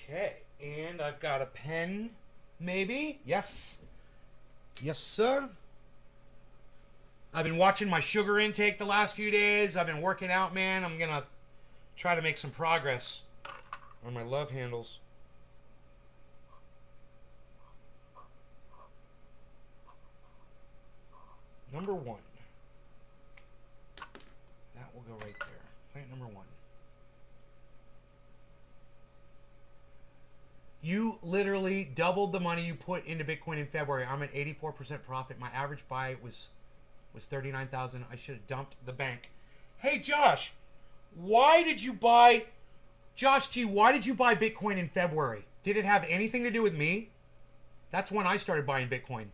Okay, and I've got a pen, maybe? Yes. Yes, sir. I've been watching my sugar intake the last few days. I've been working out, man. I'm going to try to make some progress on my love handles. Number 1. That will go right there. Plant number 1. You literally doubled the money you put into Bitcoin in February. I'm at 84% profit. My average buy was 39,000. I should have dumped the bank. Hey, Josh, why did you buy Bitcoin in February? Did it have anything to do with me? That's when I started buying Bitcoin.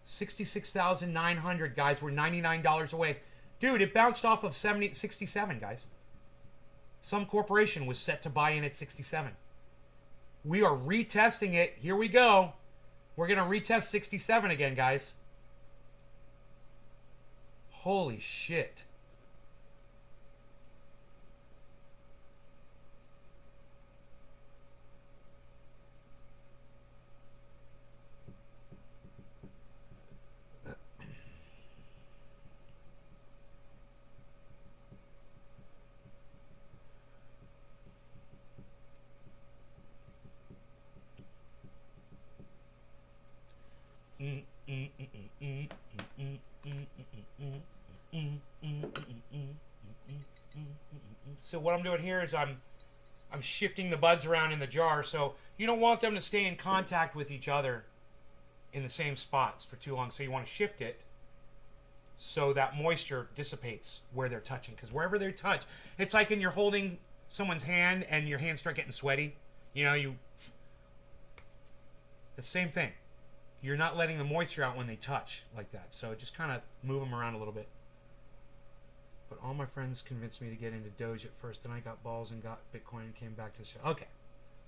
$66,900, guys. We're $99 away. Dude, it bounced off of 67, guys. Some corporation was set to buy in at 67. We are retesting it. Here we go. We're going to retest 67 again, guys. Holy shit. So what I'm doing here is I'm shifting the buds around in the jar, so you don't want them to stay in contact with each other in the same spots for too long. So you want to shift it so that moisture dissipates where they're touching, because wherever they touch, it's like when you're holding someone's hand and your hands start getting sweaty. You know, the same thing. You're not letting the moisture out when they touch like that. So just kind of move them around a little bit. But all my friends convinced me to get into Doge at first. Then I got balls and got Bitcoin and came back to the show. Okay.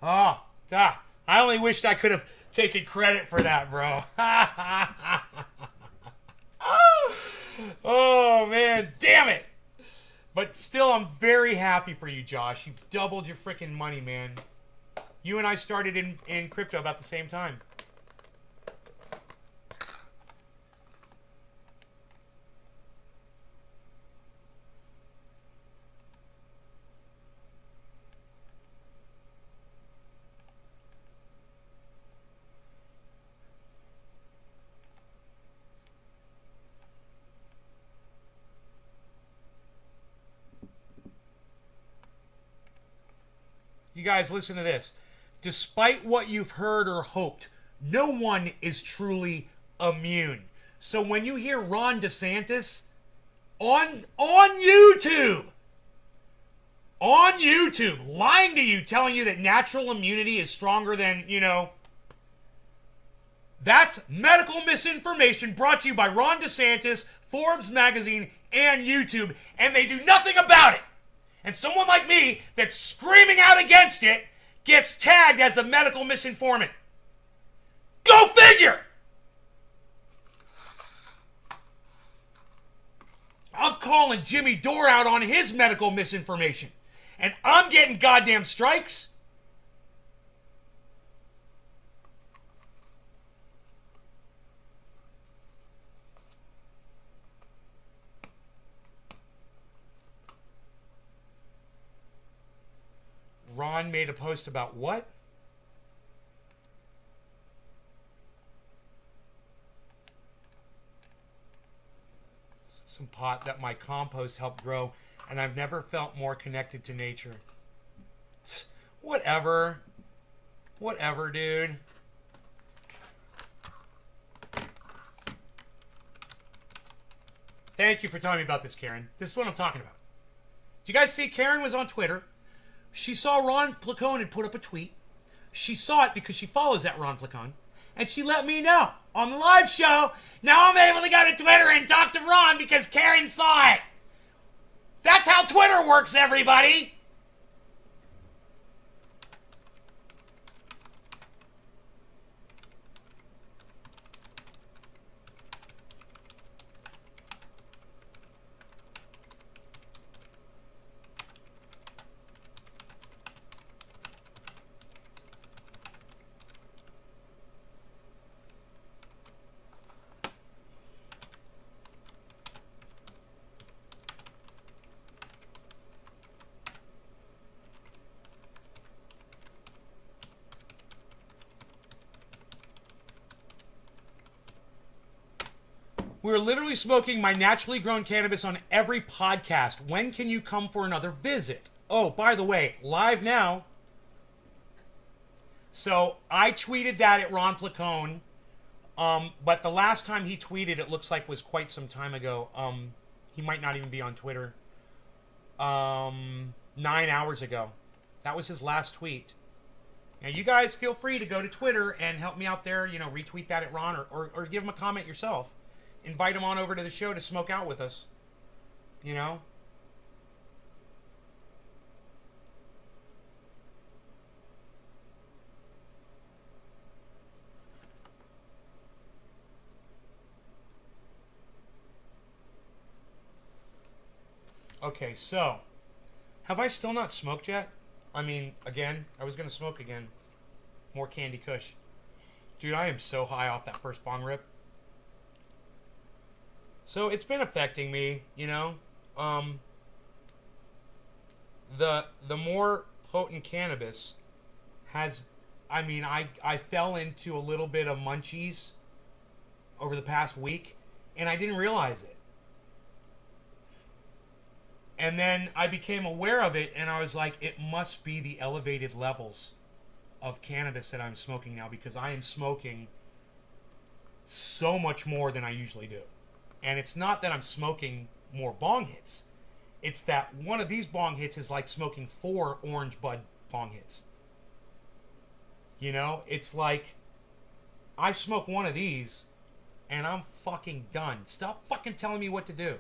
Oh, I only wished I could have taken credit for that, bro. Oh, man. Damn it. But still, I'm very happy for you, Josh. You've doubled your freaking money, man. You and I started in crypto about the same time. You guys, listen to this. Despite what you've heard or hoped, no one is truly immune. So when you hear Ron DeSantis on YouTube lying to you, telling you that natural immunity is stronger than, that's medical misinformation brought to you by Ron DeSantis, Forbes magazine, and YouTube, and they do nothing about it. And someone like me that's screaming out against it gets tagged as the medical misinformant. Go figure! I'm calling Jimmy Dore out on his medical misinformation. and I'm getting goddamn strikes. Ron made a post about what? Some pot that my compost helped grow, and I've never felt more connected to nature. Whatever. Whatever, dude. Thank you for telling me about this, Karen. This is what I'm talking about. Did you guys see Karen was on Twitter? She saw Ron Placone had put up a tweet. She saw it because she follows that Ron Placone. And she let me know on the live show. Now I'm able to go to Twitter and talk to Ron because Karen saw it. That's how Twitter works, everybody. We're literally smoking my naturally grown cannabis on every podcast. When can you come for another visit? Oh, by the way, live now. So I tweeted that at Ron Placone. But the last time he tweeted, it looks like was quite some time ago. He might not even be on Twitter. 9 hours ago. That was his last tweet. Now, you guys feel free to go to Twitter and help me out there. You know, retweet that at Ron or give him a comment yourself. Invite him on over to the show to smoke out with us. You know? Okay, so have I still not smoked yet? I mean, again, I was going to smoke again. More Candy Kush. Dude, I am so high off that first bong rip. So it's been affecting me, you know. The more potent cannabis has, I mean, I fell into a little bit of munchies over the past week, and I didn't realize it. And then I became aware of it, and I was like, it must be the elevated levels of cannabis that I'm smoking now, because I am smoking so much more than I usually do. And it's not that I'm smoking more bong hits. It's that one of these bong hits is like smoking 4 orange bud bong hits. You know, it's like I smoke one of these and I'm fucking done. Stop fucking telling me what to do.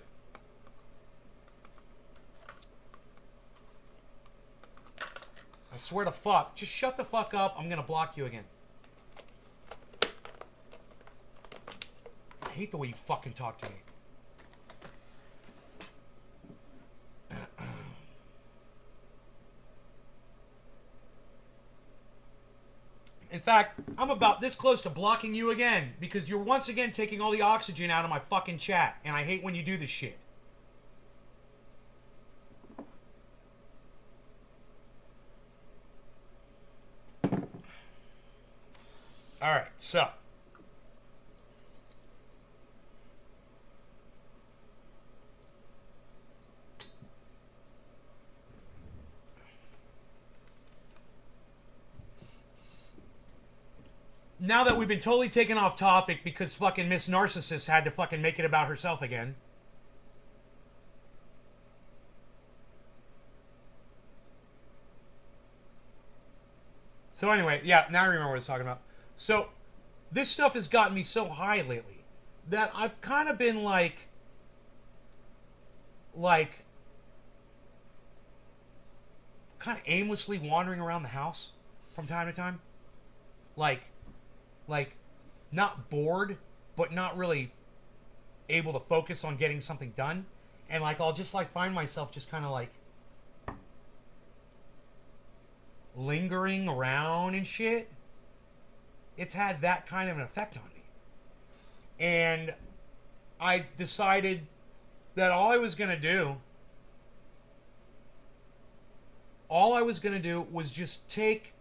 I swear to fuck. Just shut the fuck up. I'm gonna block you again. I hate the way you fucking talk to me. In fact, I'm about this close to blocking you again because you're once again taking all the oxygen out of my fucking chat, and I hate when you do this shit. Alright, so now that we've been totally taken off topic because fucking Miss Narcissist had to fucking make it about herself again. So anyway, yeah, now I remember what I was talking about. So, this stuff has gotten me so high lately that I've kind of been like kind of aimlessly wandering around the house from time to time. Like not bored, but not really able to focus on getting something done. And like I'll just like find myself just kind of like lingering around and shit, it's had that kind of an effect on me. And I decided that all I was going to do was just take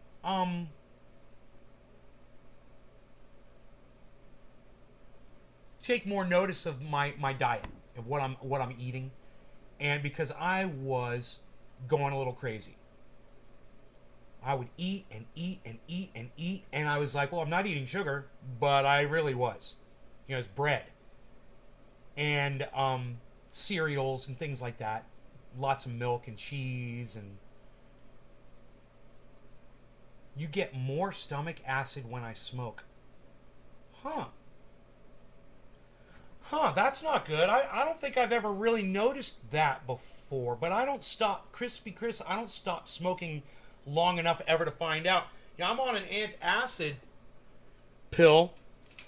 more notice of my diet, of what I'm eating. And because I was going a little crazy, I would eat and eat and eat and eat, and I was like, well, I'm not eating sugar, but I really was. You know, it's bread and cereals and things like that, lots of milk and cheese, and you get more stomach acid when I smoke. That's not good. I don't think I've ever really noticed that before, but I don't stop, Crispy Chris, I don't stop smoking long enough ever to find out. Yeah, I'm on an antacid pill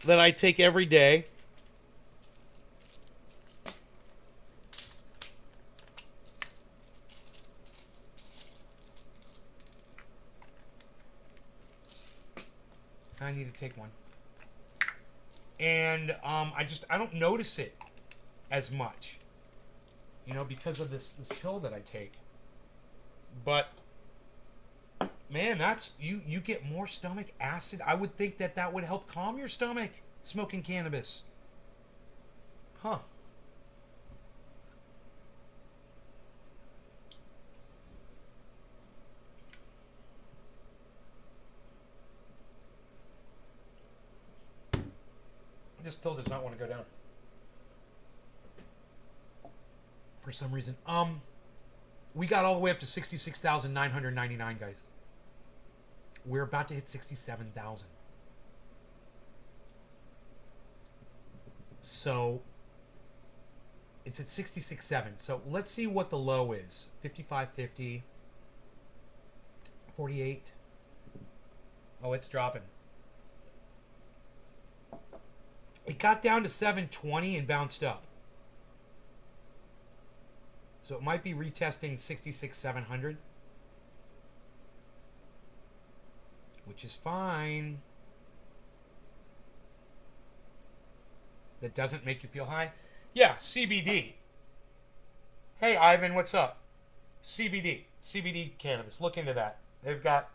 that I take every day. I need to take one. And I don't notice it as much, you know, because of this pill that I take. But man, that's you get more stomach acid. I would think that would help calm your stomach, smoking cannabis. Huh. This pill does not want to go down. For some reason. We got all the way up to 66,999, guys. We're about to hit 67,000. So it's at 66.7. So let's see what the low is. 55.50. 48. Oh, it's dropping. It got down to 720 and bounced up. So it might be retesting 66,700. Which is fine. That doesn't make you feel high? Yeah, CBD. Hey, Ivan, what's up? CBD. CBD cannabis. Look into that. They've got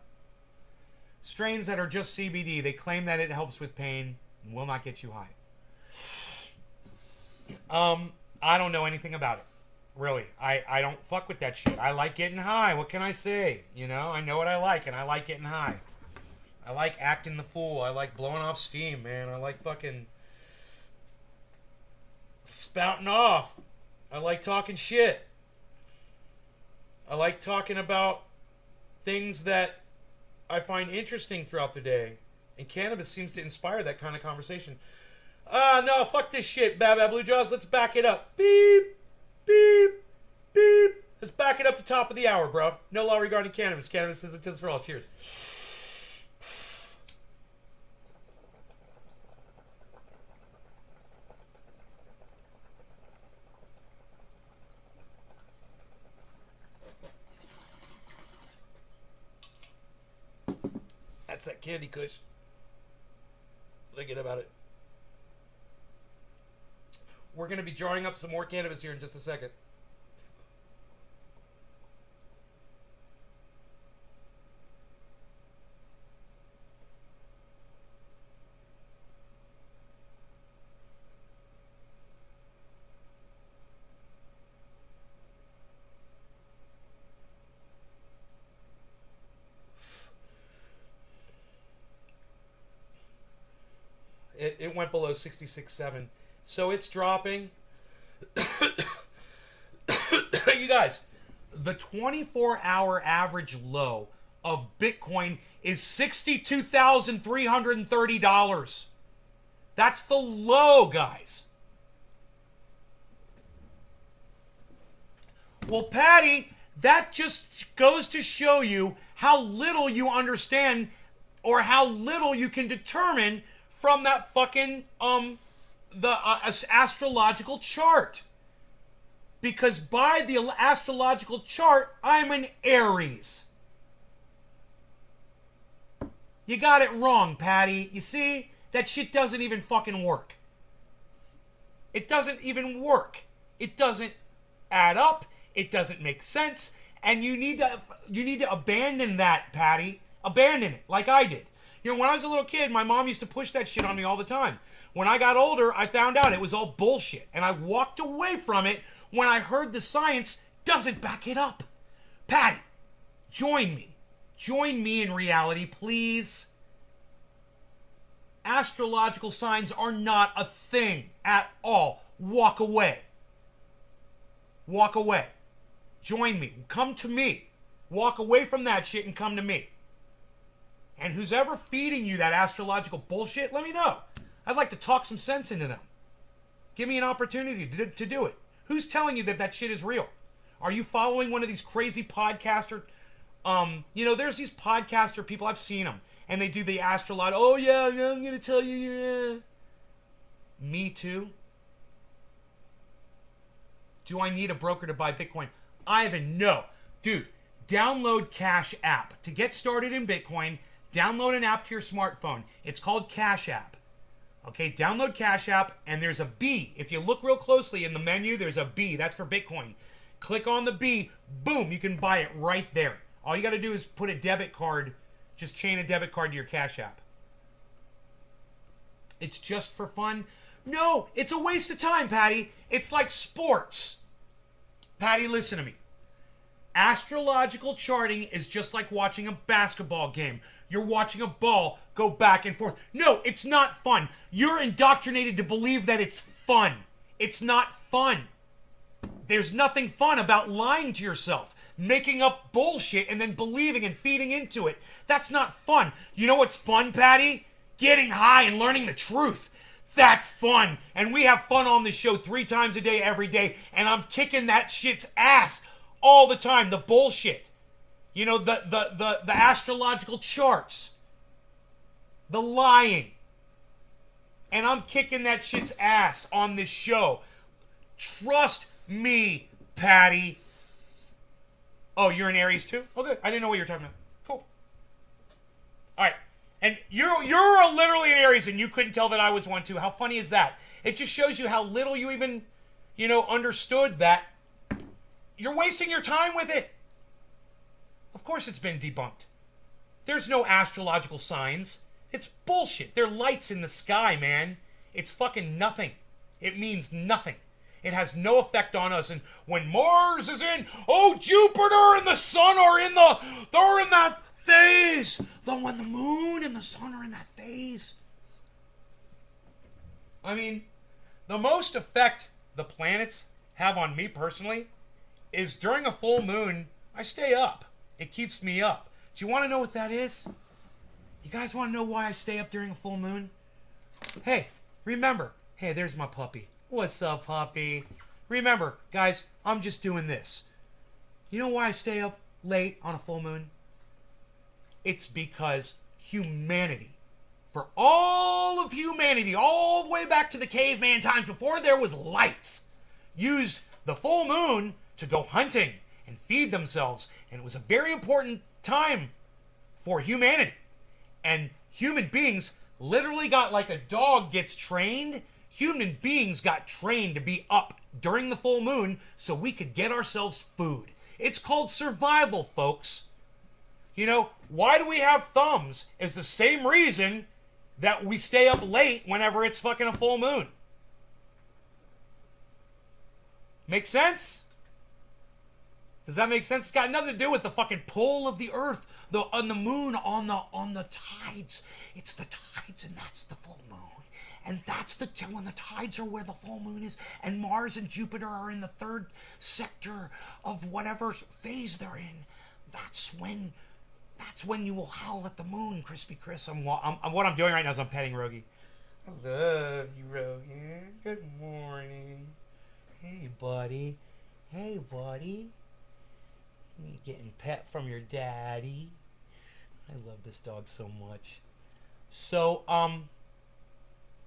strains that are just CBD. They claim that it helps with pain and will not get you high. I don't know anything about it. Really. I don't fuck with that shit. I like getting high. What can I say? You know, I know what I like, and I like getting high. I like acting the fool. I like blowing off steam, man. I like fucking spouting off. I like talking shit. I like talking about things that I find interesting throughout the day. And cannabis seems to inspire that kind of conversation. No, fuck this shit, Bad Blue Jaws. Let's back it up. Beep, beep, beep. Let's back it up to top of the hour, bro. No law regarding cannabis. Cannabis is a test for all. Cheers. That's that Candy Kush. Thinking about it. We're going to be jarring up some more cannabis here in just a second. It went below 66.7. So it's dropping. You guys, the 24-hour average low of Bitcoin is $62,330. That's the low, guys. Well, Patty, that just goes to show you how little you understand or how little you can determine from that fucking the astrological chart. Because by the astrological chart, I'm an Aries. You got it wrong, Patty. You see? That shit doesn't even fucking work. It doesn't even work. It doesn't add up. It doesn't make sense. And you need to abandon that, Patty. Abandon it, like I did. You know, when I was a little kid, my mom used to push that shit on me all the time. When I got older, I found out it was all bullshit. And I walked away from it when I heard the science doesn't back it up. Patty, join me. Join me in reality, please. Astrological signs are not a thing at all. Walk away. Walk away. Join me. Come to me. Walk away from that shit and come to me. And who's ever feeding you that astrological bullshit, let me know. I'd like to talk some sense into them. Give me an opportunity to do it. Who's telling you that that shit is real? Are you following one of these crazy podcaster? There's these podcaster people, I've seen them, and they do the astrological. Oh yeah, I'm gonna tell you. Yeah. Me too. Do I need a broker to buy Bitcoin? Ivan, no. Dude, download Cash App. To get started in Bitcoin, download an app to your smartphone. It's called Cash App. Okay, download Cash App, and there's a B. If you look real closely in the menu, there's a B. That's for Bitcoin. Click on the B. Boom, you can buy it right there. All you got to do is put a debit card, just chain a debit card to your Cash App. It's just for fun. No, it's a waste of time, Patty. It's like sports. Patty, listen to me. Astrological charting is just like watching a basketball game. You're watching a ball go back and forth. No, it's not fun. You're indoctrinated to believe that it's fun. It's not fun. There's nothing fun about lying to yourself, making up bullshit and then believing and feeding into it. That's not fun. You know what's fun, Patty? Getting high and learning the truth. That's fun. And we have fun on this show 3 times a day, every day. And I'm kicking that shit's ass all the time. The bullshit. You know, the astrological charts. The lying. And I'm kicking that shit's ass on this show. Trust me, Patty. Oh, you're an Aries too? Oh, good. I didn't know what you were talking about. Cool. All right. And you're literally an Aries, and you couldn't tell that I was one too. How funny is that? It just shows you how little you even, understood that you're wasting your time with it. Of course it's been debunked. There's no astrological signs. It's bullshit. They're lights in the sky, man. It's fucking nothing. It means nothing. It has no effect on us. And when Mars is in, Jupiter and the sun are they're in that phase. When the moon and the sun are in that phase. I mean, the most effect the planets have on me personally is during a full moon, I stay up. It keeps me up. Do you want to know what that is? You guys want to know why I stay up during a full moon? Hey, remember. Hey, there's my puppy. What's up, puppy? Remember, guys, I'm just doing this. You know why I stay up late on a full moon? It's because humanity, for all of humanity, all the way back to the caveman times before there was lights, used the full moon to go hunting and feed themselves. And it was a very important time for humanity. And human beings literally got like a dog gets trained. Human beings got trained to be up during the full moon so we could get ourselves food. It's called survival, folks. You know, why do we have thumbs is the same reason that we stay up late whenever it's fucking a full moon. Make sense? Does that make sense? It's got nothing to do with the fucking pull of the earth, on the moon, on the tides. It's the tides, and that's the full moon. And that's when the tides are where the full moon is, and Mars and Jupiter are in the 3rd sector of whatever phase they're in. That's when you will howl at the moon, Crispy Chris. What I'm doing right now is I'm petting Rogie. I love you, Rogie. Good morning. Hey, buddy. Hey, buddy. You getting pet from your daddy. I love this dog so much. So,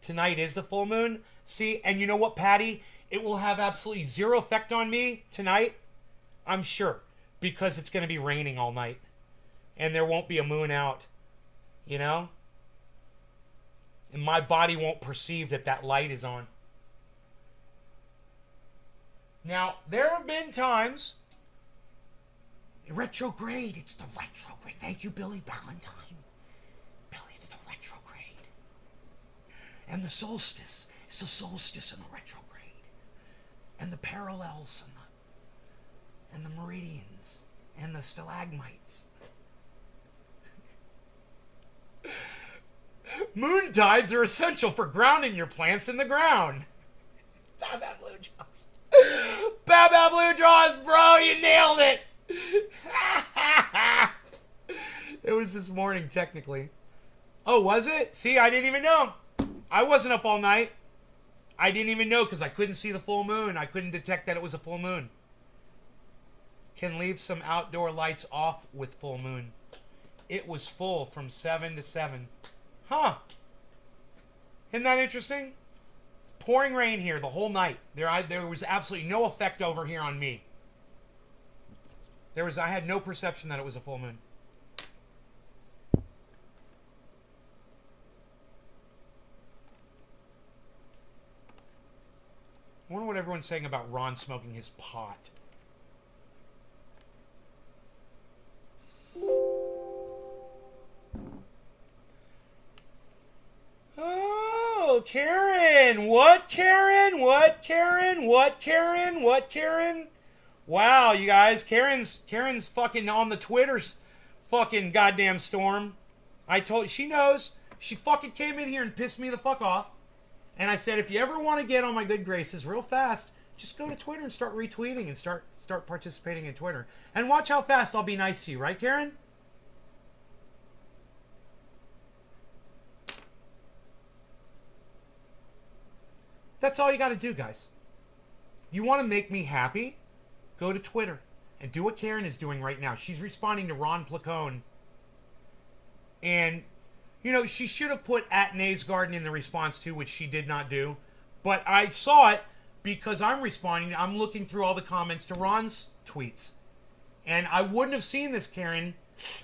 tonight is the full moon. See, and you know what, Patty? It will have absolutely zero effect on me tonight. I'm sure. Because it's going to be raining all night. And there won't be a moon out. You know? And my body won't perceive that that light is on. Now, there have been times... Retrograde. It's the retrograde. Thank you, Billy Ballantyne. Billy, it's the retrograde. And the solstice. It's the solstice and the retrograde. And the parallels and the meridians and the stalagmites. Moon tides are essential for grounding your plants in the ground. Bab Bab Blue Jaws. Bab Bab Blue Jaws, bro, you nailed it. It was this morning, technically. Oh, was it? See, I didn't even know. I wasn't up all night. I didn't even know because I couldn't see the full moon. I couldn't detect that it was a full moon. Can leave some outdoor lights off with full moon. It was full from 7 to 7. Huh. Isn't that interesting? Pouring rain here the whole night. There was absolutely no effect over here on me. I had no perception that it was a full moon. I wonder what everyone's saying about Ron smoking his pot. Oh, Karen! What, Karen? What, Karen? What, Karen? What, Karen? Wow, you guys, Karen's fucking on the Twitter's fucking goddamn storm. I told you, she knows. She fucking came in here and pissed me the fuck off. And I said, if you ever want to get on my good graces real fast, just go to Twitter and start retweeting and start participating in Twitter. And watch how fast I'll be nice to you, right, Karen? That's all you got to do, guys. You want to make me happy? Go to Twitter and do what Karen is doing right now. She's responding to Ron Placone. And, you know, she should have put @Nays Garden in the response to, which she did not do. But I saw it because I'm responding. I'm looking through all the comments to Ron's tweets. And I wouldn't have seen this, Karen,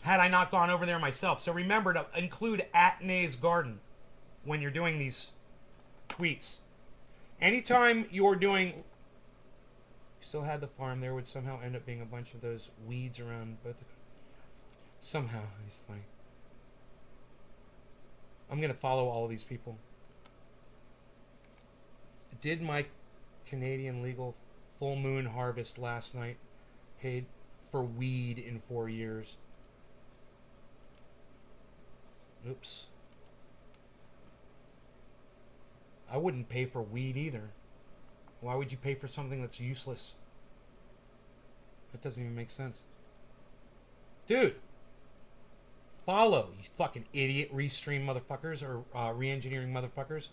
had I not gone over there myself. So remember to include @Nays Garden when you're doing these tweets. Anytime you're doing... Still had the farm, there would somehow end up being a bunch of those weeds around both. Somehow, he's funny. I'm gonna follow all of these people. Did my Canadian legal full moon harvest last night. Paid for weed in 4 years. Oops. I wouldn't pay for weed either. Why would you pay for something that's useless? That doesn't even make sense. Dude! Follow, you fucking idiot restream motherfuckers or re-engineering motherfuckers.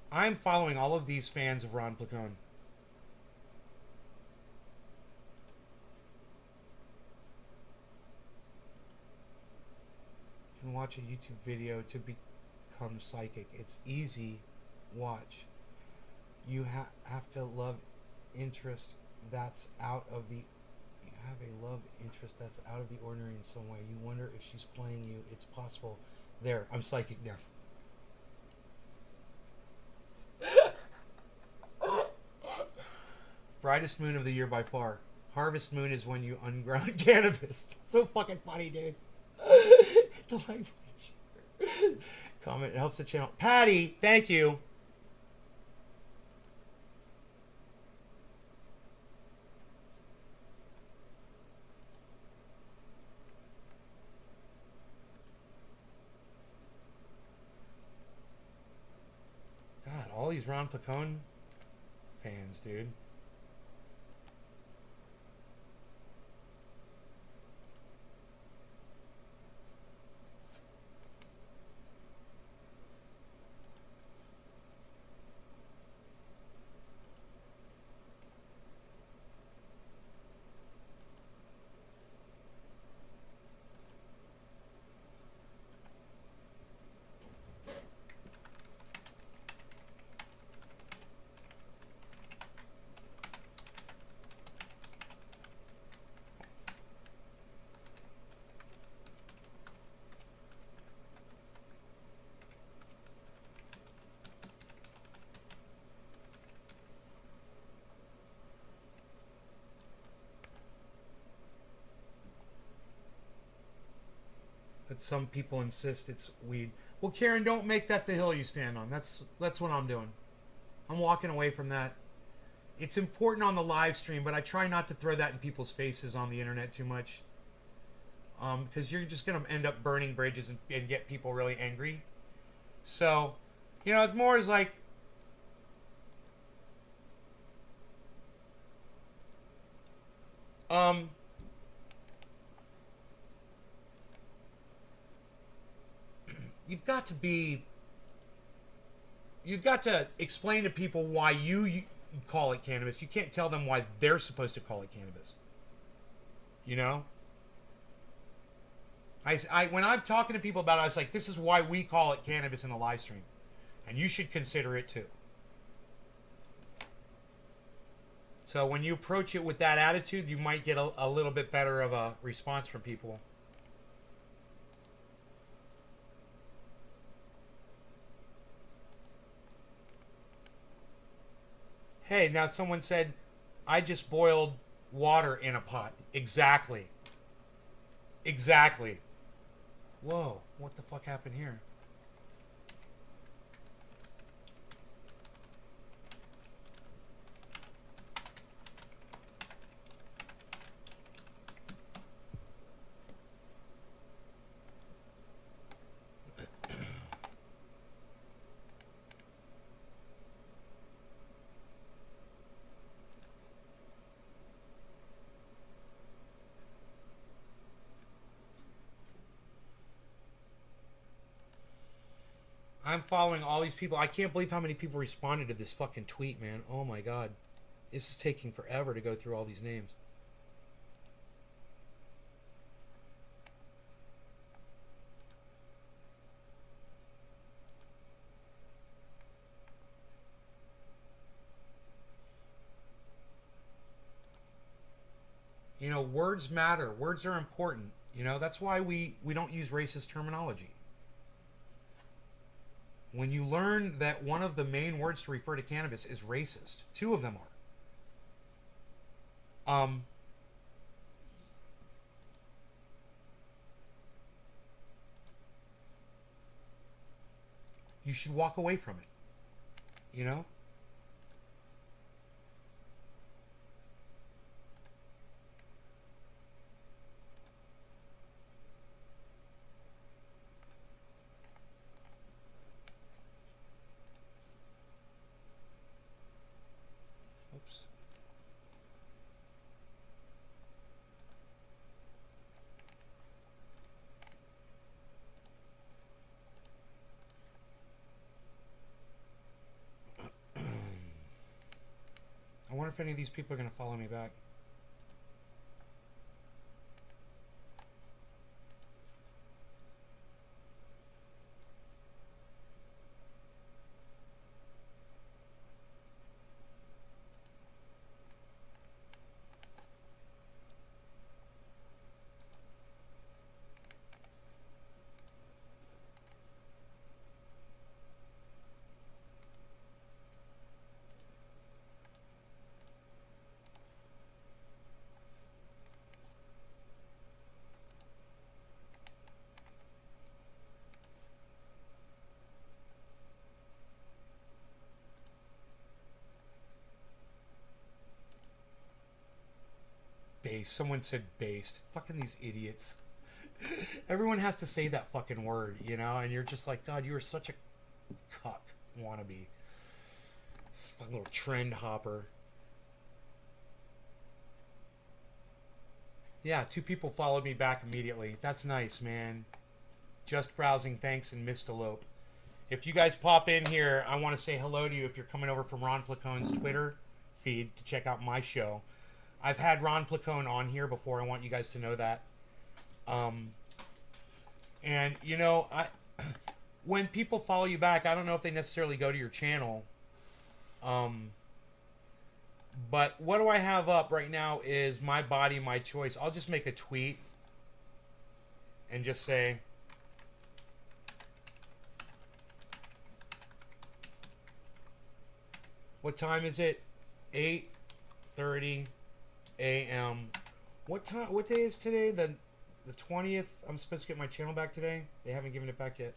I'm following all of these fans of Ron Placone. You can watch a YouTube video to become psychic. It's easy. Watch. You have to love interest that's out of the... You have a love interest that's out of the ordinary in some way. You wonder if she's playing you. It's possible. There. I'm psychic now. Brightest moon of the year by far. Harvest moon is when you unground cannabis. It's so fucking funny, dude. The language. Comment. It helps the channel. Patty, thank you. God, all these Ron Placone fans, dude. But some people insist it's weed. Well, Karen, don't make that the hill you stand on. That's what I'm doing. I'm walking away from that. It's important on the live stream, but I try not to throw that in people's faces on the internet too much. Because you're just going to end up burning bridges and get people really angry. So, you know, it's more as like, you've got to explain to people why you call it cannabis. You can't tell them why they're supposed to call it cannabis. You know? I when I'm talking to people about it, I was like, this is why we call it cannabis in the live stream. And you should consider it too. So when you approach it with that attitude, you might get a little bit better of a response from people. Hey, now someone said, I just boiled water in a pot. Exactly. Exactly. Whoa, what the fuck happened here? I'm following all these people. I can't believe how many people responded to this fucking tweet, man. Oh my god. This is taking forever to go through all these names. You know, words matter. Words are important. You know, that's why we don't use racist terminology. When you learn that one of the main words to refer to cannabis is racist, two of them are. You should walk away from it. You know? Oops. I wonder if any of these people are going to follow me back. Based. Someone said based. Fucking these idiots. Everyone has to say that fucking word, you know? And you're just like, God, you are such a cuck wannabe. This fucking little trend hopper. Yeah, 2 people followed me back immediately. That's nice, man. Just browsing, thanks, and Mistalope. If you guys pop in here, I want to say hello to you if you're coming over from Ron Placone's Twitter feed to check out my show. I've had Ron Placone on here before. I want you guys to know that. And, you know, when people follow you back, I don't know if they necessarily go to your channel. But what do I have up right now is my body, my choice. I'll just make a tweet and just say, what time is it? 8:30 a.m. What time? What day is today? The The 20th, I'm supposed to get my channel back today. They haven't given it back yet.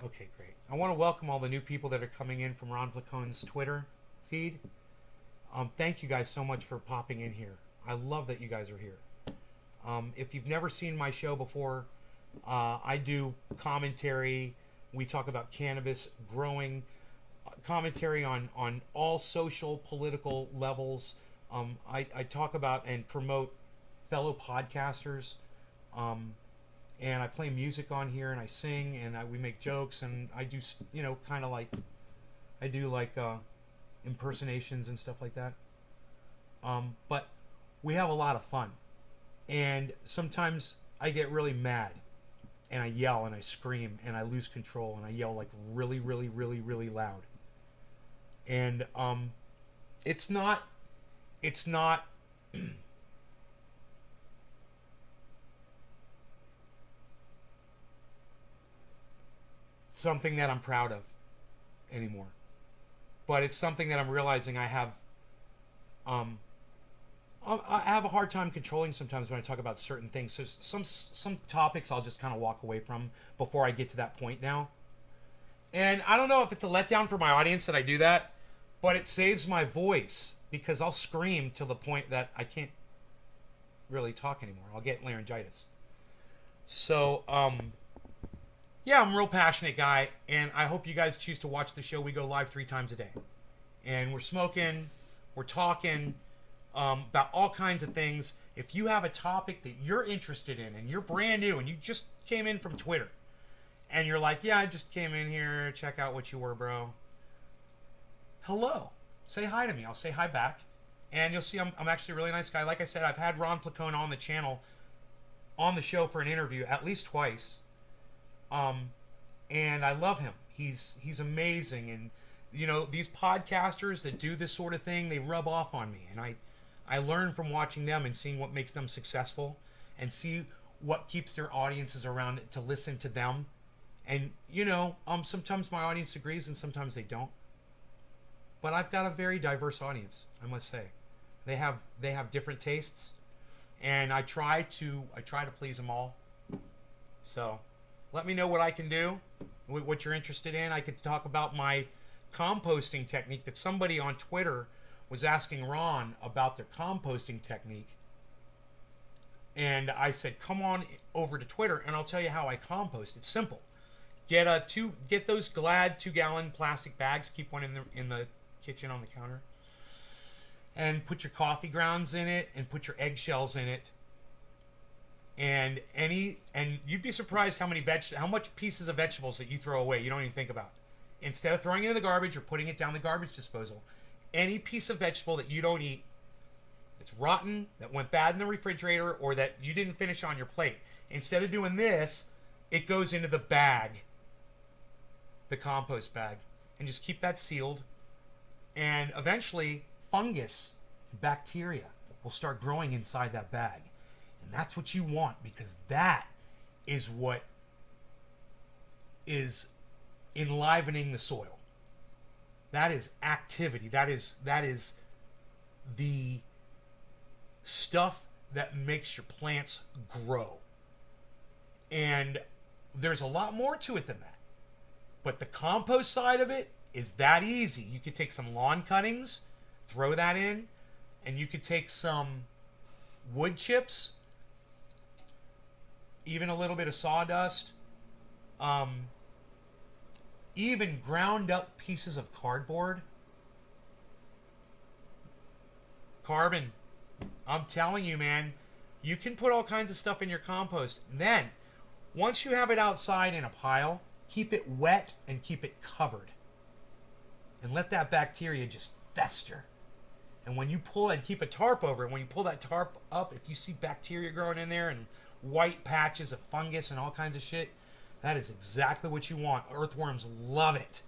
Okay, great. I want to welcome all the new people that are coming in from Ron Placone's Twitter feed. Thank you guys so much for popping in here. I love that you guys are here. If you've never seen my show before, I do commentary. We talk about cannabis, growing, commentary on all social, political levels. I talk about and promote fellow podcasters. And I play music on here, and I sing, and we make jokes, and I do, kind of like, I do like impersonations and stuff like that. But we have a lot of fun. And sometimes I get really mad, and I yell, and I scream, and I lose control, and I yell like really, really, really, really loud. And it's not something that I'm proud of anymore. But it's something that I'm realizing I have a hard time controlling sometimes when I talk about certain things. So some topics I'll just kind of walk away from before I get to that point now. And I don't know if it's a letdown for my audience that I do that, but it saves my voice because I'll scream to the point that I can't really talk anymore. I'll get laryngitis. So, yeah, I'm a real passionate guy, and I hope you guys choose to watch the show. We go live 3 times a day. And we're smoking, we're talking about all kinds of things. If you have a topic that you're interested in and you're brand new and you just came in from Twitter and you're like, yeah, I just came in here, check out what you were, bro. Hello. Say hi to me. I'll say hi back. And you'll see I'm actually a really nice guy. Like I said, I've had Ron Placone on the channel, on the show for an interview at least twice. And I love him. He's amazing. And, these podcasters that do this sort of thing, they rub off on me. And I learn from watching them and seeing what makes them successful and see what keeps their audiences around to listen to them. And, sometimes my audience agrees and sometimes they don't. But I've got a very diverse audience, I must say. They have different tastes, and I try to please them all. So, let me know what I can do, what you're interested in. I could talk about my composting technique that somebody on Twitter was asking Ron about their composting technique. And I said, come on over to Twitter and I'll tell you how I compost. It's simple. Get those Glad 2-gallon plastic bags, keep one in the kitchen on the counter, and put your coffee grounds in it and put your eggshells in it. And you'd be surprised how much pieces of vegetables that you throw away you don't even think about. Instead of throwing it in the garbage or putting it down the garbage disposal, any piece of vegetable that you don't eat, that's rotten, that went bad in the refrigerator, or that you didn't finish on your plate, instead of doing this, it goes into the bag, the compost bag, and just keep that sealed. And eventually, fungus and bacteria will start growing inside that bag. And that's what you want, because that is what is enlivening the soil. That is activity. That is the stuff that makes your plants grow. And there's a lot more to it than that. But the compost side of it is that easy. You could take some lawn cuttings, throw that in, and you could take some wood chips, even a little bit of sawdust, even ground up pieces of cardboard. Carbon. I'm telling you, man, you can put all kinds of stuff in your compost. And then, once you have it outside in a pile, keep it wet and keep it covered. And let that bacteria just fester. And when you pull and keep a tarp over it, when you pull that tarp up, if you see bacteria growing in there and white patches of fungus and all kinds of shit, that is exactly what you want. Earthworms love it.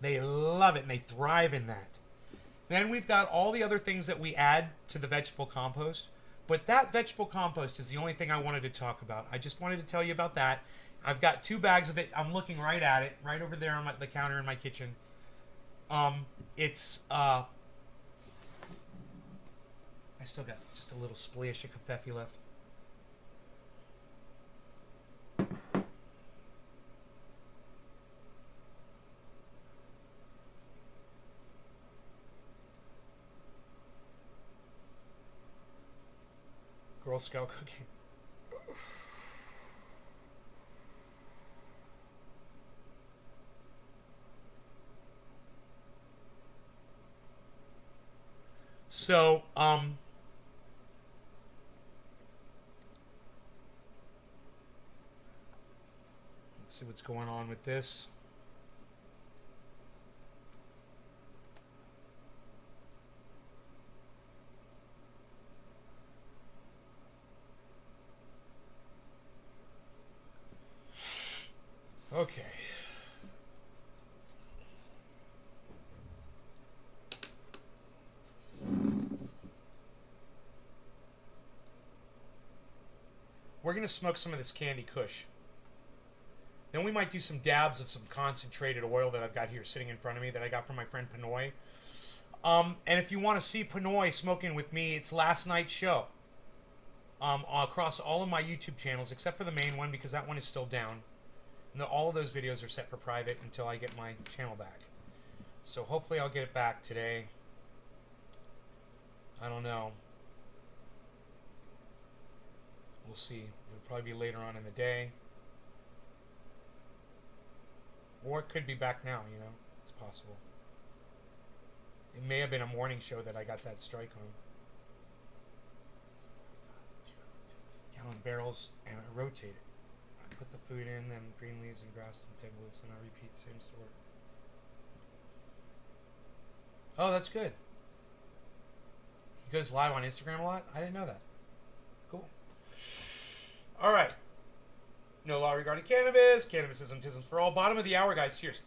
They love it and they thrive in that. Then we've got all the other things that we add to the vegetable compost. But that vegetable compost is the only thing I wanted to talk about. I just wanted to tell you about that. I've got 2 bags of it. I'm looking right at it, right over there on the counter in my kitchen. It's I still got just a little splash of kefefe left. Girl Scout cookie. So, let's see what's going on with this. Okay. We're going to smoke some of this Candy Kush. Then we might do some dabs of some concentrated oil that I've got here sitting in front of me that I got from my friend Pinoy. And if you want to see Pinoy smoking with me, it's last night's show. Across all of my YouTube channels, except for the main one, because that one is still down. And all of those videos are set for private until I get my channel back. So hopefully I'll get it back today. I don't know. We'll see. It'll probably be later on in the day. Or it could be back now, you know. It's possible. It may have been a morning show that I got that strike on. Gallon barrels, and I rotate it. I put the food in, then green leaves and grass and tangles, and I repeat the same sort. Oh, that's good. He goes live on Instagram a lot? I didn't know that. Cool. All right. No law regarding cannabis. Cannabisism, tisms for all. Bottom of the hour, guys. Cheers.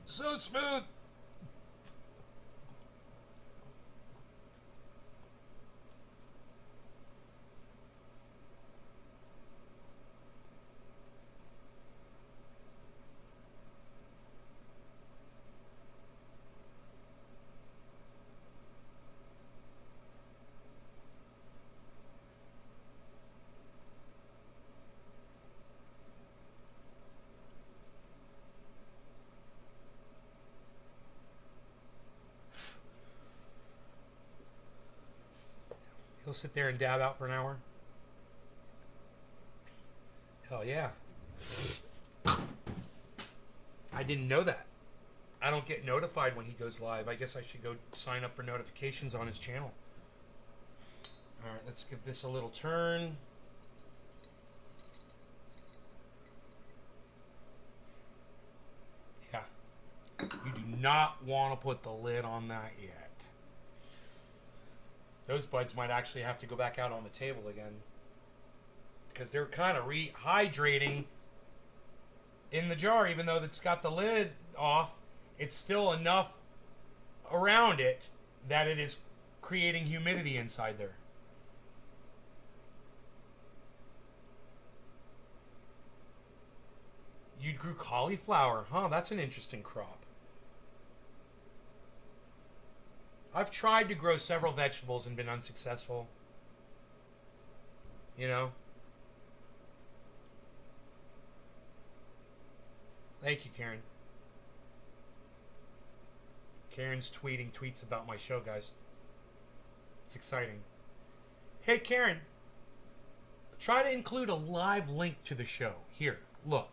So smooth. He'll sit there and dab out for an hour. Hell yeah. I didn't know that. I don't get notified when he goes live. I guess I should go sign up for notifications on his channel. Alright, let's give this a little turn. Yeah. You do not want to put the lid on that yet. Those buds might actually have to go back out on the table again. Because they're kind of rehydrating in the jar. Even though it's got the lid off, it's still enough around it that it is creating humidity inside there. You grew cauliflower. Huh, that's an interesting crop. I've tried to grow several vegetables and been unsuccessful. You know? Thank you, Karen. Karen's tweeting tweets about my show, guys. It's exciting. Hey, Karen. Try to include a live link to the show. Here, look.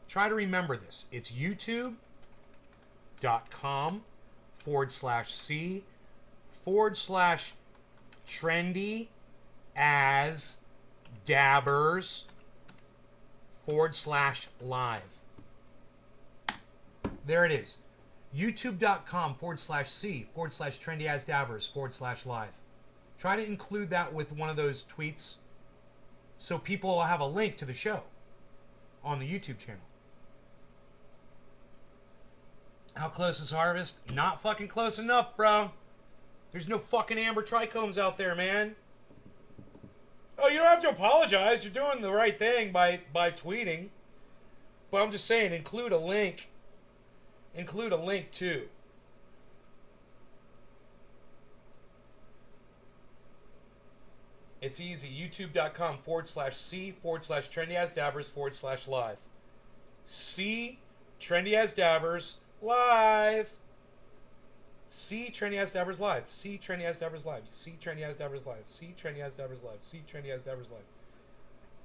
Try to remember this. It's youtube.com/C/trendy as dabbers /live. There it is. youtube.com/c/trendyasdabbers /live. Try to include that with one of those tweets so people will have a link to the show on the YouTube channel. How close is harvest? Not fucking close enough, bro. There's no fucking amber trichomes out there, man. Oh, you don't have to apologize. You're doing the right thing by tweeting. But I'm just saying, include a link. Include a link too. It's easy. youtube.com/c/trendyasdabbers /live. C Trendy As Dabbers live. See Trendy As Dabbers live. See Trendy As Dabbers live. See Trendy As Dabbers live. See Trendy As Dabbers live. See Trendy As Dabbers live.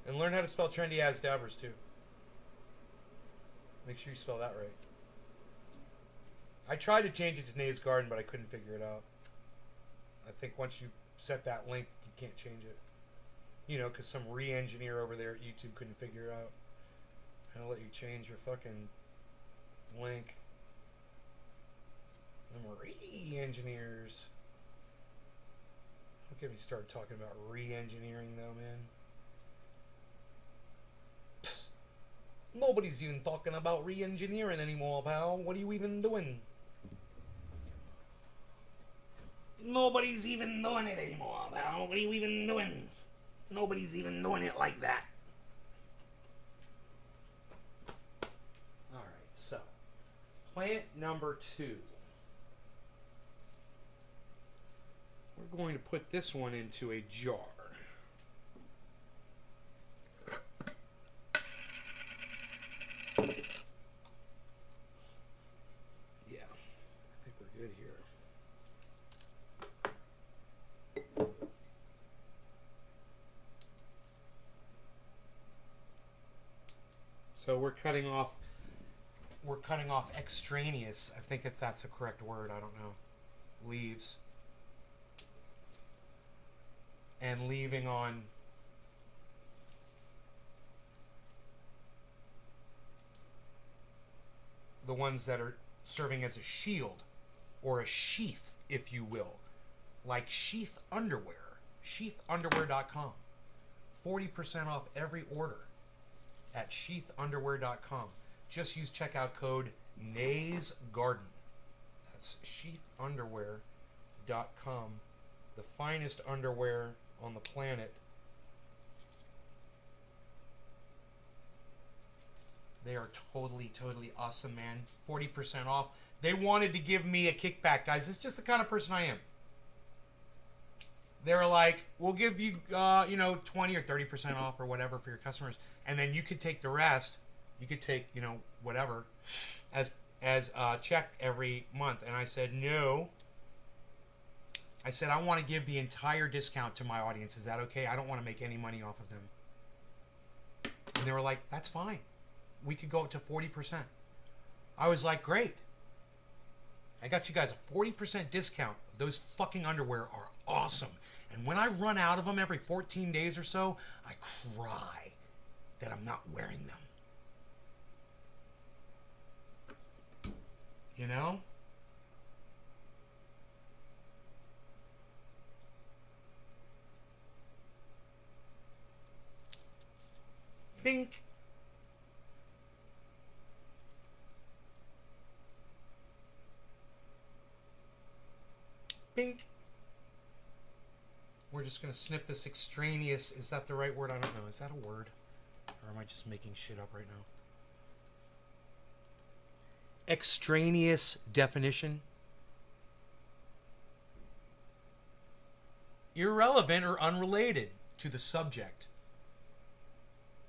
And learn how to spell Trendy As Dabbers too. Make sure you spell that right. I tried to change it to Nays Garden, but I couldn't figure it out. I think once you set that link, you can't change it. You know, because some re-engineer over there at YouTube couldn't figure it out. How to let you change your fucking link. Them re-engineers. Don't get me started talking about re-engineering though, man. Psst. Nobody's even talking about re-engineering anymore, pal. What are you even doing? Nobody's even doing it anymore, pal. What are you even doing? Nobody's even doing it like that. Alright, so plant number 2. We're going to put this one into a jar. Yeah, I think we're good here. So we're cutting off extraneous, I think if that's the correct word, I don't know, leaves. And leaving on the ones that are serving as a shield or a sheath, if you will, like sheath underwear. Sheathunderwear.com. 40% off every order at sheathunderwear.com. Just use checkout code NAYSGARDEN. That's sheathunderwear.com. The finest underwear on the planet. They are totally awesome, man. 40% off. They wanted to give me a kickback, guys. It's just the kind of person I am. They're like, we'll give you, 20 or 30% off or whatever for your customers, and then you could take the rest. You could take, whatever, as check every month. And I said no. I said I want to give the entire discount to my audience. Is that okay? I don't want to make any money off of them. And they were like, that's fine. We could go up to 40%. I was like, great. I got you guys a 40% discount. Those fucking underwear are awesome. And when I run out of them every 14 days or so, I cry that I'm not wearing them. You know? Think. Bink. We're just going to snip this extraneous. Is that the right word? I don't know. Is that a word? Or am I just making shit up right now? Extraneous definition. Irrelevant or unrelated to the subject.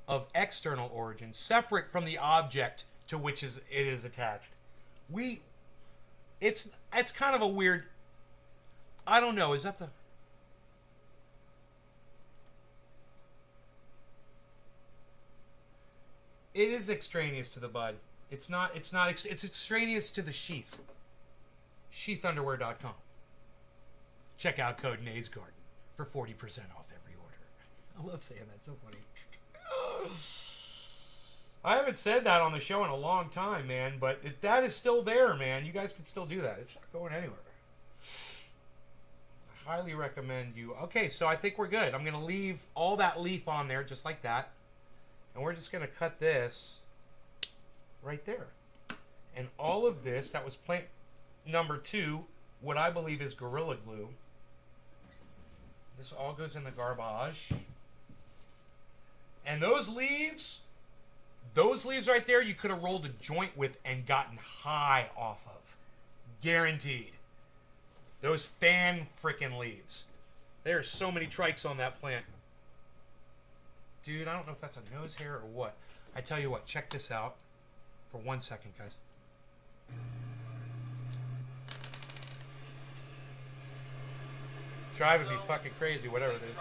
Of external origin, separate from the object to which it is attached. It's kind of a weird. I don't know. Is that the? It is extraneous to the bud. It's not. It's extraneous to the sheath. Sheathunderwear.com. Check out code NAYSGARDEN for 40% off every order. I love saying that. It's so funny. I haven't said that on the show in a long time, man, but that is still there, man. You guys can still do that. It's not going anywhere. I highly recommend you. Okay, so I think we're good. I'm going to leave all that leaf on there just like that. And we're just going to cut this right there. And all of this, that was plant number 2, what I believe is Gorilla Glue. This all goes in the garbage. And those leaves right there, you could have rolled a joint with and gotten high off of. Guaranteed. Those fan frickin' leaves. There's so many trikes on that plant. Dude, I don't know if that's a nose hair or what. I tell you what, check this out for 1 second, guys. Driving me fucking crazy, whatever it is.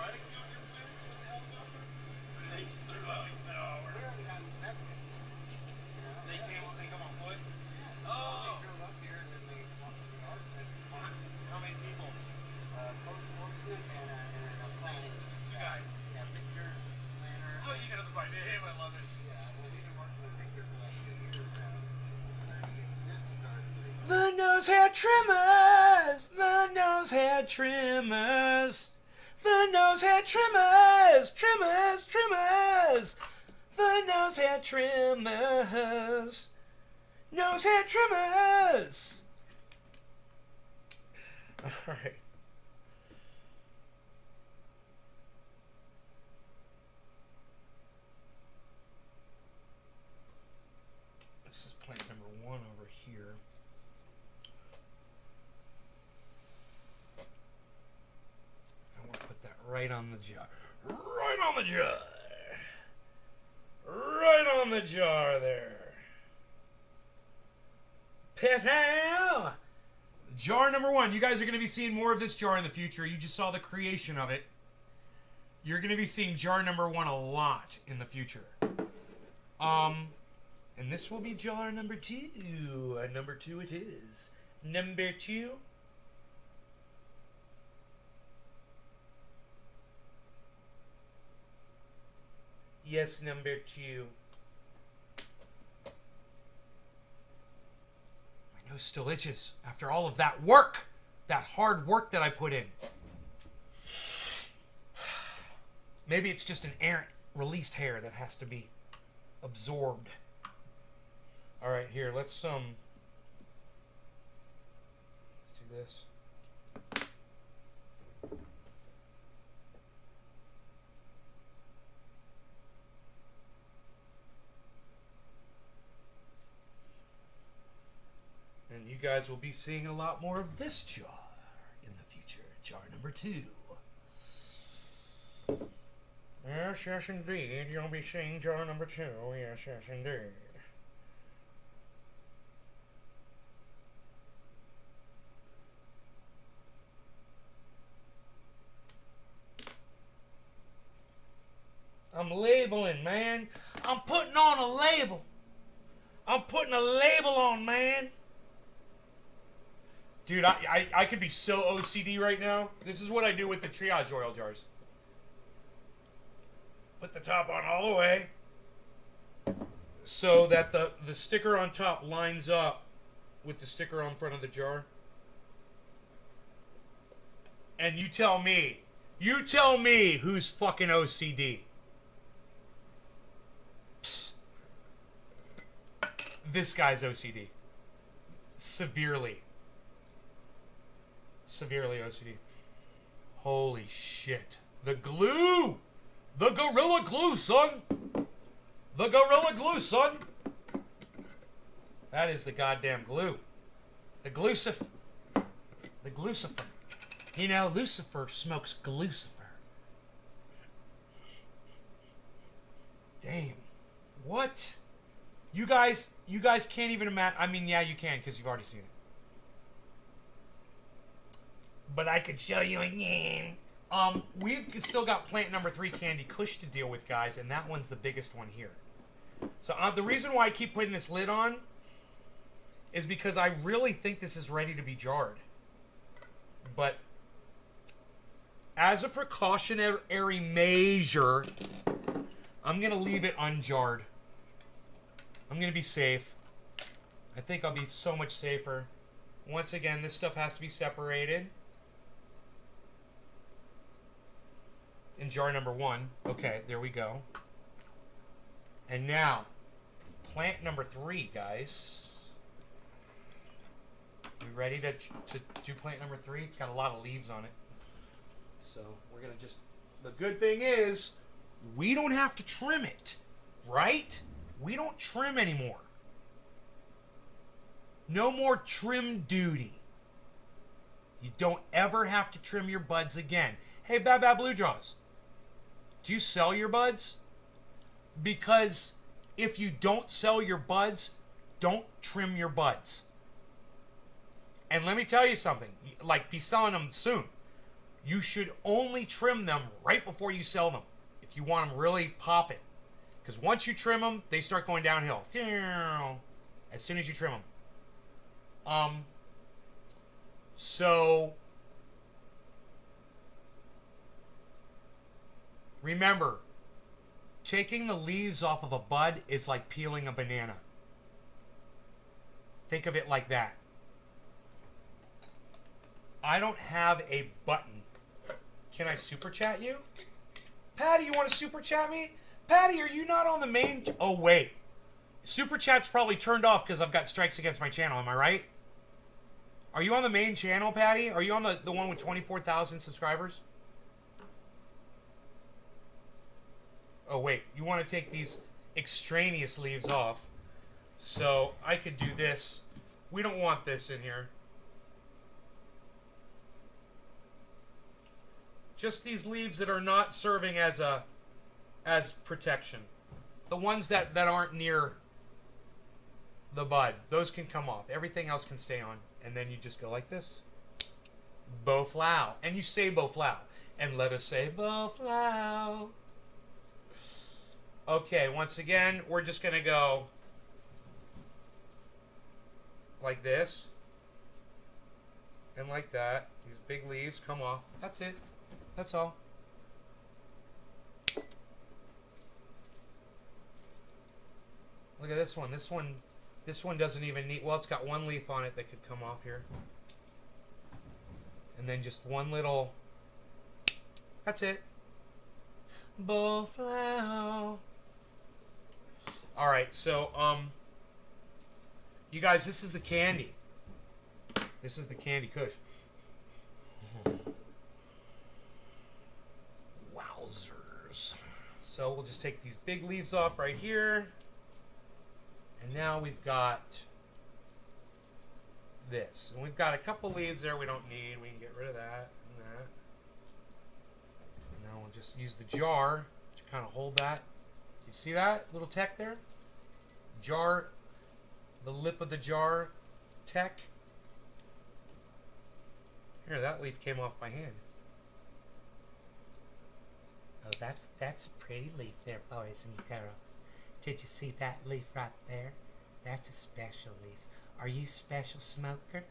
The nose hair trimmers, the nose hair trimmers, the nose hair trimmers, trimmers, the nose hair trimmers, nose hair trimmers. All right. This is plant number 1 over here. Right on the jar. Right on the jar. Right on the jar there. Piff-ow! Jar number 1. You guys are going to be seeing more of this jar in the future. You just saw the creation of it. You're going to be seeing jar number 1 a lot in the future. And this will be jar number 2. Number 2 it is. Number 2. Yes, number 2. My nose still itches after all of that work. That hard work that I put in. Maybe it's just an errant released hair that has to be absorbed. Alright, here, let's do this. And you guys will be seeing a lot more of this jar in the future. Jar number 2. Yes, yes, indeed. You'll be seeing jar number 2. Yes, yes, indeed. I'm labeling, man. I'm putting on a label. I'm putting a label on, man. Dude, I could be so OCD right now. This is what I do with the triage oil jars. Put the top on all the way so that the sticker on top lines up with the sticker on front of the jar. And you tell me who's fucking OCD. Psst. This guy's OCD. Severely OCD. Holy shit. The glue! The Gorilla Glue, son! The Gorilla Glue, son! That is the goddamn glue. The Glucifer. The Glucifer. You know, Lucifer smokes Glucifer. Damn. What? You guys can't even imagine. I mean, yeah, you can, because you've already seen it. But I could show you again. We've still got plant number 3 Candy Kush to deal with, guys, and that one's the biggest one here. So the reason why I keep putting this lid on is because I really think this is ready to be jarred. But as a precautionary measure, I'm going to leave it unjarred. I'm going to be safe. I think I'll be so much safer. Once again, this stuff has to be separated. In jar number 1. Okay, there we go. And now, plant number 3, guys. We ready to do plant number 3? It's got a lot of leaves on it. So we're going to just... The good thing is, we don't have to trim it. Right? We don't trim anymore. No more trim duty. You don't ever have to trim your buds again. Hey, Bad Bad Blue Jaws. Do you sell your buds? Because if you don't sell your buds, don't trim your buds. And let me tell you something. Like, be selling them soon. You should only trim them right before you sell them. If you want them really popping. Because once you trim them, they start going downhill. As soon as you trim them. So... Remember, taking the leaves off of a bud is like peeling a banana. Think of it like that. I don't have a button. Can I super chat you? Patty, you want to super chat me? Patty, are you not on the main... Oh, wait. Super chat's probably turned off because I've got strikes against my channel. Am I right? Are you on the main channel, Patty? Are you on the one with 24,000 subscribers? Oh, wait. You want to take these extraneous leaves off. So, I could do this. We don't want this in here. Just these leaves that are not serving as protection. The ones that aren't near the bud. Those can come off. Everything else can stay on. And then you just go like this. Bo-flow. And you say bo-flow. And let us say bo-flow. Okay, once again, we're just going to go like this. And like that. These big leaves come off. That's it. That's all. Look at this one. This one doesn't even need... Well, it's got one leaf on it that could come off here. And then just one little... That's it. Bullflower. Alright, so, you guys, this is the candy. This is the Candy Kush. Wowzers. So we'll just take these big leaves off right here. And now we've got this. And we've got a couple leaves there we don't need. We can get rid of that and that. And now we'll just use the jar to kind of hold that. Do you see that little tech there? Jar, the lip of the jar tech. Here, that leaf came off my hand. Oh, that's a pretty leaf there, boys and girls. Did you see that leaf right there? That's a special leaf. Are you a special smoker?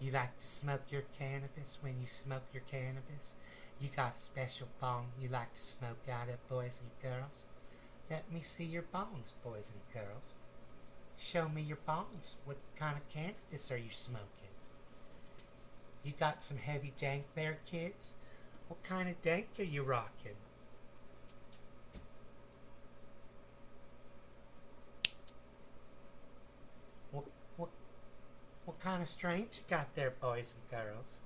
You like to smoke your cannabis when you smoke your cannabis? You got a special bong you like to smoke out of, boys and girls? Let me see your bongs, boys and girls. Show me your bongs. What kind of cannabis are you smoking? You got some heavy dank there, kids? What kind of dank are you rocking? What kind of strains you got there, boys and girls?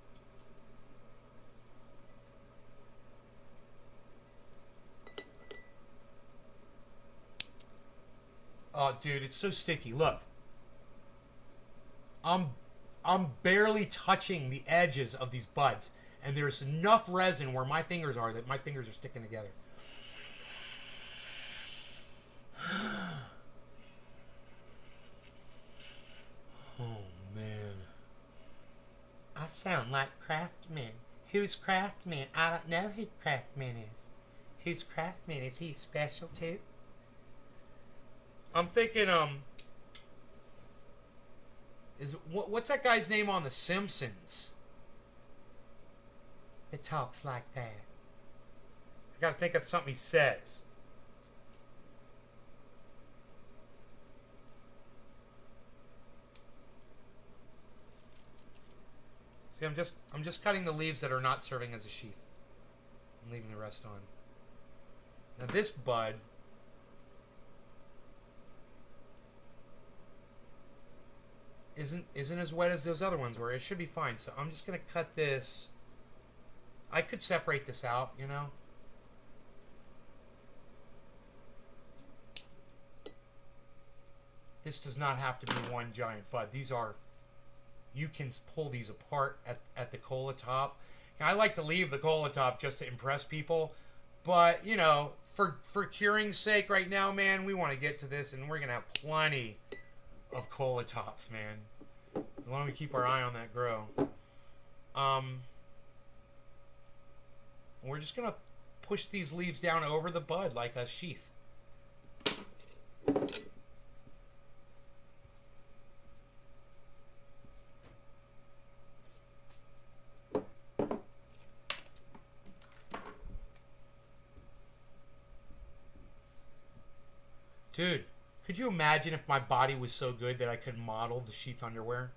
Oh, dude, it's so sticky. Look. I'm barely touching the edges of these buds. And there's enough resin where my fingers are that my fingers are sticking together. Oh, man. I sound like Craftman. Who's Craftman? I don't know who Craftman is. Who's Craftman? Is he special too? I'm thinking, what's that guy's name on The Simpsons? That talks like that. gotta think of something he says. See, I'm just cutting the leaves that are not serving as a sheath. I'm leaving the rest on. Now this bud isn't as wet as those other ones were. It should be fine. So I'm just gonna cut this. I could separate this out, you know. This does not have to be one giant bud. These are, you can pull these apart at the cola top. And I like to leave the cola top just to impress people. But, you know, for curing's sake right now, man, we want to get to this. And we're going to have plenty of cola tops, man. As long as we keep our eye on that grow. We're just going to push these leaves down over the bud like a sheath. Dude, could you imagine if my body was so good that I could model the sheath underwear?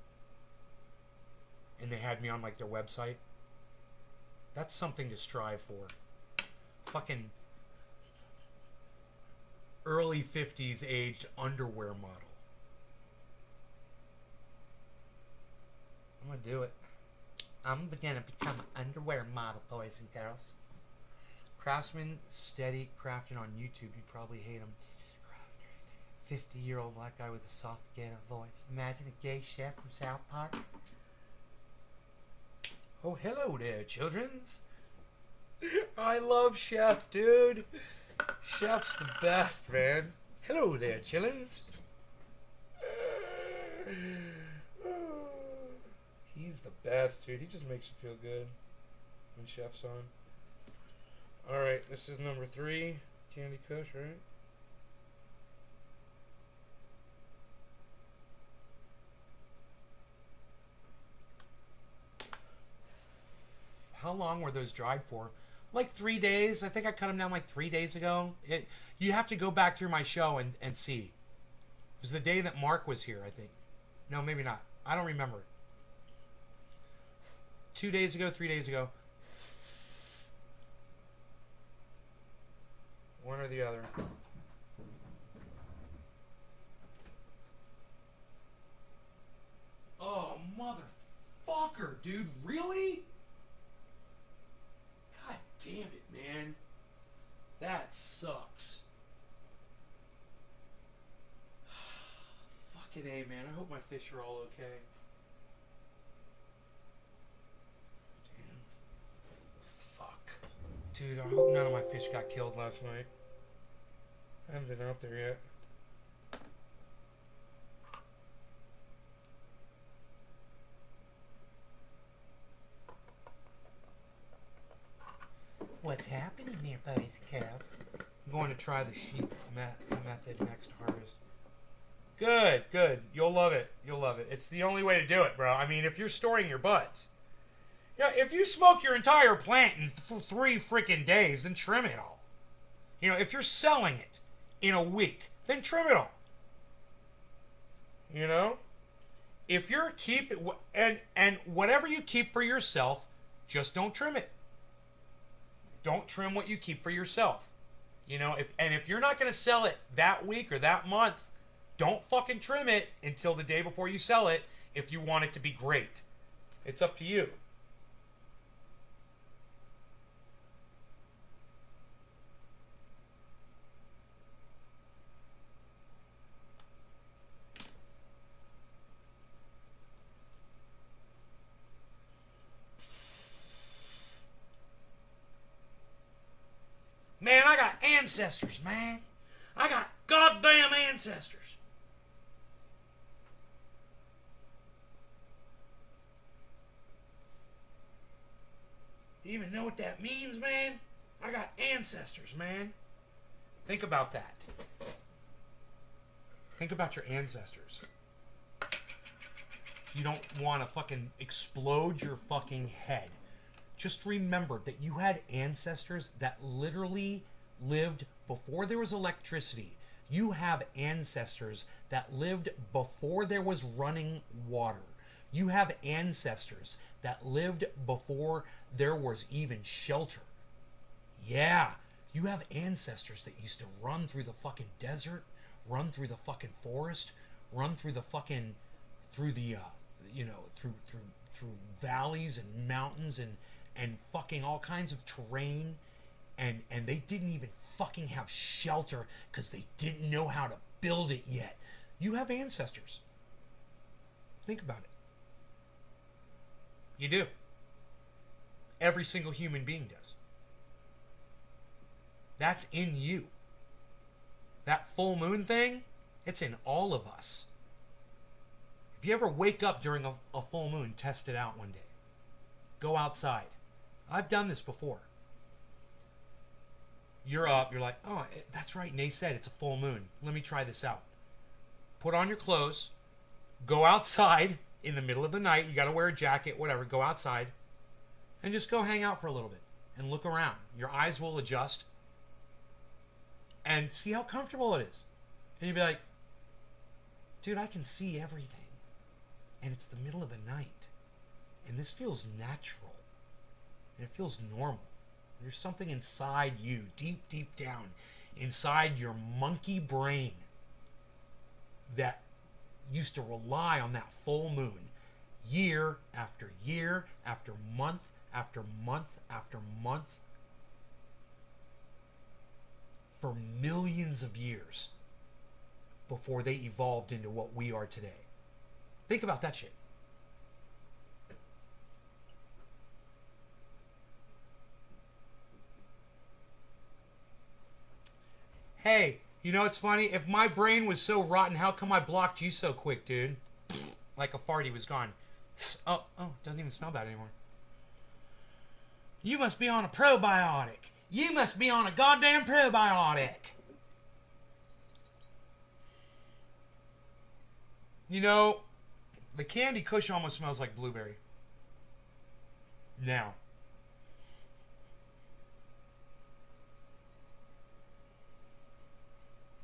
And they had me on, like, their website? That's something to strive for. Fucking early 50s aged underwear model. I'm gonna do it. I'm gonna become an underwear model, boys and girls. Craftsman Steady Crafting on YouTube. You probably hate him. 50-year-old black guy with a soft ghetto voice. Imagine a gay chef from South Park. Oh, hello there, childrens. I love Chef, dude. Chef's the best, man. Hello there, chillins. He's the best, dude. He just makes you feel good when Chef's on. Alright, this is number 3. Candy Kush, right? How long were those dried for? Like 3 days. I think I cut them down like 3 days ago. You have to go back through my show and see. It was the day that Mark was here, I think. No, maybe not. I don't remember. 2 days ago, 3 days ago. One or the other. Oh, motherfucker, dude. Really? God damn it, man. That sucks. Fucking A, man. I hope my fish are all okay. Damn. Fuck. Dude, I hope none of my fish got killed last night. I haven't been out there yet. What's happening there, boys and girls? I'm going to try the sheath method next harvest. Good, good. You'll love it. You'll love it. It's the only way to do it, bro. I mean, if you're storing your buds. You know, if you smoke your entire plant in 3 freaking days, then trim it all. You know, if you're selling it in a week, then trim it all. You know? If you're keeping... And whatever you keep for yourself, just don't trim it. Don't trim what you keep for yourself. You know, if you're not going to sell it that week or that month, don't fucking trim it until the day before you sell it if you want it to be great. It's up to you. Man, I got ancestors, man. I got goddamn ancestors. You even know what that means, man? I got ancestors, man. Think about that. Think about your ancestors. You don't want to fucking explode your fucking head just remember that you had ancestors that literally lived before there was electricity. You have ancestors that lived before there was running water. You have ancestors that lived before there was even shelter. Yeah, you have ancestors that used to run through the fucking desert, run through the fucking forest, run through the fucking, through the, through valleys and mountains and fucking all kinds of terrain, and they didn't even fucking have shelter because they didn't know how to build it yet. You have ancestors. Think about it. You do. Every single human being does. That's in you. That full moon thing, it's in all of us. If you ever wake up during a full moon, test it out one day. Go outside. I've done this before. You're up, you're like, oh, that's right, Nate said it's a full moon. Let me try this out. Put on your clothes, go outside in the middle of the night, you gotta wear a jacket, whatever, go outside, and just go hang out for a little bit and look around. Your eyes will adjust and see how comfortable it is. And you'll be like, dude, I can see everything. And it's the middle of the night. And this feels natural. And it feels normal. There's something inside you, deep, deep down, inside your monkey brain that used to rely on that full moon year after year, after month, after month, after month, for millions of years before they evolved into what we are today. Think about that shit. Hey, you know what's funny? If my brain was so rotten, how come I blocked you so quick, dude? Like a fart, he was gone. Oh, doesn't even smell bad anymore. You must be on a probiotic. You must be on a goddamn probiotic. You know, the Candy Kush almost smells like blueberry. Now.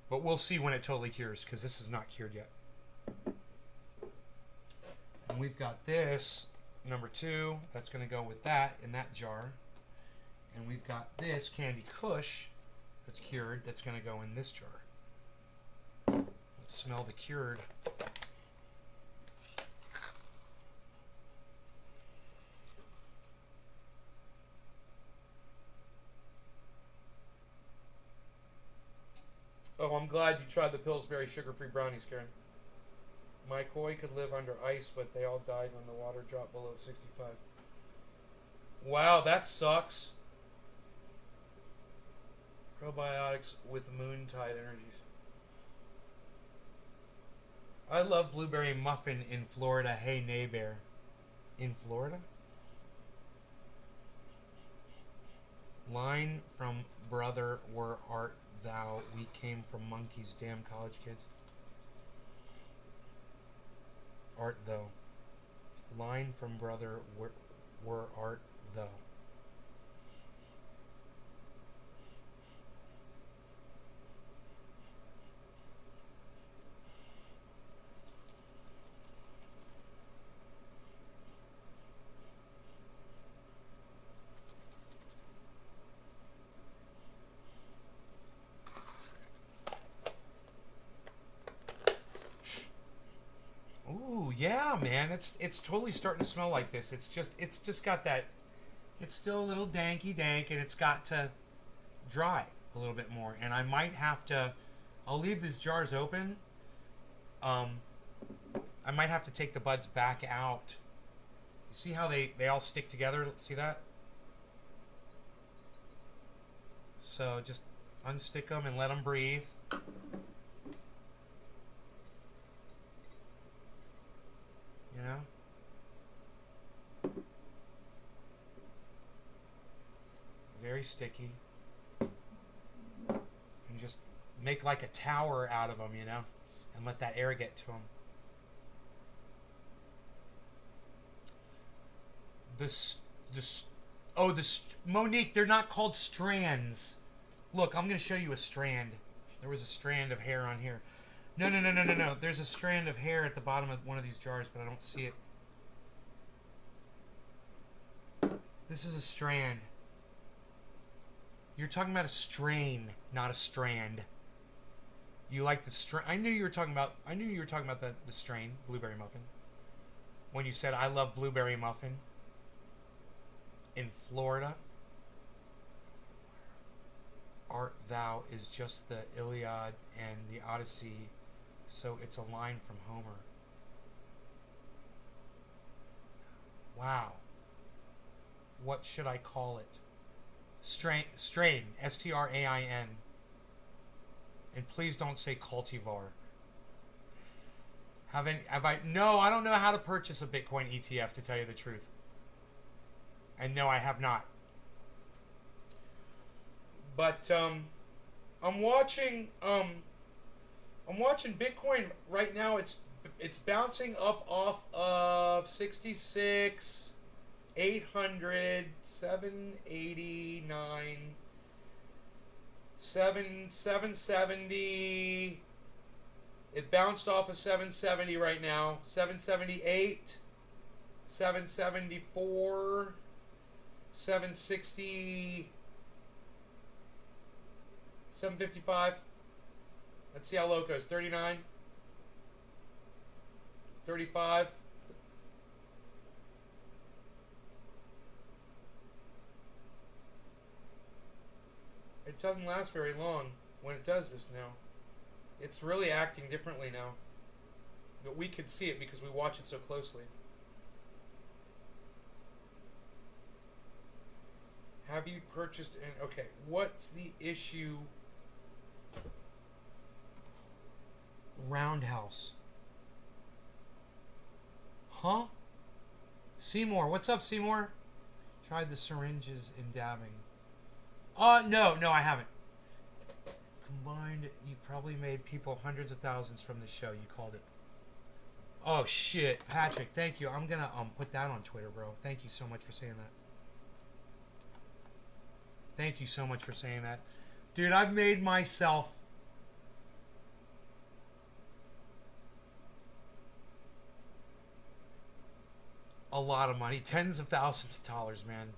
But we'll see when it totally cures, because this is not cured yet. And we've got this, number 2, that's going to go with that in that jar. And we've got this Candy Kush that's cured, that's going to go in this jar. Let's smell the cured. Oh, I'm glad you tried the Pillsbury sugar-free brownies, Karen. My koi could live under ice, but they all died when the water dropped below 65. Wow, that sucks. Probiotics with moontide energies. I love blueberry muffin in Florida. Hey, neighbor. In Florida? Line from brother, where art thou? We came from monkeys, damn college kids. Art thou? Line from brother, where art thou? Yeah, man, it's totally starting to smell like this. It's just got that. It's still a little danky dank, and it's got to dry a little bit more. And I might have to. I'll leave these jars open. I might have to take the buds back out. See how they all stick together? See that? So just unstick them and let them breathe. You know? Very sticky. And just make like a tower out of them, you know? And let that air get to them. Oh, Monique, they're not called strands. Look, I'm going to show you a strand. There was a strand of hair on here. No, no, no, no, no, no. There's a strand of hair at the bottom of one of these jars, but I don't see it. This is a strand. You're talking about a strain, not a strand. You like the strain. I knew you were talking about the strain, blueberry muffin. When you said I love blueberry muffin in Florida. Art thou is just the Iliad and the Odyssey, so it's a line from Homer. Wow. What should I call it? Strain, S-T-R-A-I-N. And please don't say cultivar. No, I don't know how to purchase a Bitcoin ETF, to tell you the truth. And no, I have not. But I'm watching Bitcoin right now. It's bouncing up off of 66, 800, 789, 770. It bounced off of 770 right now. 778, 774, 760, 755. Let's see how low it goes. 39, 35. It doesn't last very long when it does this now. It's really acting differently now. But we could see it because we watch it so closely. Have you purchased okay, what's the issue? Roundhouse. Huh? Seymour, what's up, Seymour? Tried the syringes in dabbing. No, I haven't. Combined, you've probably made people hundreds of thousands from this show. You called it. Oh shit, Patrick, thank you. I'm gonna put that on Twitter, bro. Thank you so much for saying that. Thank you so much for saying that. Dude, I've made myself a lot of money. Tens of thousands of dollars, man.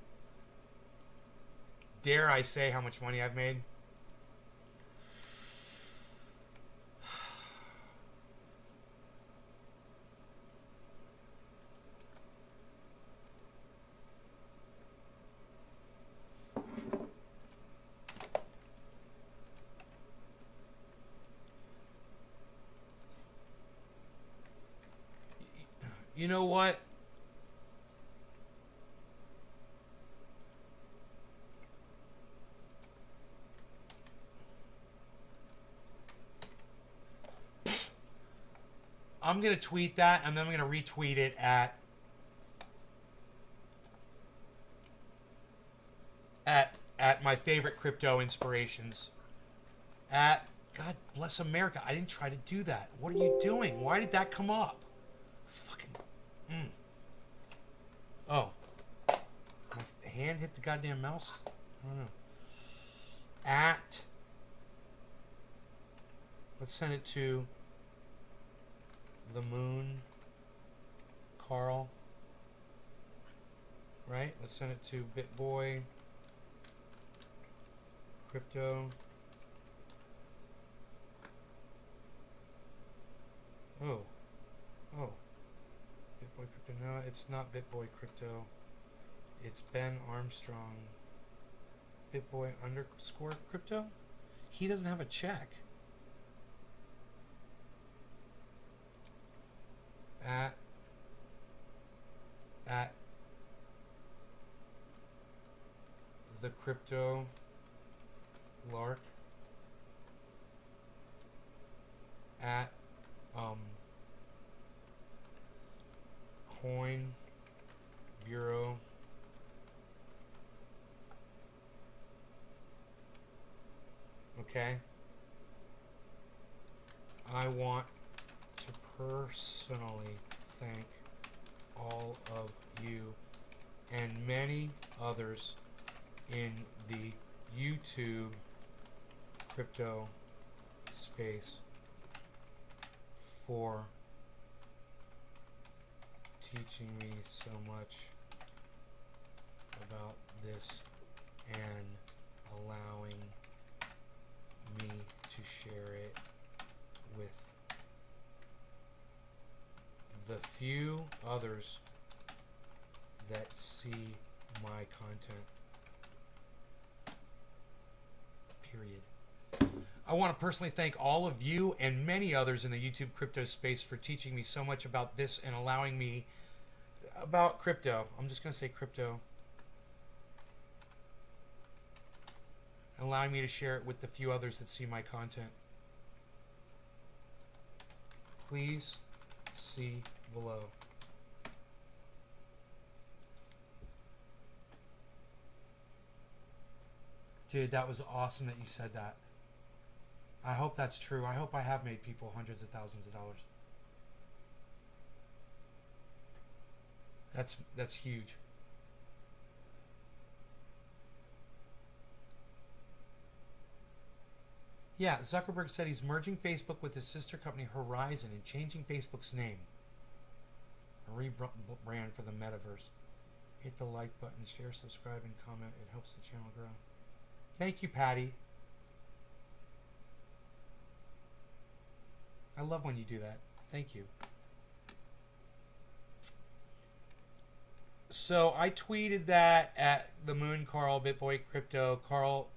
Dare I say how much money I've made? You know what? I'm going to tweet that, and then I'm going to retweet it at my favorite crypto inspirations. At God bless America. I didn't try to do that. What are you doing? Why did that come up? Fucking. Oh. My hand hit the goddamn mouse? I don't know. At. Let's send it to the moon. Carl. Right? Let's send it to BitBoy. Crypto. Oh. BitBoy Crypto. No, it's not BitBoy Crypto. It's Ben Armstrong. BitBoy _ Crypto? He doesn't have a check. At the Crypto Lark. At Coin Bureau. Okay. I want to personally thank all of you and many others in the YouTube crypto space for teaching me so much about this and allowing me to share it with the few others that see my content. Period. I want to personally thank all of you and many others in the YouTube crypto space for teaching me so much about this and allowing me about crypto. I'm just going to say crypto. Allowing me to share it with the few others that see my content. Please see below. Dude, that was awesome that you said that. I hope that's true. I hope I have made people hundreds of thousands of dollars. That's huge. Yeah, Zuckerberg said he's merging Facebook with his sister company Horizon and changing Facebook's name. A rebrand for the metaverse. Hit the like button, share, subscribe, and comment. It helps the channel grow. Thank you, Patty. I love when you do that. Thank you. So I tweeted that at the Moon Carl, BitBoy Crypto, Carl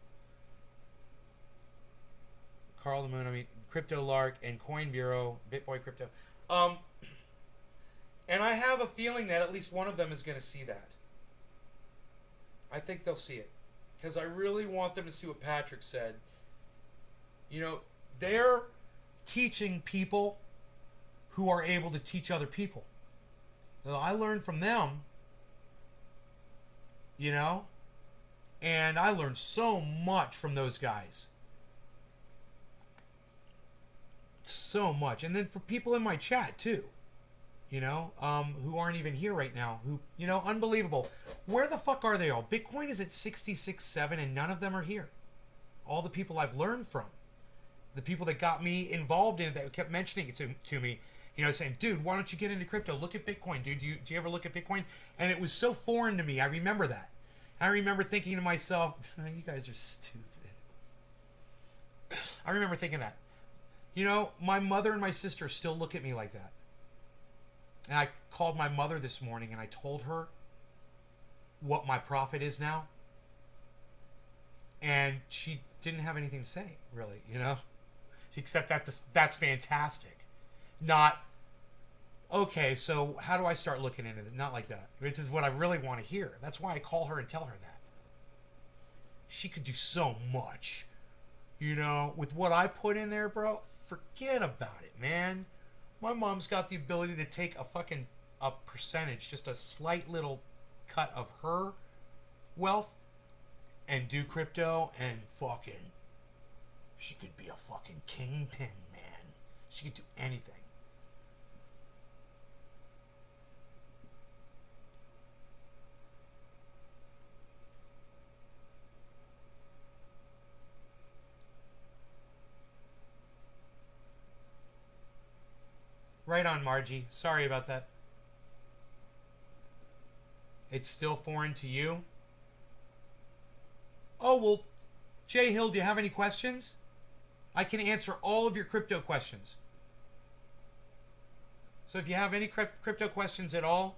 the Moon, I mean Crypto Lark and Coin Bureau, BitBoy Crypto. And I have a feeling that at least one of them is going to see that. I think they'll see it. Because I really want them to see what Patrick said. You know, they're teaching people who are able to teach other people. So I learned from them, you know, and I learned so much from those guys. So much. And then for people in my chat too, you know, who aren't even here right now, who, you know, unbelievable. Where the fuck are they all? Bitcoin is at 66.7 and none of them are here. All the people I've learned from, the people that got me involved in it, that kept mentioning it to me, you know, saying, dude, why don't you get into crypto? Look at Bitcoin, dude. Do you ever look at Bitcoin? And it was so foreign to me. I remember that. I remember thinking to myself, you guys are stupid. I remember thinking that. You know, my mother and my sister still look at me like that. And I called my mother this morning and I told her what my profit is now. And she didn't have anything to say, really, you know? Except that that's fantastic. Not, okay, so how do I start looking into it? Not like that. This is what I really want to hear. That's why I call her and tell her that. She could do so much. You know, with what I put in there, bro, forget about it, man. My mom's got the ability to take a percentage, just a slight little cut of her wealth and do crypto and fucking, she could be a fucking kingpin, man. She could do anything. Right on, Margie. Sorry about that. It's still foreign to you? Oh, well, Jay Hill, do you have any questions? I can answer all of your crypto questions. So if you have any crypto questions at all,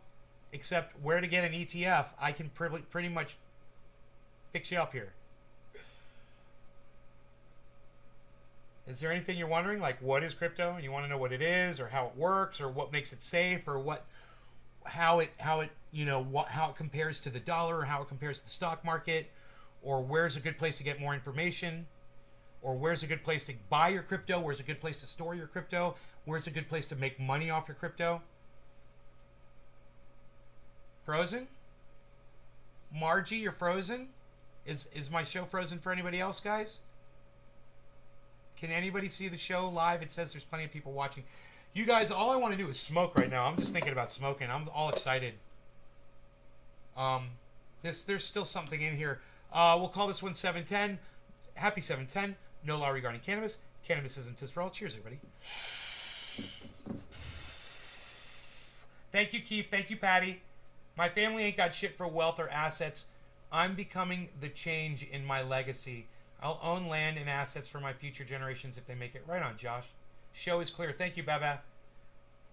except where to get an ETF, I can pretty much fix you up here. Is there anything you're wondering, like what is crypto, and you want to know what it is, or how it works, or what makes it safe, or how it compares to the dollar, or how it compares to the stock market, or where's a good place to get more information, or where's a good place to buy your crypto, where's a good place to store your crypto, where's a good place to make money off your crypto? Frozen? Margie, you're frozen? Is my show frozen for anybody else, guys? Can anybody see the show live? It says there's plenty of people watching. You guys, all I want to do is smoke right now. I'm just thinking about smoking. I'm all excited. There's still something in here. We'll call this one 710. Happy 710. No law regarding cannabis. Cannabis isn't just for all. Cheers, everybody. Thank you, Keith. Thank you, Patty. My family ain't got shit for wealth or assets. I'm becoming the change in my legacy. I'll own land and assets for my future generations if they make it. Right on, Josh. Show is clear. Thank you, Baba.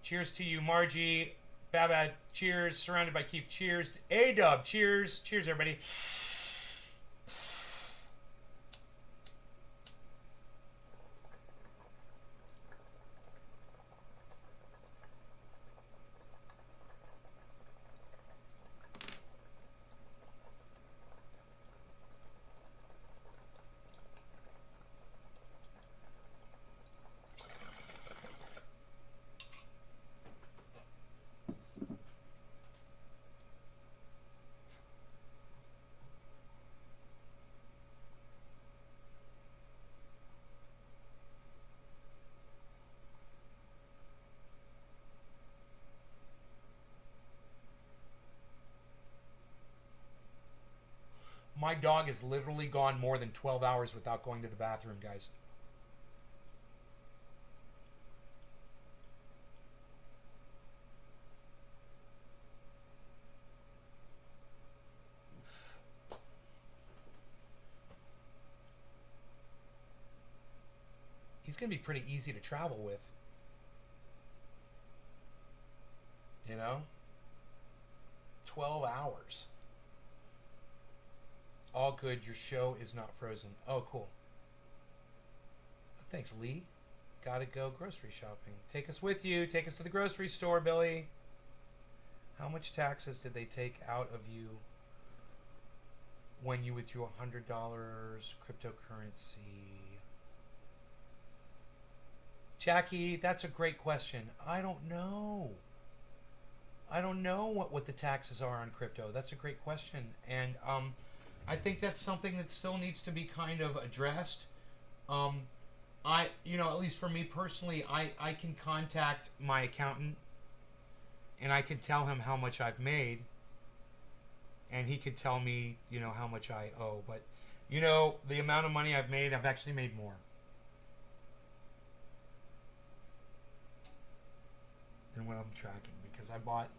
Cheers to you, Margie. Baba, cheers. Surrounded by Keith. Cheers. A-Dub, cheers. Cheers, everybody. My dog has literally gone more than 12 hours without going to the bathroom, guys. He's going to be pretty easy to travel with. You know? 12 hours. All good. Your show is not frozen. Oh, cool. Thanks, Lee. Gotta go grocery shopping. Take us with you. Take us to the grocery store, Billy. How much taxes did they take out of you when you withdrew $100 cryptocurrency? Jackie, that's a great question. I don't know. I don't know what the taxes are on crypto. That's a great question. And I think that's something that still needs to be kind of addressed. At least for me personally, I can contact my accountant and I can tell him how much I've made and he could tell me, how much I owe. But, the amount of money I've made, I've actually made more than what I'm tracking because I bought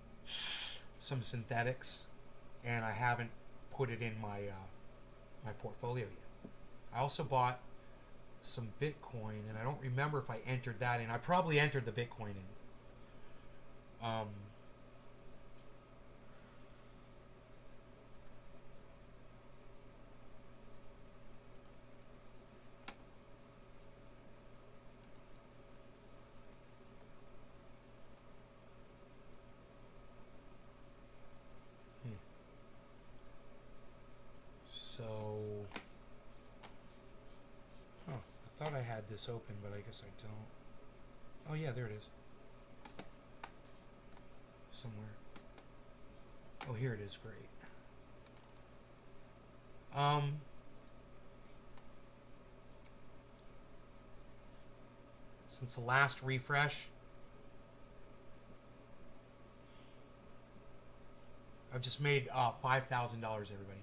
some synthetics and I haven't put it in my my portfolio yet. I also bought some Bitcoin, and I don't remember if I entered that in. I probably entered the Bitcoin in. I thought I had this open, but I guess I don't. Oh yeah, there it is. Somewhere. Oh, here it is. Great. Since the last refresh, I've just made $5,000, everybody.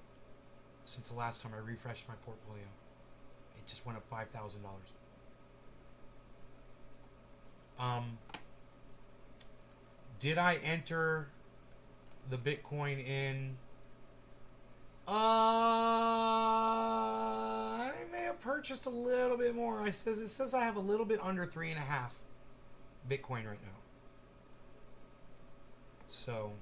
Since the last time I refreshed my portfolio. It just went up $5,000. Did I enter the Bitcoin in? I may have purchased a little bit more. It says I have a little bit under 3.5 Bitcoin right now. So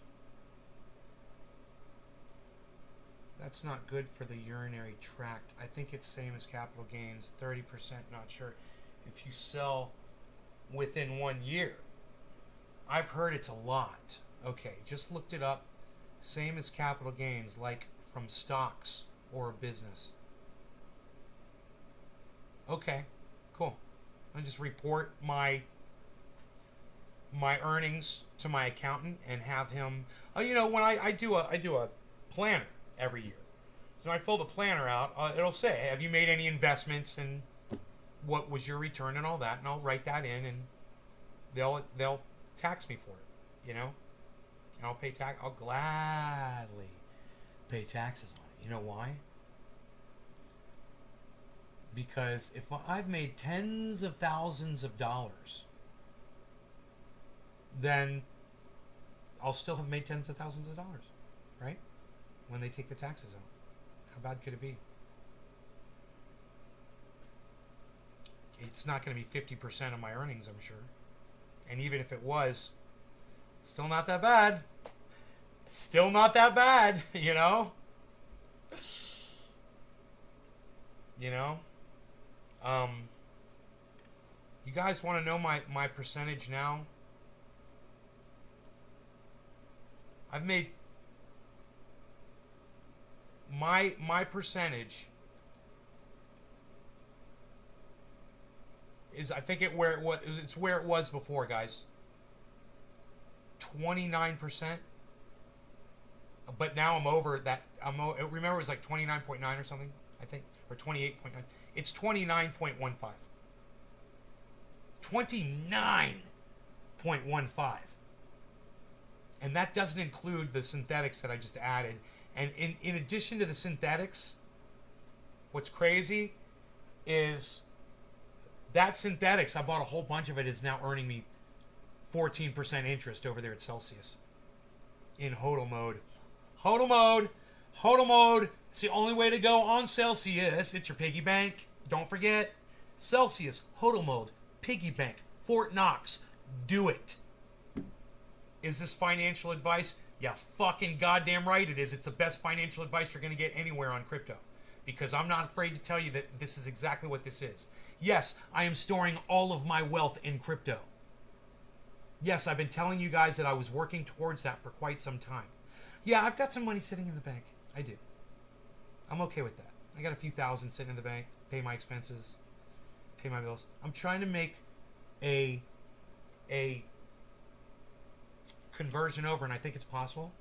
that's not good for the urinary tract. I think it's same as capital gains, 30%, not sure. If you sell within 1 year. I've heard it's a lot. Okay, just looked it up. Same as capital gains, like from stocks or a business. Okay, cool. I'll just report my earnings to my accountant and have him. When I do a planner every year. So when I fill the planner out, it'll say, have you made any investments and what was your return and all that, and I'll write that in and they'll tax me for it, and I'll pay tax. I'll gladly pay taxes on it. You know why? Because if I've made tens of thousands of dollars, then I'll still have made tens of thousands of dollars, right? When they take the taxes out. How bad could it be? It's not going to be 50% of my earnings, I'm sure. And even if it was, still not that bad. Still not that bad, you know? You know? You guys want to know my percentage now? I've made my percentage is, I think it's where it was before, guys. 29%. But now I'm over that. Remember it was like 29.9 or something, I think, or 28.9. It's 29.15. 29.15. And that doesn't include the synthetics that I just added. And in addition to the synthetics, what's crazy is that synthetics, I bought a whole bunch of it, is now earning me 14% interest over there at Celsius. In HODL mode. HODL mode. HODL mode. It's the only way to go on Celsius. It's your piggy bank. Don't forget. Celsius. HODL mode. Piggy bank. Fort Knox. Do it. Is this financial advice? Yeah, fucking goddamn right it is. It's the best financial advice you're going to get anywhere on crypto. Because I'm not afraid to tell you that this is exactly what this is. Yes, I am storing all of my wealth in crypto. Yes, I've been telling you guys that I was working towards that for quite some time. Yeah, I've got some money sitting in the bank. I do. I'm okay with that. I got a few thousand sitting in the bank. Pay my expenses. Pay my bills. I'm trying to make a conversion over, and I think it's possible.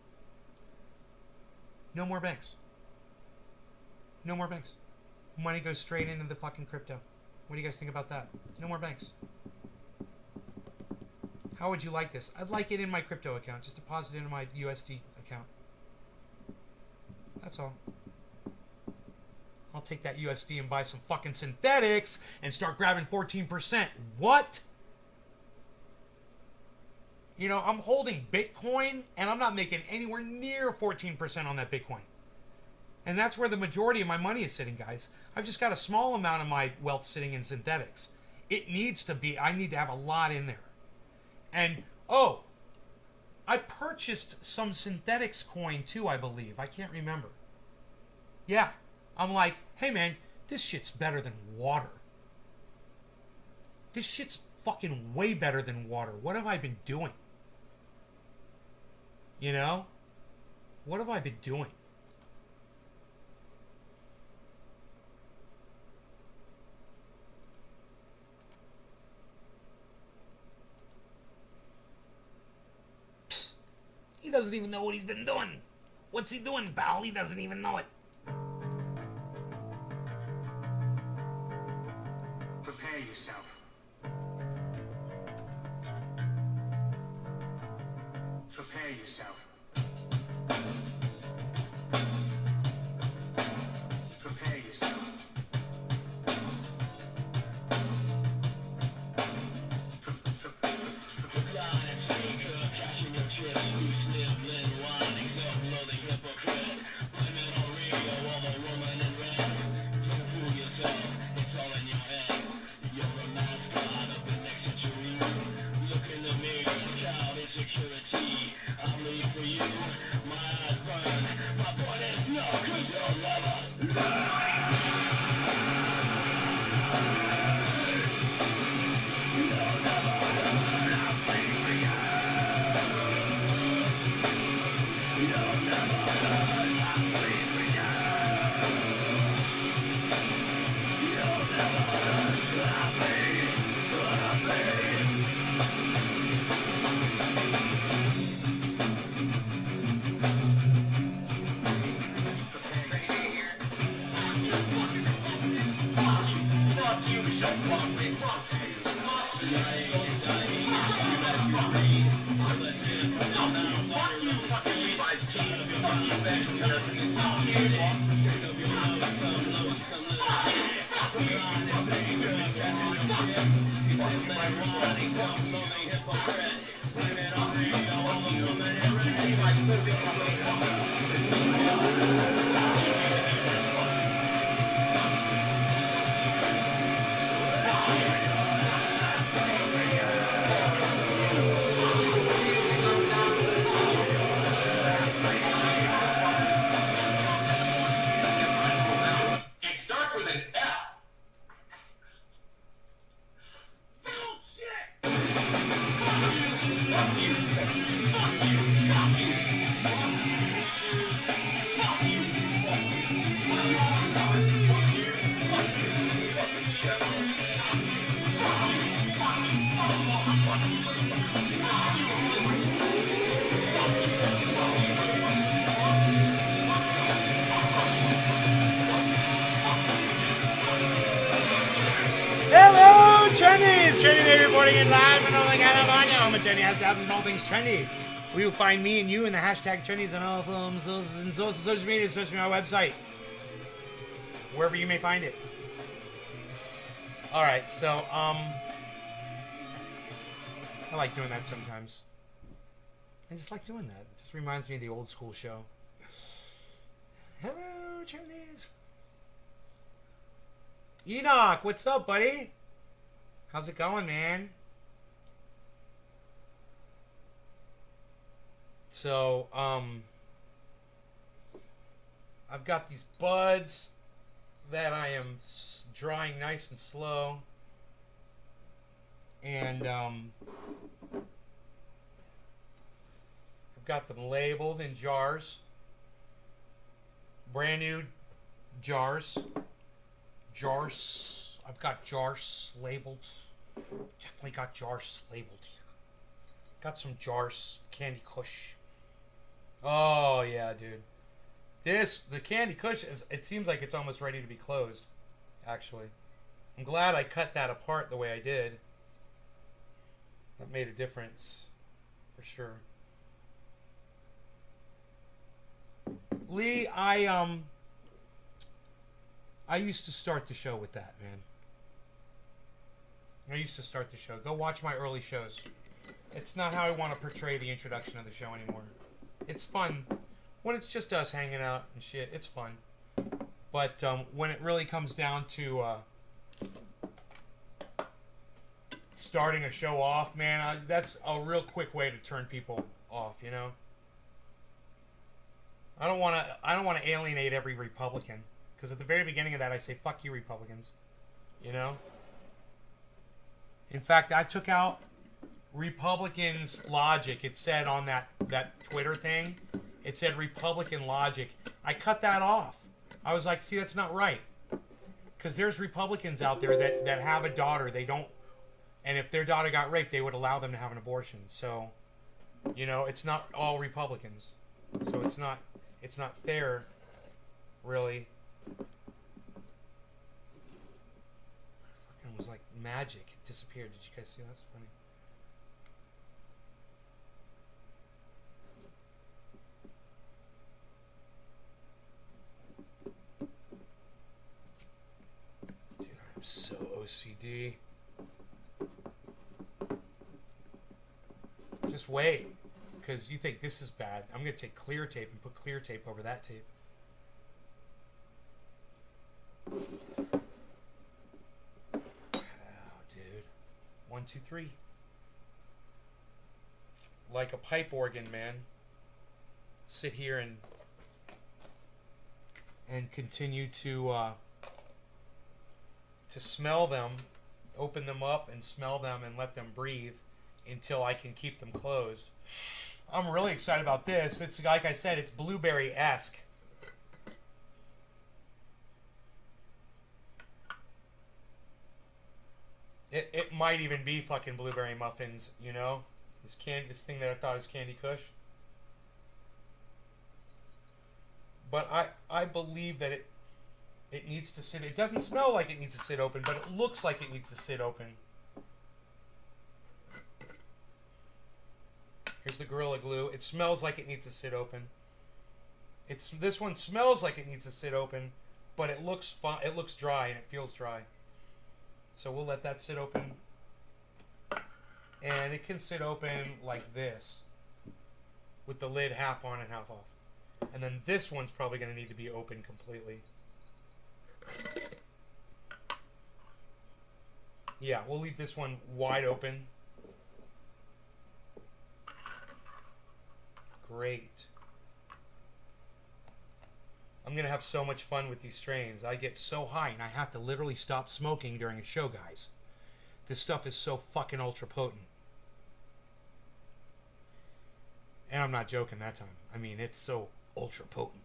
No more banks. No more banks. Money goes straight into the fucking crypto. What do you guys think about that? No more banks. How would you like this? I'd like it in my crypto account. Just deposit it into my USD account. That's all. I'll take that USD and buy some fucking synthetics and start grabbing 14%. What? You know, I'm holding Bitcoin and I'm not making anywhere near 14% on that Bitcoin. And that's where the majority of my money is sitting, guys. I've just got a small amount of my wealth sitting in synthetics. It needs to be, I need to have a lot in there. And, oh, I purchased some synthetics coin too, I believe. I can't remember. Yeah, I'm like, hey man, this shit's better than water. This shit's fucking way better than water. What have I been doing? You know? What have I been doing? Psst. He doesn't even know what he's been doing. What's he doing, pal? He doesn't even know it. Prepare yourself. Prepare yourself. Prepare yourself. Cashing your chips, loose nibbling, winding, self-loathing hypocrite. Blaming on Rio, all the woman in red. Don't fool yourself, it's all in your head. You're a mascot of the next century. Look in the mirror, it's cloud insecurity. I'll leave for you, my eyes burn. My point is no, 'cause you'll never learn. You'll never learn. I'll bleed for you. You'll never learn. I'll bleed for you. You'll never learn. I'll bleed. I'll bleed. Fuck you, shut fuck me, fuck you. Dying, scream as you breathe. Let's hit it from now. Fuck you, fucking Levi's jeans. Fuck you, Ben. It starts with an F. Hello, trendies! Trendy day reporting in live and only California. I'm a trendy has thousands of all things trendy. We will find me and you in the hashtag trendies on all films and social media, especially on our website. Wherever you may find it. Alright, so, I like doing that sometimes. I just like doing that. It just reminds me of the old school show. Hello, trendies! Enoch, what's up, buddy? How's it going, man? So, I've got these buds that I am drying nice and slow. And, I've got them labeled in jars. Brand new jars. Jars. I've got jars labeled. Definitely got jars labeled here. Got some jars. Candy Kush. Oh, yeah, dude. The Candy Kush, it seems like it's almost ready to be closed, actually. I'm glad I cut that apart the way I did. That made a difference, for sure. Lee, I used to start the show with that, man. I used to start the show. Go watch my early shows. It's not how I want to portray the introduction of the show anymore. It's fun. When it's just us hanging out and shit, it's fun. But when it really comes down to starting a show off, man, that's a real quick way to turn people off, you know? I don't want to alienate every Republican. Because at the very beginning of that, I say, fuck you, Republicans. You know? In fact, I took out Republicans' logic. It said on that Twitter thing, it said Republican logic. I cut that off. I was like, see, that's not right. Because there's Republicans out there that have a daughter. They don't... And if their daughter got raped, they would allow them to have an abortion. So, you know, it's not all Republicans. So it's not fair, really. Fucking was like magic. It disappeared. Did you guys see that? That's funny. Dude, I'm so OCD. Just wait. Because you think this is bad. I'm going to take clear tape and put clear tape over that tape. Oh, dude. 1, 2, 3. Like a pipe organ, man. Sit here and continue to smell them, open them up and smell them and let them breathe until I can keep them closed. I'm really excited about this. It's like I said, it's blueberry-esque. It might even be fucking blueberry muffins, you know? This thing that I thought was Candy Kush. But I believe that it needs to sit. It doesn't smell like it needs to sit open, but it looks like it needs to sit open. Here's the Gorilla Glue. It smells like it needs to sit open. This one smells like it needs to sit open, but it looks fine. It looks dry and it feels dry. So we'll let that sit open. And it can sit open like this, with the lid half on and half off. And then this one's probably going to need to be open completely. Yeah, we'll leave this one wide open. Great. I'm going to have so much fun with these strains. I get so high and I have to literally stop smoking during a show, guys. This stuff is so fucking ultra potent. And I'm not joking that time. I mean, it's so ultra potent.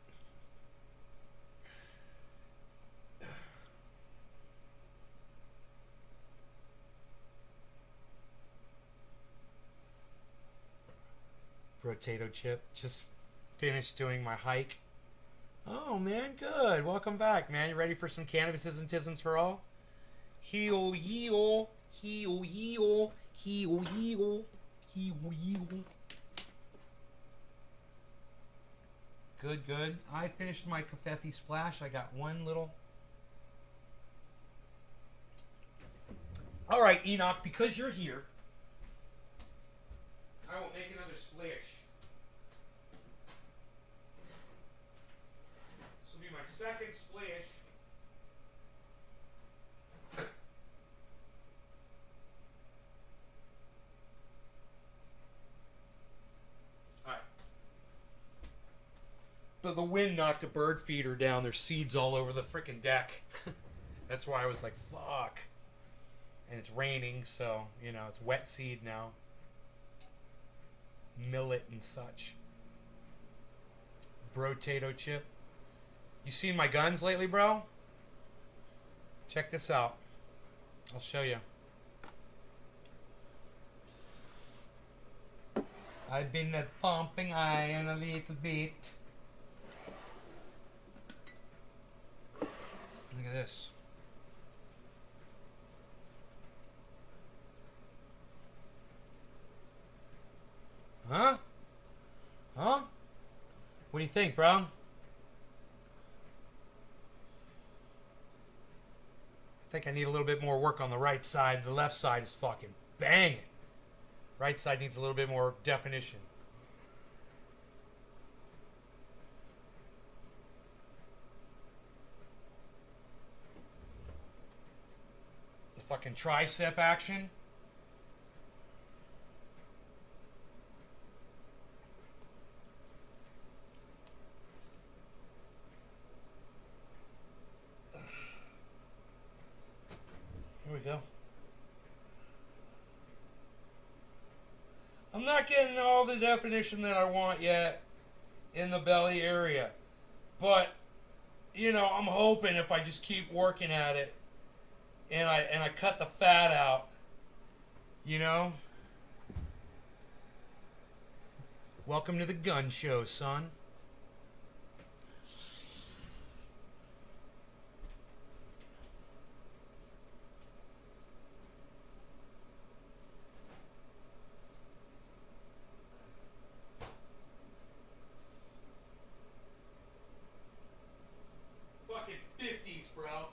Potato chip. Just finished doing my hike. Oh, man, good. Welcome back, man. You ready for some cannabis's and tisms for all? Heel, yeel. Heel, yeel. Heel, yeel. Heel, yeel. Good, good. I finished my Covfefe splash. I got one little... All right, Enoch, because you're here, I will make another splash. This will be my second splash. Alright. But the wind knocked a bird feeder down. There's seeds all over the freaking deck. That's why I was like, fuck. And it's raining, so, you know, it's wet seed now. Millet and such. Brotato chip. You seen my guns lately, bro? Check this out. I'll show you. I've been pumping iron a little bit. Look at this. Huh? Huh? What do you think, bro? I think I need a little bit more work on the right side. The left side is fucking banging. Right side needs a little bit more definition. The fucking tricep action. Here we go. I'm not getting all the definition that I want yet in the belly area. But, you know, I'm hoping if I just keep working at it and I cut the fat out, you know? Welcome to the gun show, son. Fucking 50s, bro.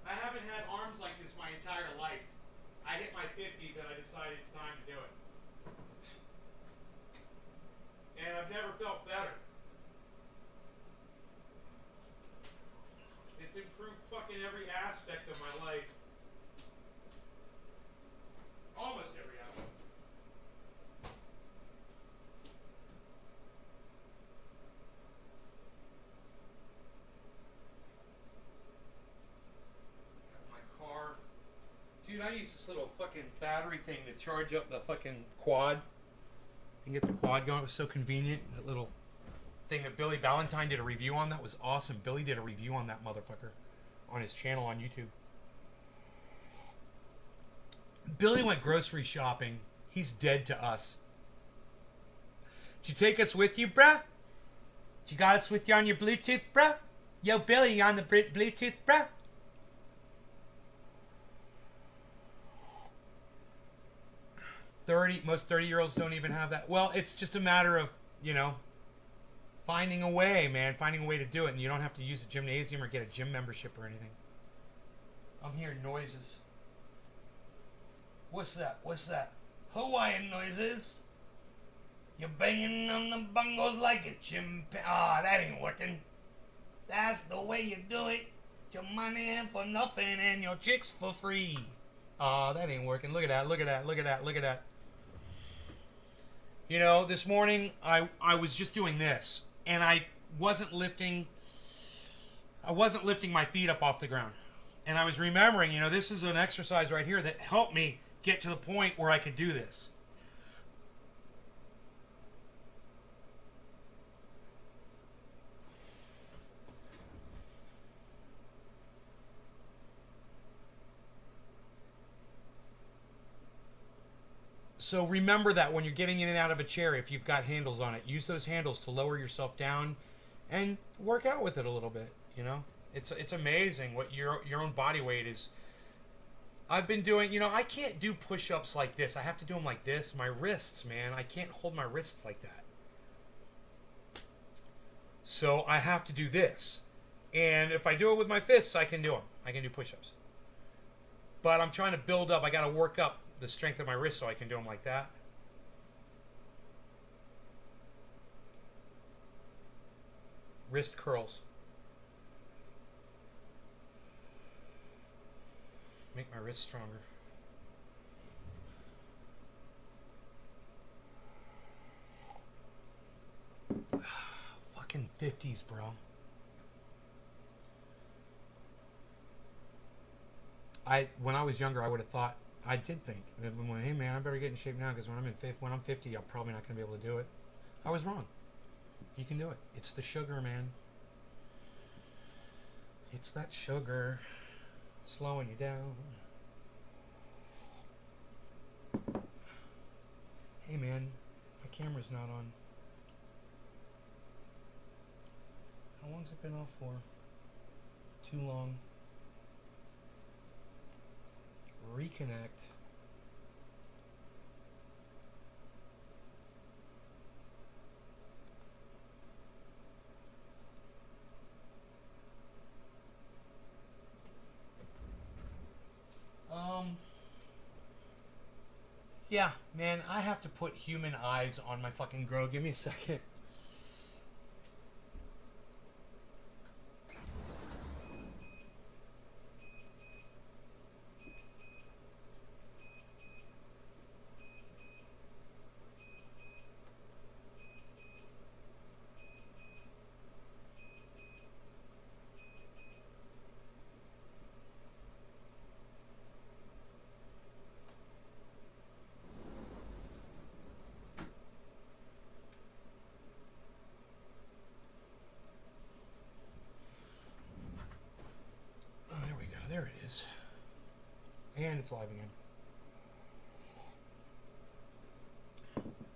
I haven't had arms like this my entire life. I hit my 50s and I decided it's time to do it. And I've never felt better. It's improved fucking every aspect of my life. Almost every aspect. Dude, I use this little fucking battery thing to charge up the fucking quad and get the quad going. It was so convenient. That little thing that Billy Ballantyne did a review on, that was awesome. Billy did a review on that motherfucker on his channel on YouTube. Billy went grocery shopping. He's dead to us. Did you take us with you, bruh? You got us with you on your Bluetooth, bruh? Yo, Billy, you on the Bluetooth, bruh? Most 30-year-olds don't even have that. Well, it's just a matter of, you know, Finding a way, man. Finding a way to do it. And you don't have to use a gymnasium or get a gym membership or anything. I'm hearing noises. What's that? What's that? Hawaiian noises? You're banging on the bongos like a chimpanzee. Ah, that ain't working. That's the way you do it. Your money in for nothing and your chicks for free. Ah, that ain't working. Look at that. Look at that. Look at that. Look at that. You know, this morning I was just doing this, and I wasn't lifting my feet up off the ground. And I was remembering, you know, this is an exercise right here that helped me get to the point where I could do this. So remember that when you're getting in and out of a chair, if you've got handles on it, use those handles to lower yourself down and work out with it a little bit, you know? It's amazing what your own body weight is. I've been doing, you know, I can't do push-ups like this. I have to do them like this. My wrists, man, I can't hold my wrists like that. So I have to do this. And if I do it with my fists, I can do them. I can do push-ups. But I'm trying to build up. I got to work up the strength of my wrist so I can do them like that. Wrist curls. Make my wrist stronger. Fucking 50s, bro. When I was younger, I would have thought, I did think, hey man, I better get in shape now because when I'm 50, I'm probably not going to be able to do it. I was wrong. You can do it. It's the sugar, man. It's that sugar slowing you down. Hey man, my camera's not on. How long's it been off for? Too long. Reconnect. Yeah, man, I have to put human eyes on my fucking grow. Give me a second. There it is. And it's live again.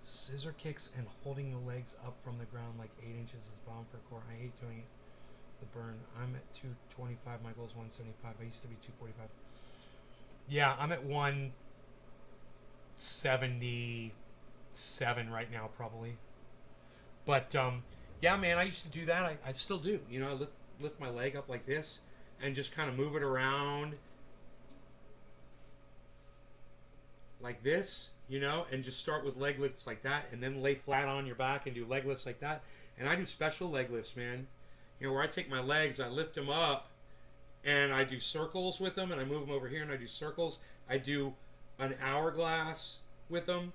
Scissor kicks and holding the legs up from the ground like 8 inches is bomb for core. I hate doing it. The burn. I'm at 225. My goal is 175. I used to be 245. Yeah, I'm at 177 right now probably. But yeah, man, I used to do that. I still do. You know, I lift my leg up like this and just kind of move it around like this, you know, and just start with leg lifts like that and then lay flat on your back and do leg lifts like that. And I do special leg lifts, man. You know, where I take my legs, I lift them up and I do circles with them and I move them over here and I do circles. I do an hourglass with them,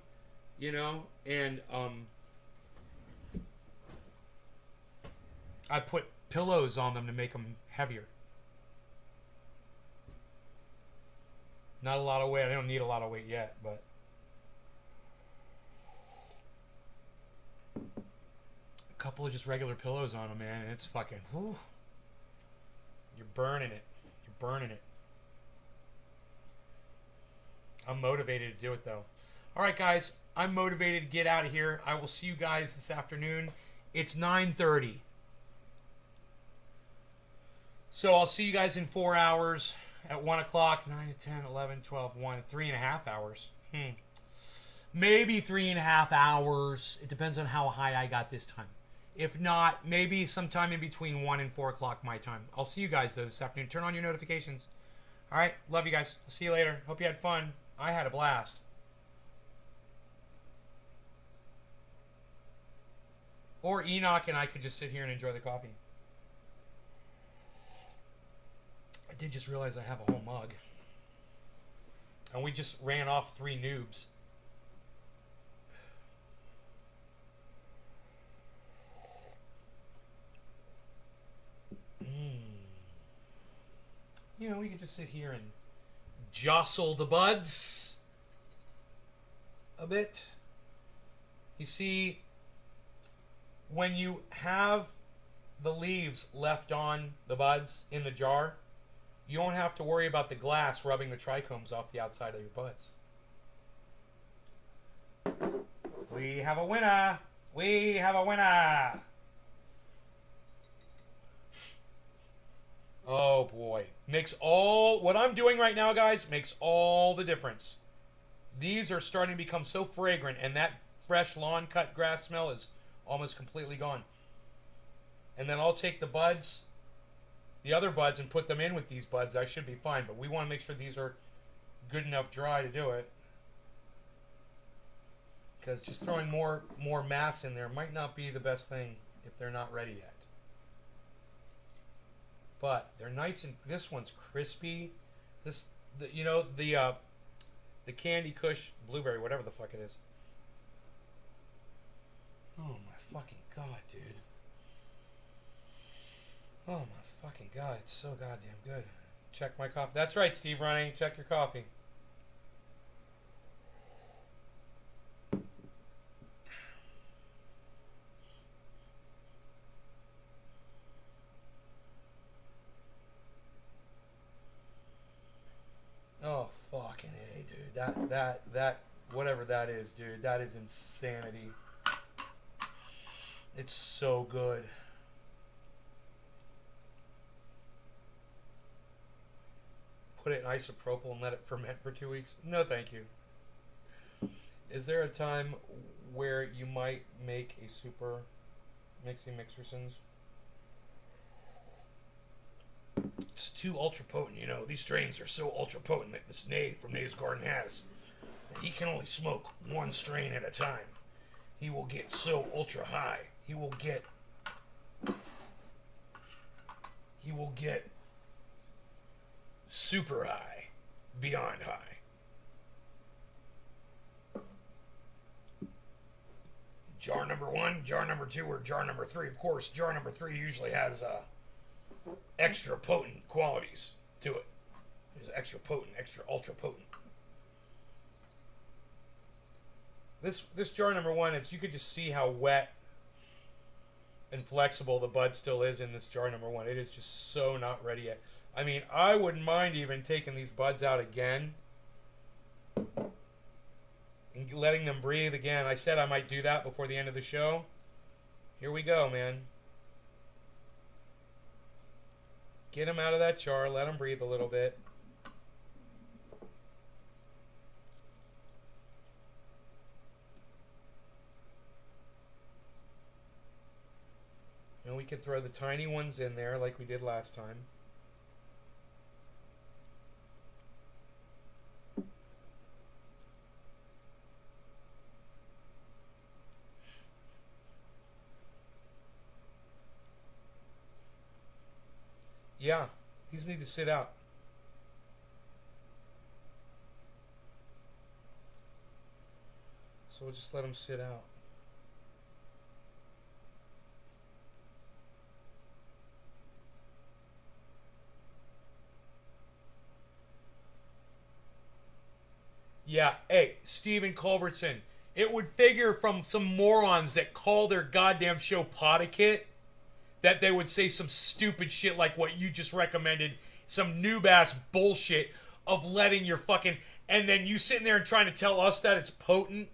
you know, and I put pillows on them to make them heavier. Not a lot of weight. I don't need a lot of weight yet, but a couple of just regular pillows on them, man, and it's fucking, whew. You're burning it. You're burning it. I'm motivated to do it, though. All right, guys. I'm motivated to get out of here. I will see you guys this afternoon. It's 9:30. So I'll see you guys in 4 hours. At 1 o'clock, 9 to 10, 11, 12, 1, 3.5 hours. Maybe 3.5 hours. It depends on how high I got this time. If not, maybe sometime in between 1 and 4 o'clock my time. I'll see you guys, though, this afternoon. Turn on your notifications. All right? Love you guys. I'll see you later. Hope you had fun. I had a blast. Or Enoch and I could just sit here and enjoy the coffee. I did just realize I have a whole mug. And we just ran off 3 noobs. You know, we could just sit here and jostle the buds a bit. You see, when you have the leaves left on the buds in the jar, you don't have to worry about the glass rubbing the trichomes off the outside of your buds. We have a winner! We have a winner! Oh boy. Makes all... What I'm doing right now, guys, makes all the difference. These are starting to become so fragrant, and that fresh lawn cut grass smell is almost completely gone. And then I'll take the buds, the other buds, and put them in with these buds. I should be fine, but we want to make sure these are good enough dry to do it. Because just throwing more mass in there might not be the best thing if they're not ready yet. But they're nice, and this one's crispy. The Candy Kush blueberry, whatever the fuck it is. Oh my fucking god, dude. Oh my fucking god, it's so goddamn good. Check my coffee. That's right, Steve Running. Check your coffee. Oh fucking A, dude. That whatever that is, dude. That is insanity. It's so good. Put it in isopropyl and let it ferment for 2 weeks? No, thank you. Is there a time where you might make a super mixy mixersons? It's too ultra potent, you know. These strains are so ultra potent that this Nate from Nate's Garden has. He can only smoke one strain at a time. He will get so ultra high. He will get super high, beyond high. Jar number 1, jar number 2, or jar number 3. Of course, jar number 3 usually has extra potent qualities to it. It's extra potent, extra ultra potent. This jar number 1, you could just see how wet and flexible the bud still is in this jar number 1. It is just so not ready yet. I mean, I wouldn't mind even taking these buds out again and letting them breathe again. I said I might do that before the end of the show. Here we go, man. Get them out of that jar. Let them breathe a little bit. And we could throw the tiny ones in there like we did last time. Yeah, these need to sit out. So we'll just let them sit out. Yeah, hey, Stephen Culbertson. It would figure from some morons that call their goddamn show Podikit that they would say some stupid shit like what you just recommended, some noob-ass bullshit of letting your fucking... And then you sitting there and trying to tell us that it's potent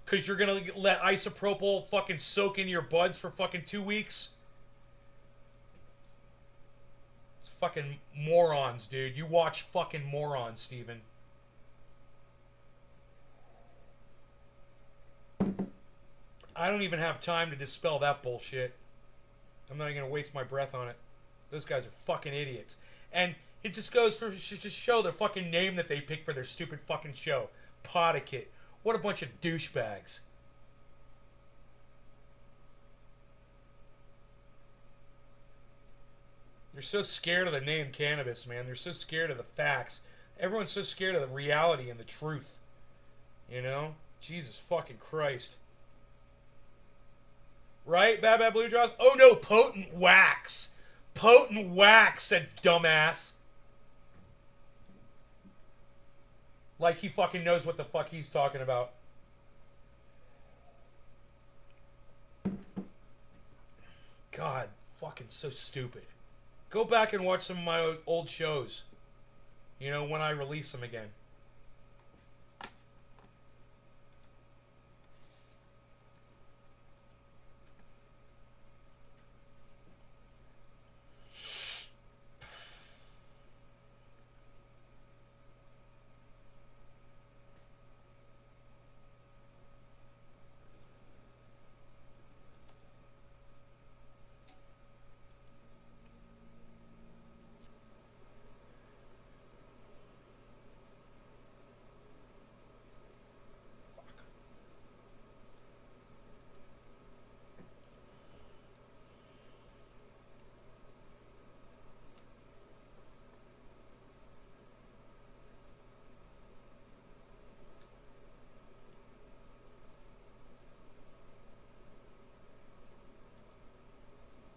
because you're going to let isopropyl fucking soak into your buds for fucking 2 weeks? It's fucking morons, dude. You watch fucking morons, Steven. I don't even have time to dispel that bullshit. I'm not even going to waste my breath on it. Those guys are fucking idiots. And it just goes for to show their fucking name that they pick for their stupid fucking show. Podicate. What a bunch of douchebags. They're so scared of the name cannabis, man. They're so scared of the facts. Everyone's so scared of the reality and the truth. You know? Jesus fucking Christ. Right? Bad Bad Blue Draws? Oh no, potent wax. Potent wax, said dumbass. Like he fucking knows what the fuck he's talking about. God, fucking so stupid. Go back and watch some of my old shows. You know, when I release them again.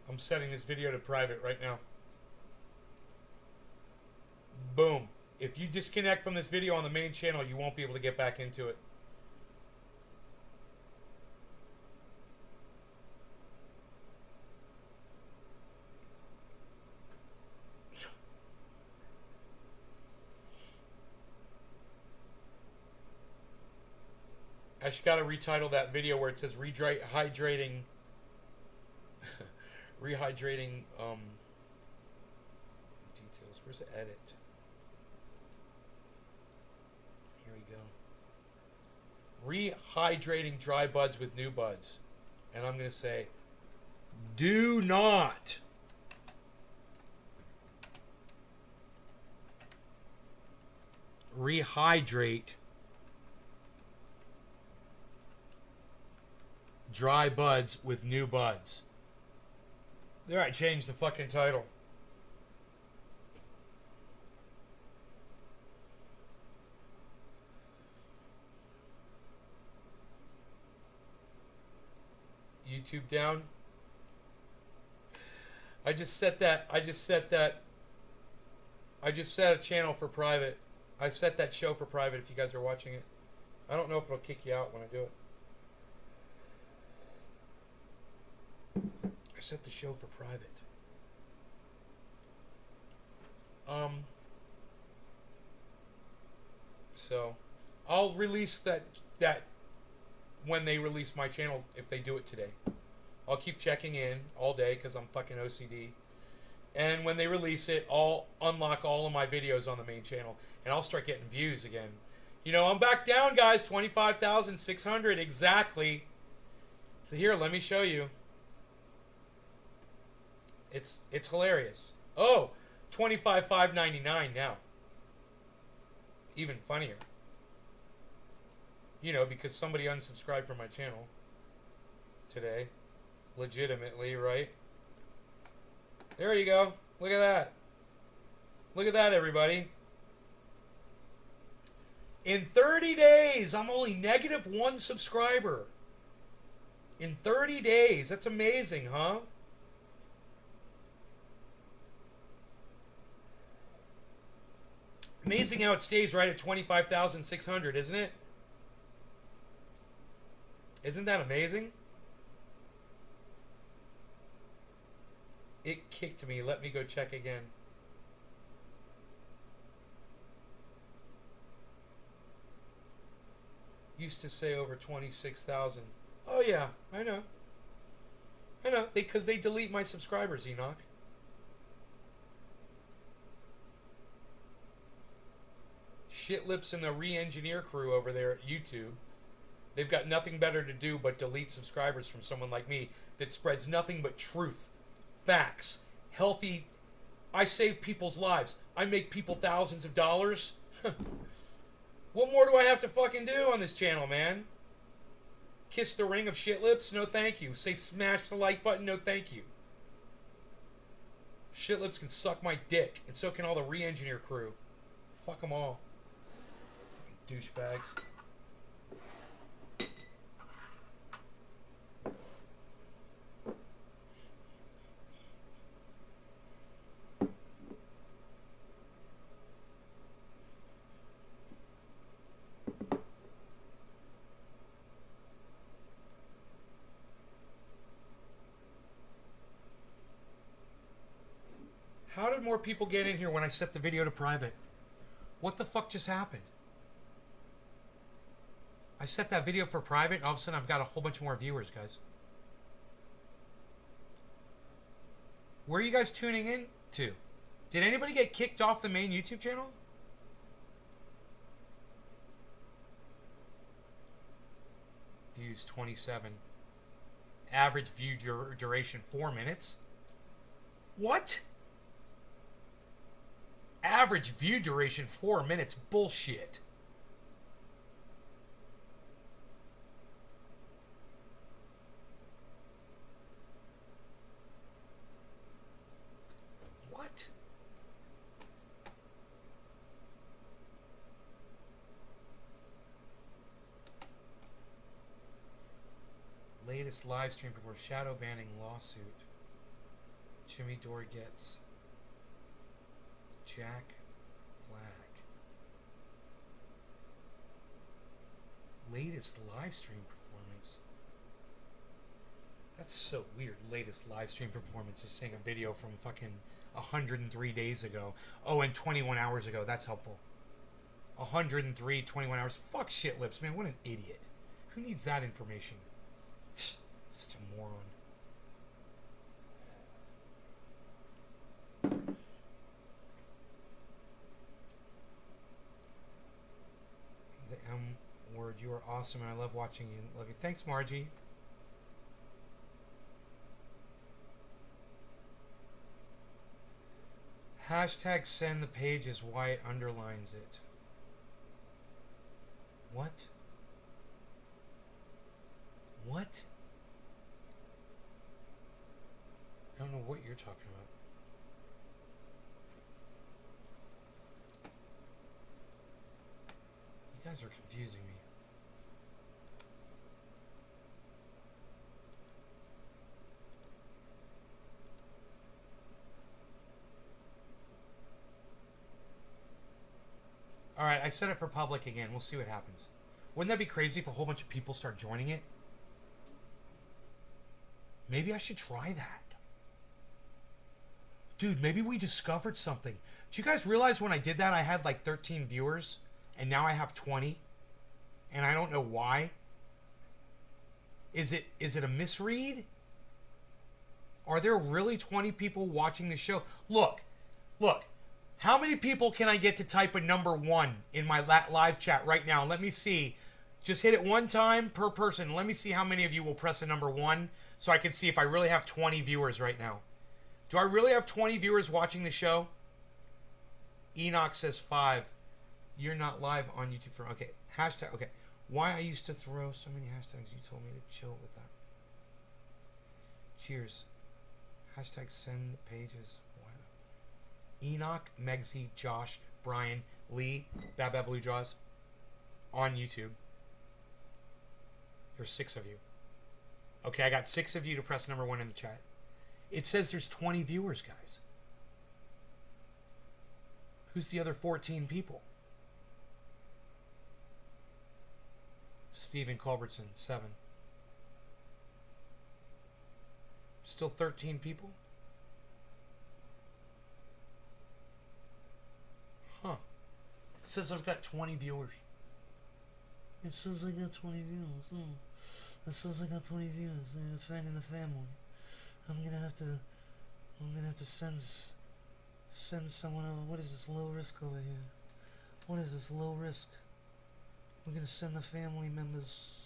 I'm setting this video to private right now. Boom. If you disconnect from this video on the main channel, you won't be able to get back into it. I just gotta retitle that video where it says rehydrating rehydrating details. Where's the edit? Here we go. Rehydrating dry buds with new buds. And I'm gonna say, do not rehydrate dry buds with new buds. There, I changed the fucking title. YouTube down. I just set a channel for private. I set that show for private if you guys are watching it. I don't know if it'll kick you out when I do it. I set the show for private. So I'll release that when they release my channel, if they do it today. I'll keep checking in all day because I'm fucking OCD. And when they release it, I'll unlock all of my videos on the main channel and I'll start getting views again. You know, I'm back down, guys. 25,600 exactly. So here, let me show you. It's hilarious. Oh, 25,599 now. Even funnier. You know, because somebody unsubscribed from my channel today. Legitimately, right? There you go. Look at that. Look at that, everybody. In 30 days, I'm only -1 subscriber. In 30 days. That's amazing, huh? Amazing how it stays right at 25,600, isn't it? Isn't that amazing? It kicked me. Let me go check again. Used to say over 26,000. Oh yeah, I know. I know. Because they delete my subscribers, Enoch. Shit lips and the re-engineer crew over there at YouTube. They've got nothing better to do but delete subscribers from someone like me that spreads nothing but truth, facts, healthy. I save people's lives. I make people thousands of dollars. What more do I have to fucking do on this channel, man? Kiss the ring of shit lips? No thank you. Say smash the like button? No thank you. Shit lips can suck my dick, and so can all the re-engineer crew. Fuck them all. Fucking douchebags. How did more people get in here when I set the video to private? What the fuck just happened? I set that video for private, and all of a sudden I've got a whole bunch more viewers, guys. Where are you guys tuning in to? Did anybody get kicked off the main YouTube channel? Views 27. Average view duration 4 minutes. What? Average view duration 4 minutes. Bullshit. What? Latest live stream before shadow banning lawsuit. Jimmy Dore gets Jack Black. Latest live stream performance. That's so weird. Latest live stream performance is saying a video from fucking 103 days ago. Oh, and 21 hours ago. That's helpful. 103, 21 hours. Fuck shit lips, man. What an idiot. Who needs that information? Such a moron. The M word. You are awesome and I love watching you. Love you. Thanks, Margie. Hashtag send the page is why it underlines it. What? What? I don't know what you're talking about. You guys are confusing me. Alright, I set it for public again. We'll see what happens. Wouldn't that be crazy if a whole bunch of people start joining it? Maybe I should try that. Dude, maybe we discovered something. Do you guys realize when I did that I had like 13 viewers and now I have 20? And I don't know why. Is it a misread? Are there really 20 people watching the show? Look. How many people can I get to type a number 1 in my live chat right now? Let me see. Just hit it one time per person. Let me see how many of you will press a number 1 so I can see if I really have 20 viewers right now. Do I really have 20 viewers watching the show? Enoch says 5. You're not live on YouTube for... Okay. Hashtag... Okay. Why I used to throw so many hashtags. You told me to chill with that. Cheers. Hashtag send the pages. Enoch, Megsy, Josh, Brian, Lee, Bad Bad Blue Jaws on YouTube. There's 6 of you. Okay, I got 6 of you to press number 1 in the chat. It says there's 20 viewers, guys. Who's the other 14 people? Stephen Culbertson, 7. Still 13 people? Huh. It says I've got 20 viewers. It says I got 20 viewers. Oh. It says I got 20 viewers. They're finding the family. I'm gonna have to send someone over. What is this low risk over here? What is this low risk? We're gonna send the family members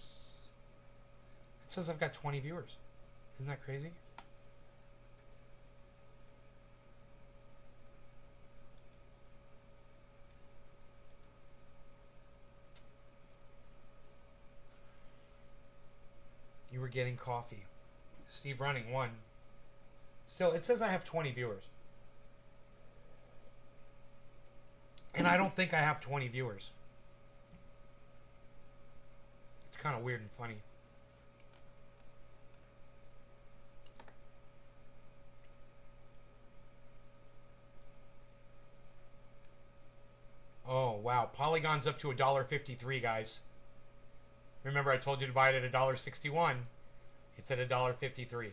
It says I've got 20 viewers. Isn't that crazy? You were getting coffee. Steve Running, 1. Still, it says I have 20 viewers. And I don't think I have 20 viewers. It's kind of weird and funny. Oh, wow. Polygon's up to $1.53, guys. Remember, I told you to buy it at $1.61. It's at $1.53.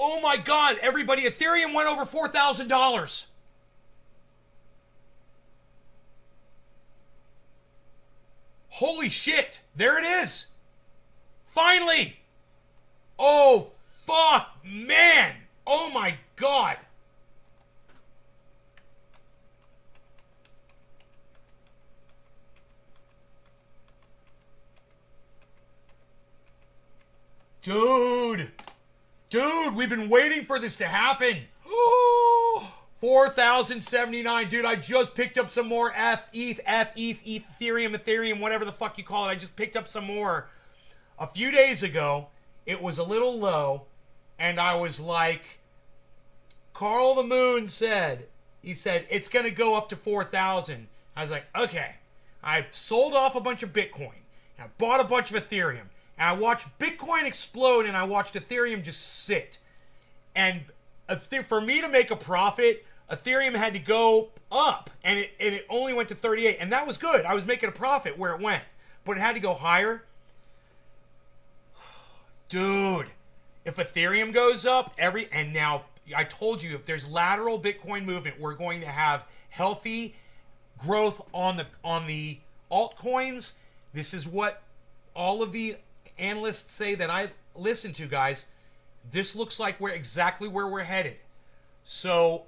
Oh my God, everybody, Ethereum went over $4,000. Holy shit, there it is. Finally. Oh, fuck, man. Oh my God. Dude, we've been waiting for this to happen. 4,079. Dude, I just picked up some more Ethereum, whatever the fuck you call it. I just picked up some more. A few days ago, it was a little low, and I was like, Carl the Moon said, he said, it's going to go up to 4,000. I was like, okay. I sold off a bunch of Bitcoin. And I bought a bunch of Ethereum. And I watched Bitcoin explode, and I watched Ethereum just sit. And for me to make a profit, Ethereum had to go up, and it only went to 38, and that was good. I was making a profit where it went, but it had to go higher. Dude, if Ethereum goes up, and now I told you, if there's lateral Bitcoin movement, we're going to have healthy growth on the altcoins. This is what all of the analysts say that I listen to, guys. This looks like we're exactly where we're headed. So,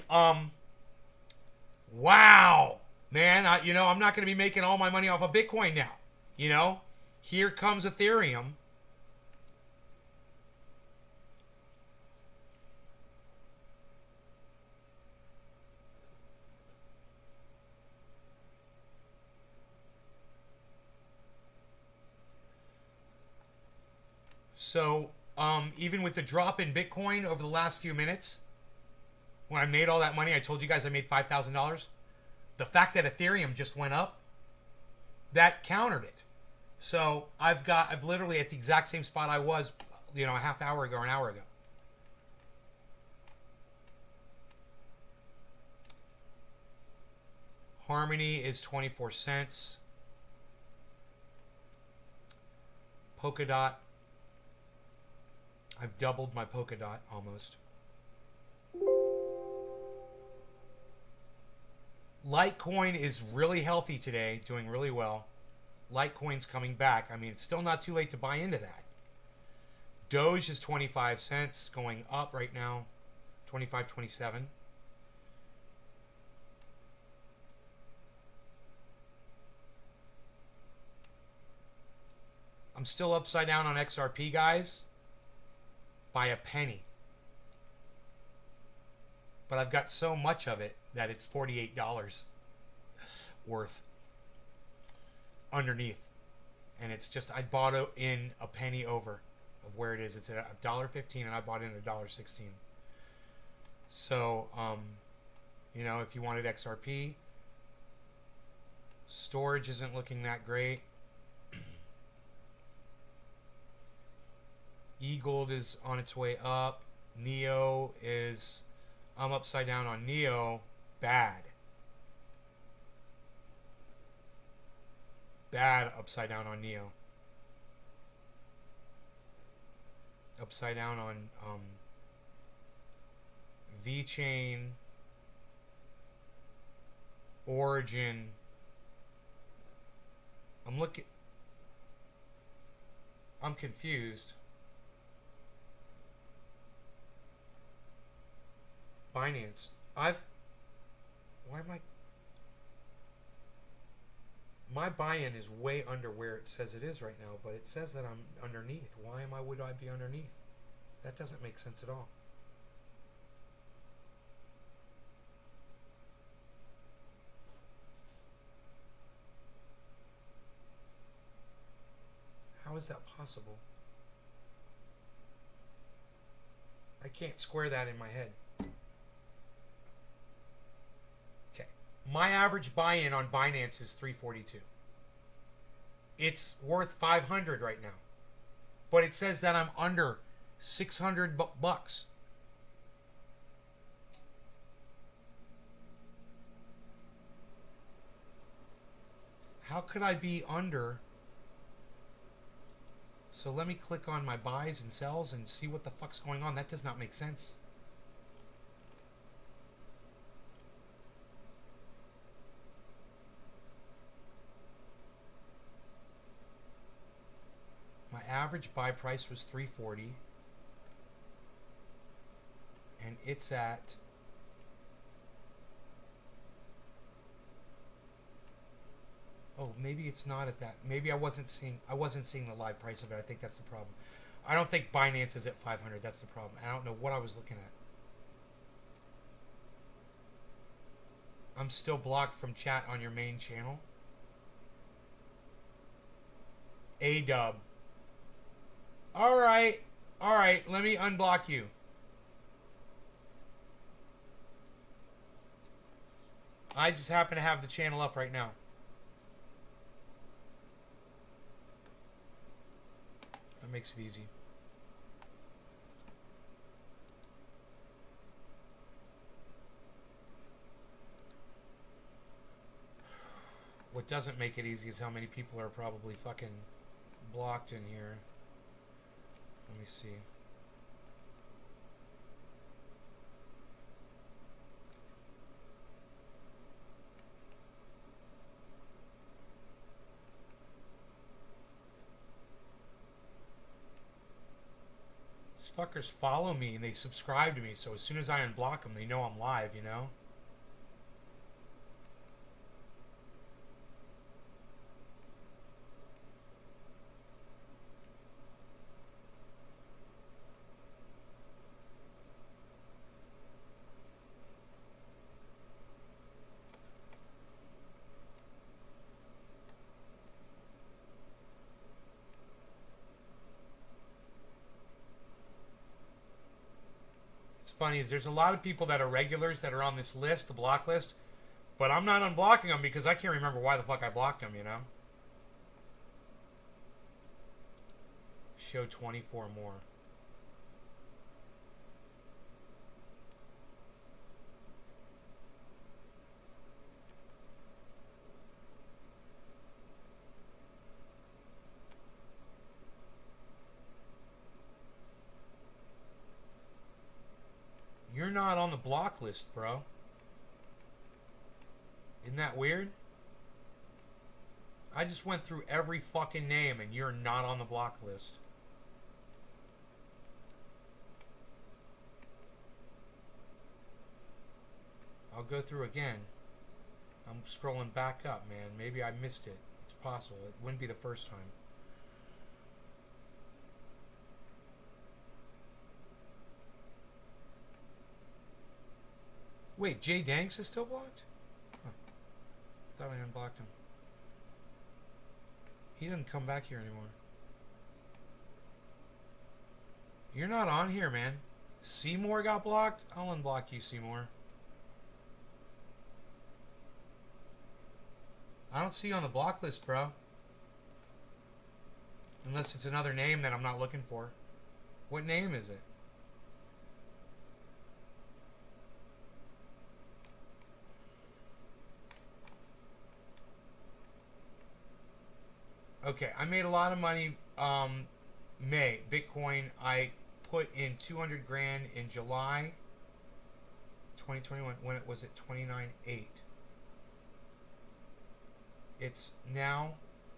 wow, man. I'm not going to be making all my money off of Bitcoin now. Here comes Ethereum. So, even with the drop in Bitcoin over the last few minutes, when I made all that money, I told you guys I made $5,000. The fact that Ethereum just went up, that countered it. So I've literally at the exact same spot I was, a half hour ago or an hour ago. Harmony is 24 cents. Polkadot. I've doubled my Polkadot almost. Litecoin is really healthy today, doing really well. Litecoin's coming back. I mean, it's still not too late to buy into that. Doge is 25 cents, going up right now. 25.27. I'm still upside down on XRP, guys. By a penny. But I've got so much of it that it's $48 worth underneath. And it's just, I bought it in a penny over of where it is. It's at $1.15 and I bought in at $1.16. So, if you wanted XRP, storage isn't looking that great. eGold is on its way up. Neo is... I'm upside down on Neo. Bad. Bad upside down on Neo. Upside down on VeChain. Origin. I'm confused. Binance. Why am I... My buy-in is way under where it says it is right now, but it says that I'm underneath. Why would I be underneath? That doesn't make sense at all. How is that possible? I can't square that in my head. Okay. My average buy-in on Binance is 342. It's worth 500 right now. But it says that I'm under 600 bucks. How could I be under? So let me click on my buys and sells and see what the fuck's going on. That does not make sense. My average buy price was 340. And it's at oh, maybe it's not at that. Maybe I wasn't seeing the live price of it. I think that's the problem. I don't think Binance is at 500. That's the problem. I don't know what I was looking at. I'm still blocked from chat on your main channel. A-dub. All right. Let me unblock you. I just happen to have the channel up right now. That makes it easy. What doesn't make it easy is how many people are probably fucking blocked in here. Let me see. These fuckers follow me and they subscribe to me, so as soon as I unblock them, they know I'm live, you know? Funny is there's a lot of people that are regulars that are on this list, the block list, but I'm not unblocking them because I can't remember why the fuck I blocked them, you know? Show 24 more. You're not on the block list, bro. Isn't that weird? I just went through every fucking name and you're not on the block list. I'll go through again. I'm scrolling back up, man. Maybe I missed it. It's possible. It wouldn't be the first time. Wait, Jay Danks is still blocked? Huh. Thought I unblocked him. He doesn't come back here anymore. You're not on here, man. Seymour got blocked? I'll unblock you, Seymour. I don't see you on the block list, bro. Unless it's another name that I'm not looking for. What name is it? Okay, I made a lot of money May. Bitcoin, I put in 200 grand in July 2021 when it was at 29.8. It's now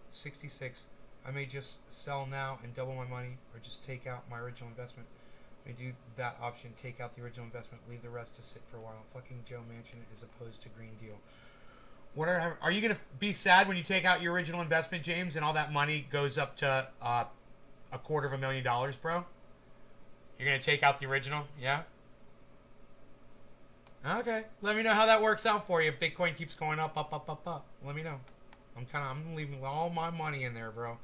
66. I may just sell now and double my money or just take out my original investment. I may do that option, take out the original investment, leave the rest to sit for a while. Fucking Joe Manchin is opposed to Green Deal. What are you gonna be sad when you take out your original investment, James, and all that money goes up to $250,000, bro? You're gonna take out the original, yeah? Okay. Let me know how that works out for you. If Bitcoin keeps going up, up, up, up, up. Let me know. I'm leaving all my money in there, bro.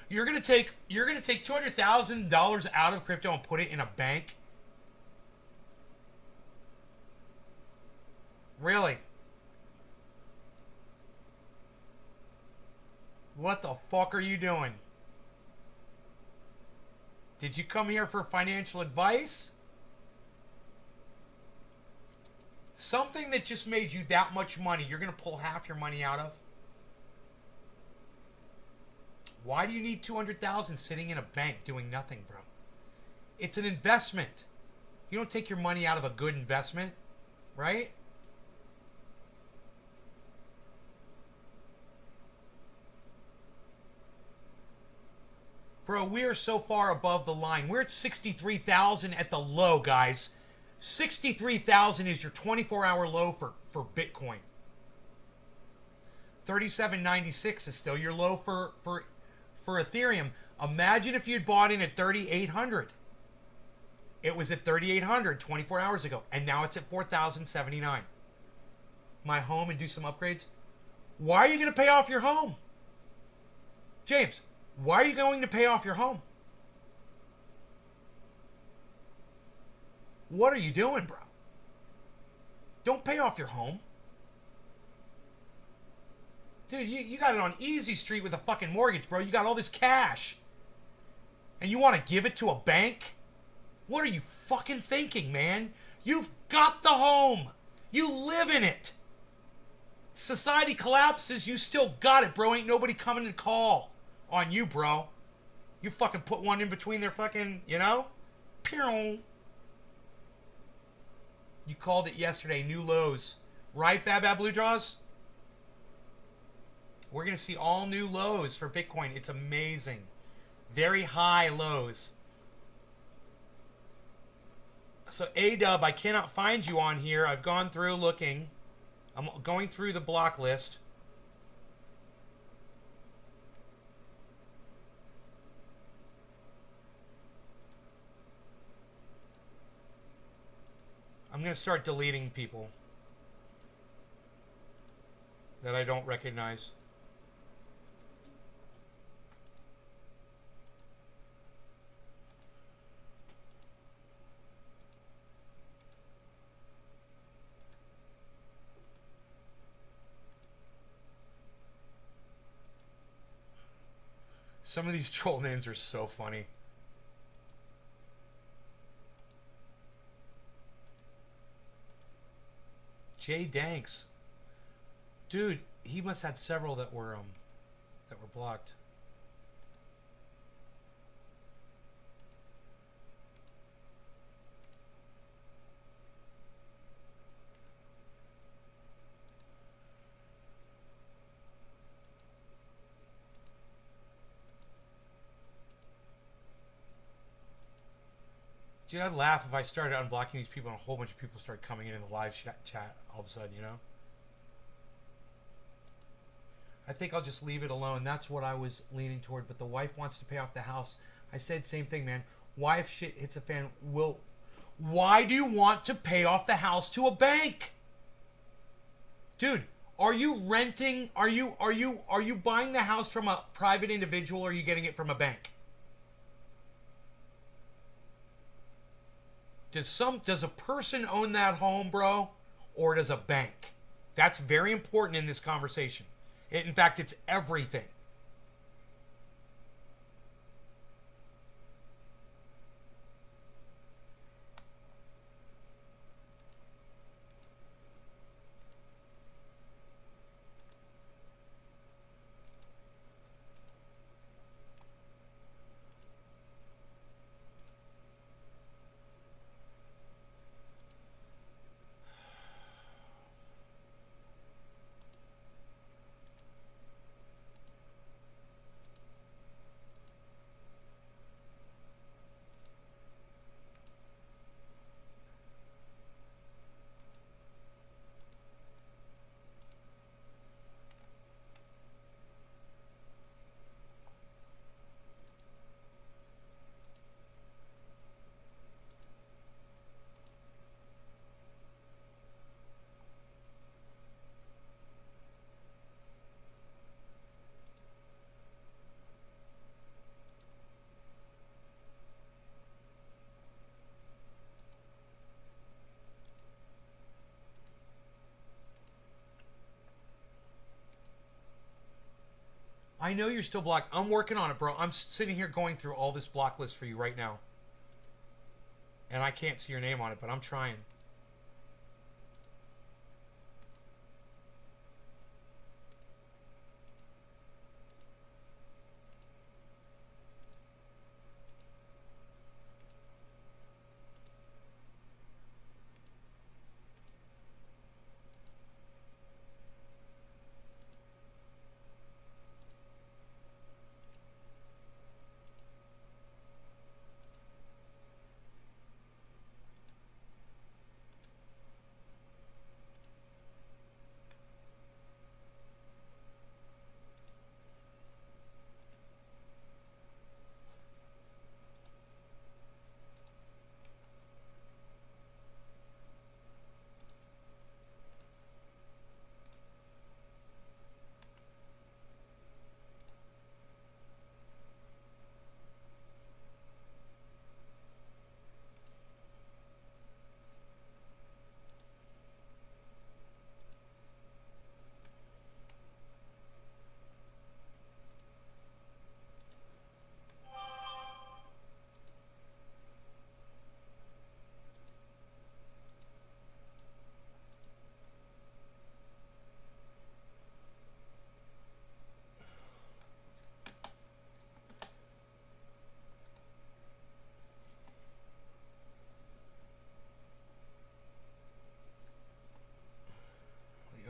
You're gonna take $200,000 out of crypto and put it in a bank? Really? What the fuck are you doing? Did you come here for financial advice? Something that just made you that much money, you're going to pull half your money out of? Why do you need $200,000 sitting in a bank doing nothing, bro? It's an investment. You don't take your money out of a good investment, right? Bro, we are so far above the line. We're at 63,000 at the low, guys. 63,000 is your 24-hour low for Bitcoin. 37.96 is still your low for Ethereum. Imagine if you'd bought in at 3,800. It was at 3,800 24 hours ago, and now it's at 4,079. My home and do some upgrades. Why are you going to pay off your home? James, why are you going to pay off your home? What are you doing, bro? Don't pay off your home. Dude, you got it on easy street with a fucking mortgage, bro. You got all this cash. And you want to give it to a bank? What are you fucking thinking, man? You've got the home. You live in it. Society collapses, you still got it, bro. Ain't nobody coming to call on you, bro. You fucking put one in between their fucking, you know? Pew. You called it yesterday, new lows. Right, Bad Blue Draws? We're going to see all new lows for Bitcoin. It's amazing. Very high lows. So, A-Dub, I cannot find you on here. I've gone through looking. I'm going through the block list. I'm going to start deleting people that I don't recognize. Some of these troll names are so funny. Jay Danks. Dude, he must have had several that were blocked. Dude, I'd laugh if I started unblocking these people and a whole bunch of people started coming in the live chat all of a sudden, you know? I think I'll just leave it alone. That's what I was leaning toward. But the wife wants to pay off the house. I said same thing, man. Why, if shit hits a fan, why do you want to pay off the house to a bank? Dude, are you renting? Are you buying the house from a private individual or are you getting it from a bank? Does a person own that home, bro? Or does a bank? That's very important in this conversation. In fact, it's everything. I know you're still blocked. I'm working on it, bro. I'm sitting here going through all this block list for you right now. And I can't see your name on it, but I'm trying.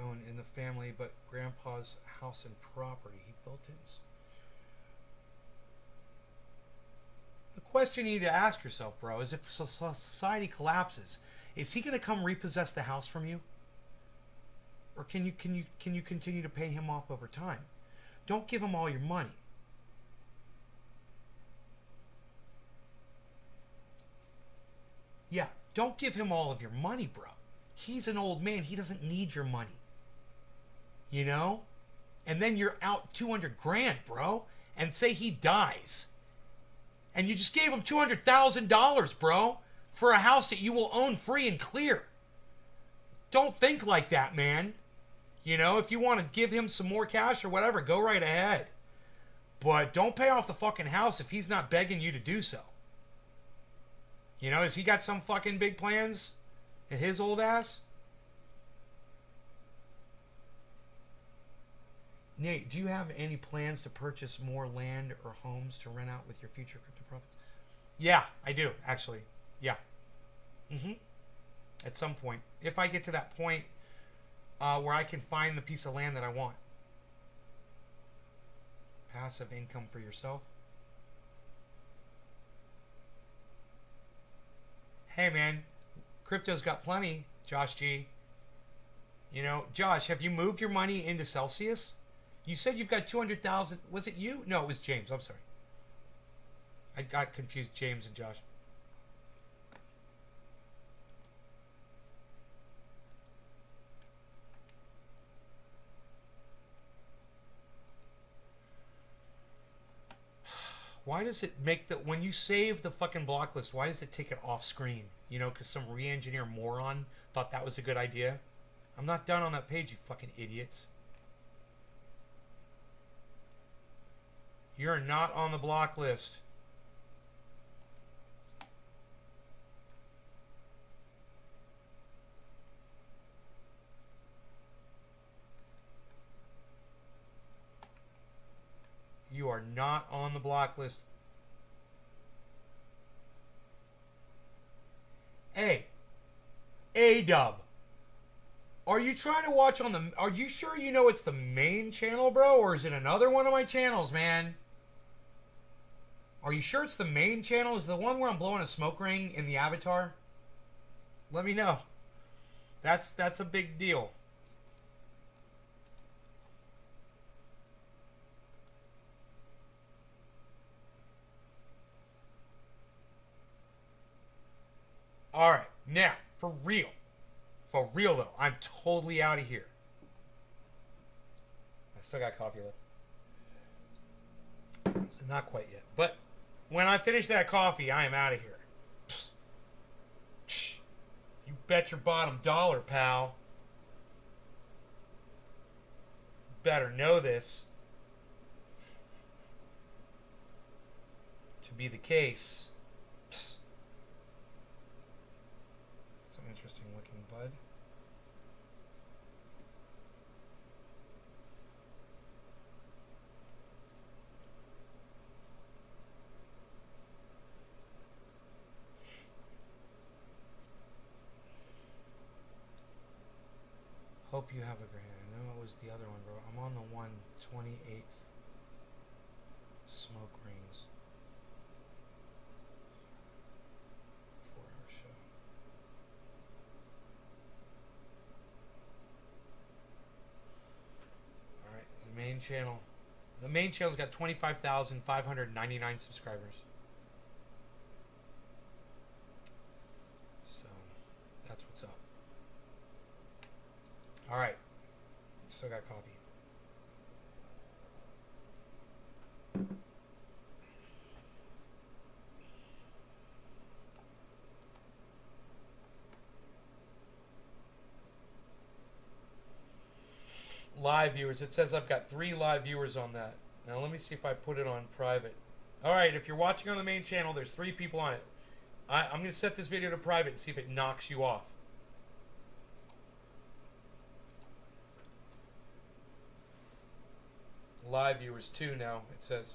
Own in the family, but grandpa's house and property he built in. The question you need to ask yourself, bro, is if society collapses, is he going to come repossess the house from you, or can you continue to pay him off over time? Don't give him all your money. Yeah, don't give him all of your money, bro. He's an old man. He doesn't need your money. You know? And then you're out 200 grand, bro. And say he dies. And you just gave him $200,000, bro, for a house that you will own free and clear. Don't think like that, man. You know, if you want to give him some more cash or whatever, go right ahead. But don't pay off the fucking house if he's not begging you to do so. You know, has he got some fucking big plans in his old ass? Nate, do you have any plans to purchase more land or homes to rent out with your future crypto profits? Yeah, I do, actually. Yeah. At some point. If I get to that point where I can find the piece of land that I want. Passive income for yourself. Hey, man. Crypto's got plenty, Josh G. You know, Josh, have you moved your money into Celsius? You said you've got 200,000. Was it you? No, it was James. I'm sorry. I got confused, James and Josh. Why does it make the... When you save the fucking block list, why does it take it off screen? You know, because some re-engineer moron thought that was a good idea. I'm not done on that page, you fucking idiots. You're not on the block list. You are not on the block list. A-Dub. Are you trying to watch on the... Are you sure you know it's the main channel, bro? Or is it another one of my channels, man? Are you sure it's the main channel? Is the one where I'm blowing a smoke ring in the avatar? Let me know. That's a big deal. All right, now, for real. For real, though, I'm totally out of here. I still got coffee left. So not quite yet. But when I finish that coffee, I am out of here. You bet your bottom dollar, pal. Better know this. be the case. It's an interesting looking bud. Hope you have a great. I know it was the other one, bro. I'm on the 1/28th. Smoke rings. 4-hour show. Alright, the main channel. The main channel's got 25,599 subscribers. So, that's what's up. Alright. Still got coffee. Live viewers. It says I've got 3 live viewers on that. Now let me see if I put it on private. Alright, if you're watching on the main channel, there's 3 people on it. I'm going to set this video to private and see if it knocks you off. Live viewers 2 now, it says.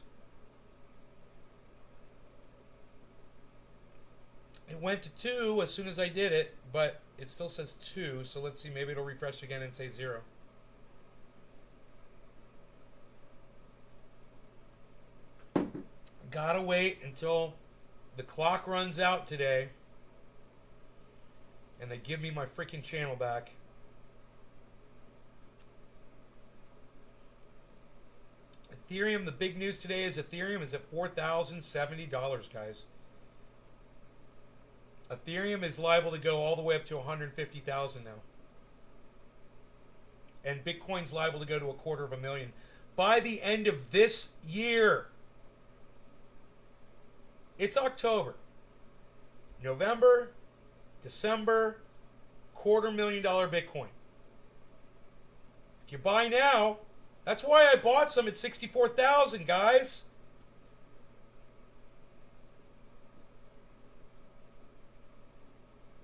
It went to 2 as soon as I did it, but it still says 2, so let's see, maybe it'll refresh again and say 0. Gotta wait until the clock runs out today and they give me my freaking channel back. Ethereum, the big news today is Ethereum is at $4,070, guys. Ethereum is liable to go all the way up to 150,000 now. And Bitcoin's liable to go to $250,000 by the end of this year. It's October. November, December, $250,000 Bitcoin. If you buy now, that's why I bought some at 64,000, guys.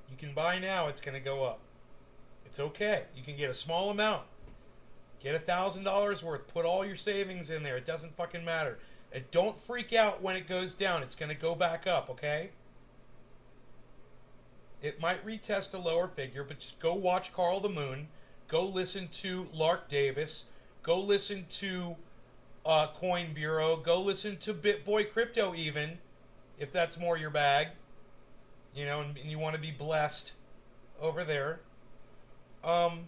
You can buy now, it's going to go up. It's okay. You can get a small amount. Get $1,000 worth. Put all your savings in there. It doesn't fucking matter. And don't freak out when it goes down. It's going to go back up, okay? It might retest a lower figure, but just go watch Carl the Moon. Go listen to Lark Davis. Go listen to Coin Bureau. Go listen to BitBoy Crypto even, if that's more your bag. You know, and you want to be blessed over there. I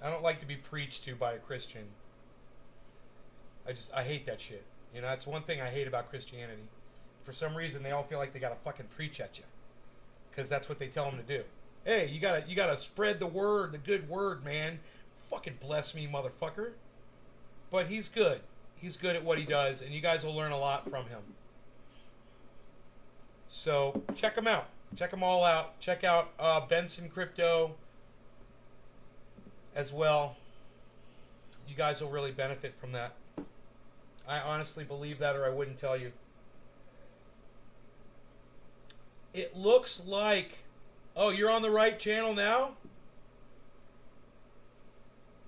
don't like to be preached to by a Christian. I hate that shit. You know, that's one thing I hate about Christianity. For some reason, they all feel like they gotta fucking preach at you, because that's what they tell them to do. Hey, you gotta spread the word, the good word, man. Fucking bless me, motherfucker. But he's good. He's good at what he does, and you guys will learn a lot from him. So check him out. Check them all out. Check out Benson Crypto as well. You guys will really benefit from that. I honestly believe that, or I wouldn't tell you. It looks like... Oh, you're on the right channel now?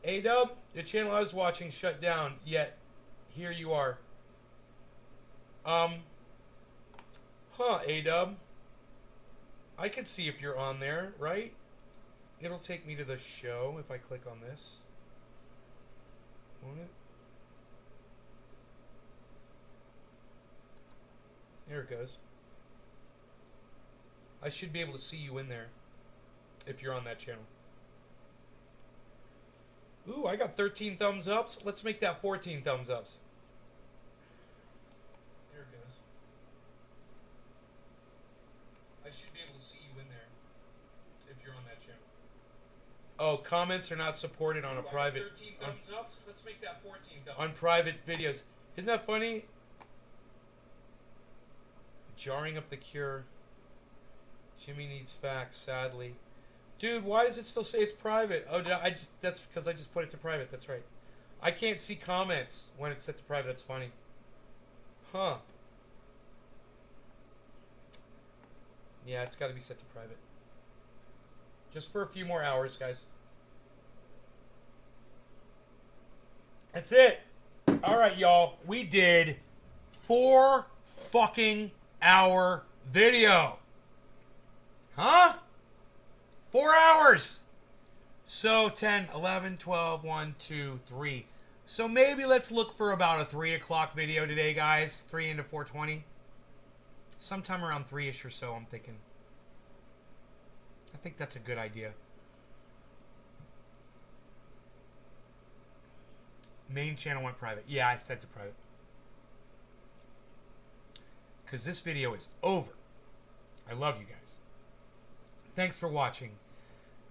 A-Dub, the channel I was watching shut down, yet here you are. A-Dub. I can see if you're on there, right? It'll take me to the show if I click on this. Won't it? There it goes. I should be able to see you in there if you're on that channel. Ooh, I got 13 thumbs ups. Let's make that 14 thumbs ups. There it goes. I should be able to see you in there if you're on that channel. Oh, comments are not supported on a private... 13 thumbs ups. Let's make that 14 thumbs on private videos. Isn't that funny? Jarring up the cure. Jimmy needs facts, sadly. Dude, why does it still say it's private? Oh, that's because I just put it to private. That's right. I can't see comments when it's set to private. That's funny. Huh. Yeah, it's got to be set to private. Just for a few more hours, guys. That's it. All right, y'all. We did 4 fucking hour video. Huh? 4 hours. So 10, 11, 12, 1, 2, 3. So maybe let's look for about a 3 o'clock video today, guys. 3 into 420. Sometime around 3-ish or so, I'm thinking. I think that's a good idea. Main channel went private. Yeah, I set to private. Because this video is over. I love you guys. Thanks for watching.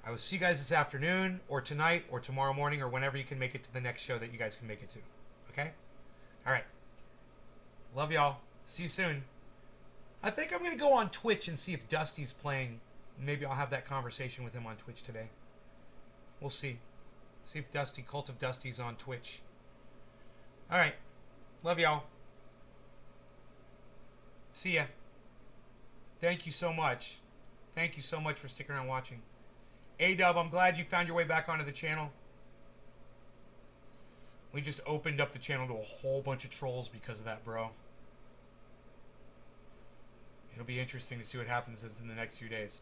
I will see you guys this afternoon, or tonight, or tomorrow morning, or whenever you can make it to the next show that you guys can make it to. Okay? Alright. Love y'all. See you soon. I think I'm going to go on Twitch and see if Dusty's playing. Maybe I'll have that conversation with him on Twitch today. We'll see. See if Dusty, Cult of Dusty's on Twitch. Alright. Love y'all. See ya. Thank you so much. Thank you so much for sticking around watching. A-Dub, I'm glad you found your way back onto the channel. We just opened up the channel to a whole bunch of trolls because of that, bro. It'll be interesting to see what happens in the next few days.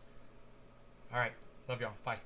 Alright. Love y'all. Bye.